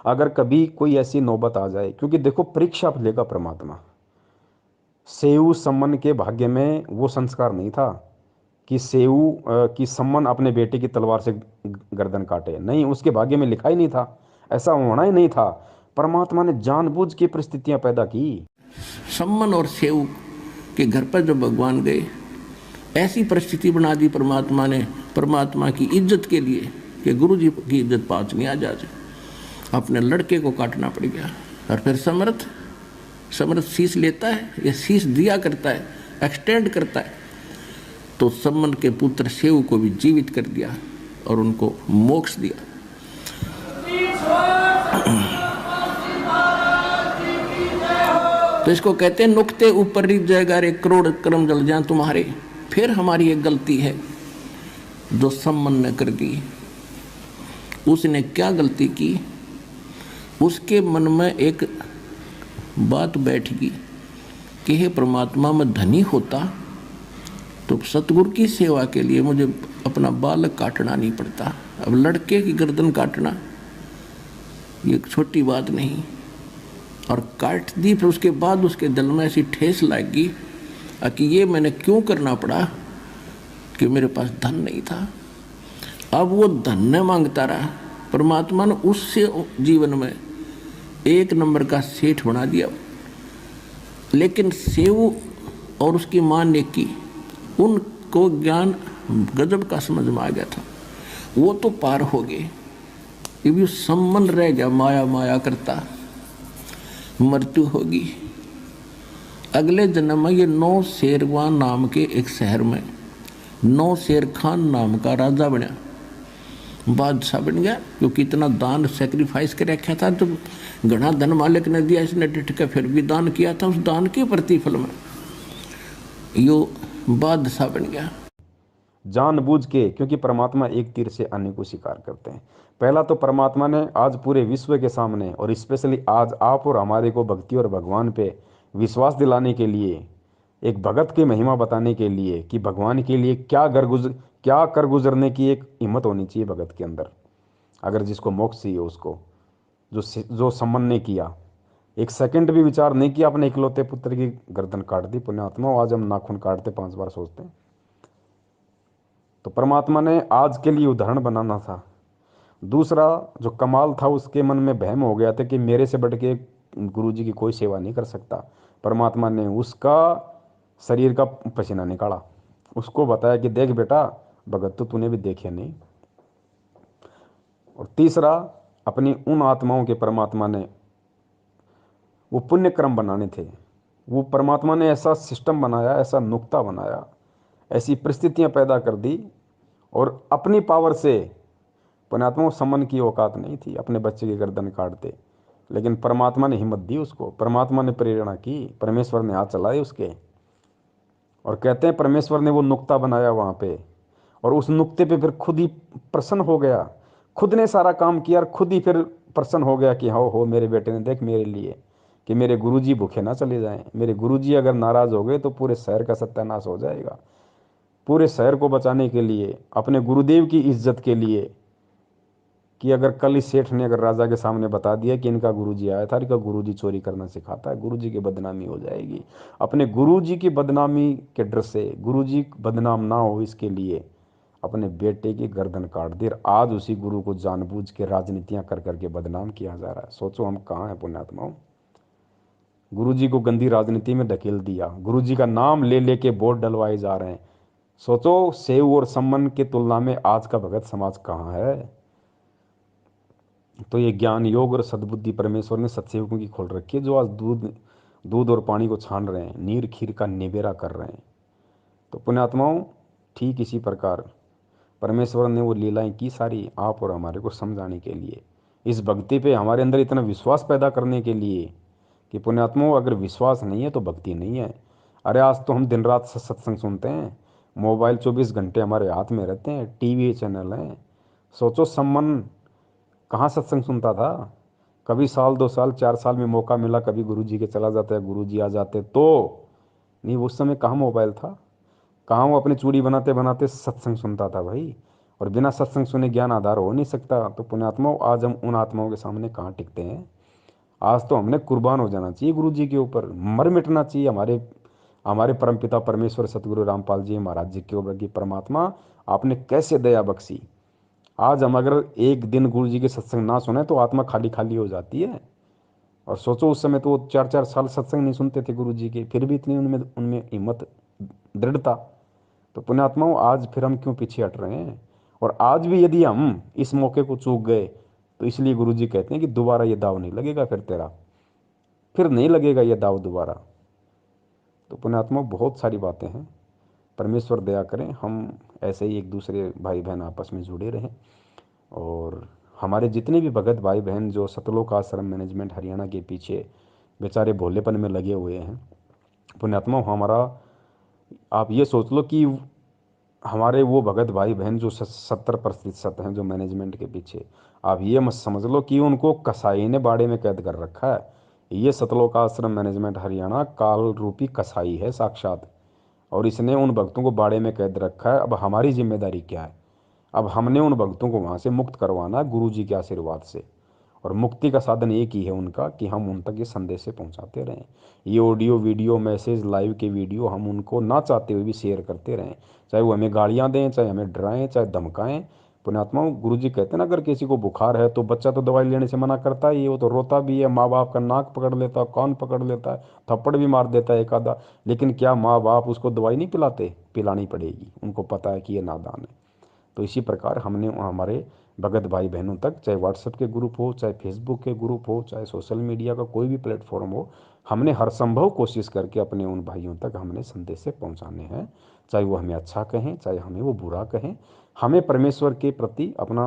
Speaker 1: अगर कभी कोई ऐसी नौबत आ जाए, क्योंकि देखो परीक्षा लेगा परमात्मा। सेऊ सम्मन के भाग्य में वो संस्कार नहीं था कि सेऊ की सम्मन अपने बेटे की तलवार से गर्दन काटे, नहीं, उसके भाग्य में लिखा ही नहीं था, ऐसा होना ही नहीं था। परमात्मा ने जानबूझ के परिस्थितियां पैदा की।
Speaker 3: सम्मन और सेऊ के घर पर जब भगवान गए, ऐसी परिस्थिति बना दी परमात्मा ने, परमात्मा की इज्जत के लिए कि गुरु जी की इज्जत पाँच नहीं आ जाए, अपने लड़के को काटना पड़ गया। और फिर समर्थ शीश लेता है या शीश दिया करता है, एक्सटेंड करता है, तो सम्मन के पुत्र सेऊ को भी जीवित कर दिया और उनको मोक्ष दिया। तो इसको कहते हैं नुक्ते ऊपर रिझ जाएगा रे करोड़ कर्म जल जाए तुम्हारे। फिर हमारी एक गलती है जो सम्मन ने कर दी। उसने क्या गलती की? उसके मन में एक बात बैठ गई कि हे परमात्मा, मैं धनी होता तो सतगुरु की सेवा के लिए मुझे अपना बालक काटना नहीं पड़ता। अब लड़के की गर्दन काटना ये छोटी बात नहीं। और काट दी, फिर उसके बाद उसके दिल में ऐसी ठेस लगी कि ये मैंने क्यों करना पड़ा, कि मेरे पास धन नहीं था। अब वो धन न मांगता रहा, परमात्मा ने उससे जीवन में एक नंबर का सेठ बना दिया। लेकिन सेऊ और उसकी मां ने की, उनको ज्ञान गजब का समझ में आ गया था, वो तो पार हो गए। ये भी सम्मन रह गया, माया माया करता, मृत्यु होगी। अगले जन्म में ये नौ शेरवान नाम के एक शहर में नौ शेर खान नाम का राजा बना, बादशाह बन गया, क्योंकि इतना दान सेक्रीफाइस कर रखा था। जब घना धन मालिक ने दिया, इसने डिट के फिर भी दान किया था, उस दान के प्रतिफल में यो बादशाह बन गया।
Speaker 1: जानबूझ के, क्योंकि परमात्मा एक तीर से अन्य को शिकार करते हैं। पहला तो परमात्मा ने आज पूरे विश्व के सामने और स्पेशली आज आप और हमारे को भक्ति और भगवान पे विश्वास दिलाने के लिए, एक भगत की महिमा बताने के लिए कि भगवान के लिए क्या कर गुजरने की एक हिम्मत होनी चाहिए भगत के अंदर। अगर जिसको मोक्ष चाहिए उसको, जो सम्मन ने किया, एक सेकंड भी विचार नहीं किया, अपने इकलौते पुत्र की गर्दन काट दी। पुण्यात्मा, आज हम नाखून काटते 5 बार सोचते हैं। तो परमात्मा ने आज के लिए उदाहरण बनाना था। दूसरा जो कमाल था, उसके मन में वहम हो गया था कि मेरे से बढ़ के गुरु जी की कोई सेवा नहीं कर सकता। परमात्मा ने उसका शरीर का पसीना निकाला, उसको बताया कि देख बेटा, भगत तो तूने भी देखे नहीं। और तीसरा, अपनी उन आत्माओं के परमात्मा ने वो पुण्य क्रम बनाने थे। वो परमात्मा ने ऐसा सिस्टम बनाया, ऐसा नुक्ता बनाया, ऐसी परिस्थितियां पैदा कर दी, और अपनी पावर से पुण्यात्मा को सम्मन की औकात नहीं थी, अपने बच्चे की गर्दन काटते, लेकिन परमात्मा ने हिम्मत दी उसको, परमात्मा ने प्रेरणा की, परमेश्वर ने हाथ चलाए उसके। और कहते हैं परमेश्वर ने वो नुक्ता बनाया वहाँ पे, और उस नुक्ते पे फिर खुद ही प्रसन्न हो गया, खुद ने सारा काम किया और खुद ही फिर प्रसन्न हो गया कि हो मेरे बेटे ने देख मेरे लिए, कि मेरे गुरुजी भूखे ना चले जाएं। मेरे गुरुजी अगर नाराज हो गए तो पूरे शहर का सत्यानाश हो जाएगा। पूरे शहर को बचाने के लिए, अपने गुरुदेव की इज्जत के लिए, कि अगर कल इस सेठ ने अगर राजा के सामने बता दिया कि इनका गुरुजी आया था, इनका गुरुजी चोरी करना सिखाता है, गुरुजी की बदनामी हो जाएगी। अपने गुरुजी की बदनामी के डर से, गुरुजी बदनाम ना हो इसके लिए अपने बेटे की गर्दन काट दी। आज उसी गुरु को जानबूझ के राजनीतियां कर करके बदनाम किया जा रहा है। सोचो हम कहाँ हैं पुण्यात्माओं। गुरुजी को गंदी राजनीति में धकेल दिया, गुरुजी का नाम ले लेके वोट डलवाए जा रहे हैं। सोचो, सेव और सम्मन की तुलना में आज का भगत समाज कहाँ है। तो ये ज्ञान योग और सद्बुद्धि परमेश्वर ने सत्सेवकों की खोल रखी है, जो आज दूध और पानी को छान रहे हैं, नीर खीर का निबेरा कर रहे हैं। तो पुण्यात्माओं, ठीक इसी प्रकार परमेश्वर ने वो लीलाएं की सारी आप और हमारे को समझाने के लिए, इस भक्ति पे हमारे अंदर इतना विश्वास पैदा करने के लिए कि पुण्यात्माओं, अगर विश्वास नहीं है तो भक्ति नहीं है। अरे आज तो हम दिन रात सत्संग सुनते हैं, मोबाइल 24 घंटे हमारे हाथ में रहते हैं, टीवी चैनल हैं। सोचो सम्मन कहाँ सत्संग सुनता था। कभी साल 2 साल 4 साल में मौका मिला, कभी गुरुजी के चला जाता है, गुरुजी आ जाते तो नहीं। उस समय कहाँ मोबाइल था, कहाँ वो अपनी चूड़ी बनाते बनाते सत्संग सुनता था भाई। और बिना सत्संग सुने ज्ञान आधार हो नहीं सकता। तो पुण्यात्माओं, आज हम उन आत्माओं के सामने कहाँ टिकते हैं। आज तो हमने कुर्बान हो जाना चाहिए गुरु जी के ऊपर, मर मिटना चाहिए हमारे हमारे परमपिता परमेश्वर सतगुरु रामपाल जी महाराज जी के ऊपर कि परमात्मा आपने कैसे दया बख्शी। आज हम अगर एक दिन गुरु जी के सत्संग ना सुने तो आत्मा खाली खाली हो जाती है। और सोचो उस समय तो वो 4 4 साल सत्संग नहीं सुनते थे गुरु जी के, फिर भी इतनी उनमें उनमें हिम्मत, दृढ़ता। तो पुण्यात्माओं, आज फिर हम क्यों पीछे हट रहे हैं। और आज भी यदि हम इस मौके को चूक गए तो इसलिए गुरु जी कहते हैं कि दोबारा ये दाव नहीं लगेगा, फिर तेरा फिर नहीं लगेगा ये दाव दोबारा। तो पुण्यात्मा, बहुत सारी बातें हैं। परमेश्वर दया करें हम ऐसे ही एक दूसरे भाई बहन आपस में जुड़े रहें। और हमारे जितने भी भगत भाई बहन जो सतलोक आश्रम मैनेजमेंट हरियाणा के पीछे बेचारे भोलेपन में लगे हुए हैं, पुण्यात्मा हमारा, आप ये सोच लो कि हमारे वो भगत भाई बहन जो 70% हैं जो मैनेजमेंट के पीछे, आप ये मत समझ लो कि उनको कसाई ने बाड़े में कैद कर रखा है। ये सतलोक आश्रम मैनेजमेंट हरियाणा काल रूपी कसाई है साक्षात। और इसने उन भक्तों को बाड़े में कैद रखा है। अब हमारी जिम्मेदारी क्या है। अब हमने उन भक्तों को वहाँ से मुक्त करवाना है गुरु जी के आशीर्वाद से। और मुक्ति का साधन एक ही है उनका कि हम उन तक ये संदेश से पहुँचाते रहें। ये ऑडियो वीडियो मैसेज लाइव के वीडियो हम उनको ना चाहते हुए भी शेयर करते रहें। चाहे वो हमें गालियाँ दें, चाहे हमें डराएं, चाहे धमकाएं। पुण्यात्माओं, गुरु जी कहते हैं ना, अगर किसी को बुखार है तो बच्चा तो दवाई लेने से मना करता है, ये वो तो रोता भी है, माँ बाप का नाक पकड़ लेता है, कान पकड़ लेता है, थप्पड़ भी मार देता है एक आधा। लेकिन क्या माँ बाप उसको दवाई नहीं पिलाते। पिलानी पड़ेगी, उनको पता है कि ये नादान है। तो इसी प्रकार हमने हमारे भगत भाई बहनों तक, चाहे व्हाट्सएप के ग्रुप हो, चाहे फेसबुक के ग्रुप हो, चाहे सोशल मीडिया का कोई भी प्लेटफॉर्म हो, हमने हर संभव कोशिश करके अपने उन भाइयों तक हमने संदेश से पहुंचाने हैं। चाहे वो हमें अच्छा कहें, चाहे हमें वो बुरा कहें। हमें परमेश्वर के प्रति अपना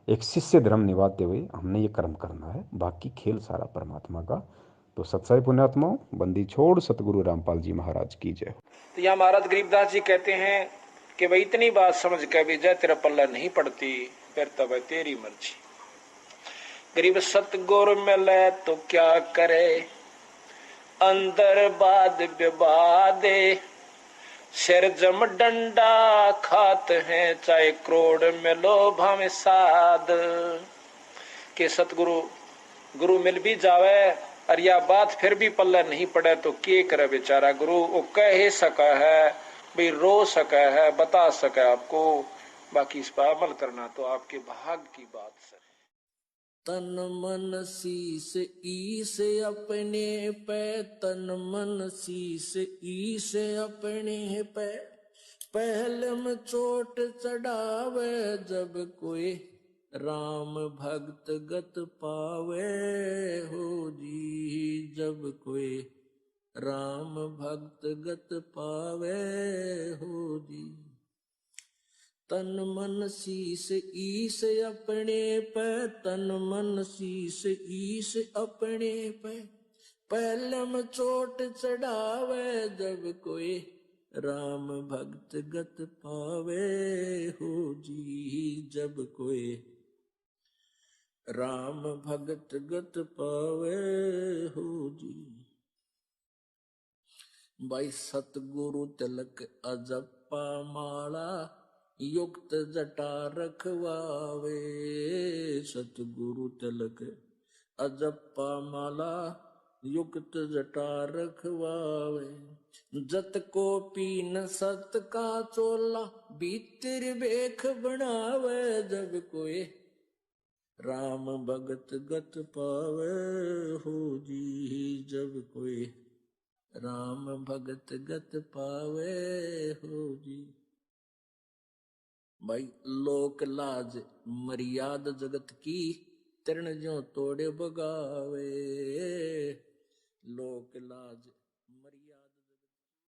Speaker 1: एक शिष्य धर्म निभाते हुए हमने ये कर्म करना है। बाकी खेल सारा परमात्मा का। तो सत्साई पुण्यात्माओं, बंदी छोड़ सतगुरु रामपाल जी महाराज की जय।
Speaker 3: तो यहाँ महाराज गरीबदास जी कहते हैं कि भाई इतनी बात समझ के भी जय तेरा पल्ला नहीं पड़ती, फिर तब है तेरी मर्जी। गरीब सतगुरु मिले तो क्या करे, अंदर बाद विवादे, सिर जम डंडा खात हैं, चाहे करोड़ मिलो भावे साध। के सतगुरु गुरु मिल भी जावे और या बात फिर भी पल्ला नहीं पड़े तो के करे बेचारा। गुरु वो कह ही सका है, भाई रो सका है, बता सका आपको, बाकी इस पर अमल करना तो आपके भाग की बात सर। तन मन शीस ईस अपने पे, तन मन शीस ईस अपने पे, पहले में चोट चढ़ावे जब कोई राम भक्त गत पावे हो जी। जब कोई राम भक्त गत पावे हो जी। तन मन शीस ईस अपने पे, तन मन शीस ईस अपने पे, पहलम चोट चढ़ावे जब कोई राम भक्त गत पावे हो जी। जब कोई राम भगत गत पावे हो जी। भाई सतगुरु तिलक अजप्पा माला, युक्त जटा रखवावे। सतगुरु तिलक अजप्पा माला, युक्त जटा रखवावे। जत को पीन सत का चोला, भीतर बेख बनावे जब कोई राम भगत गत पावे हो जी। जब कोई राम भगत गत पावे हो जी। भाई लोक लाज मर्याद जगत की, तरण ज्यों तोड़े बगावे।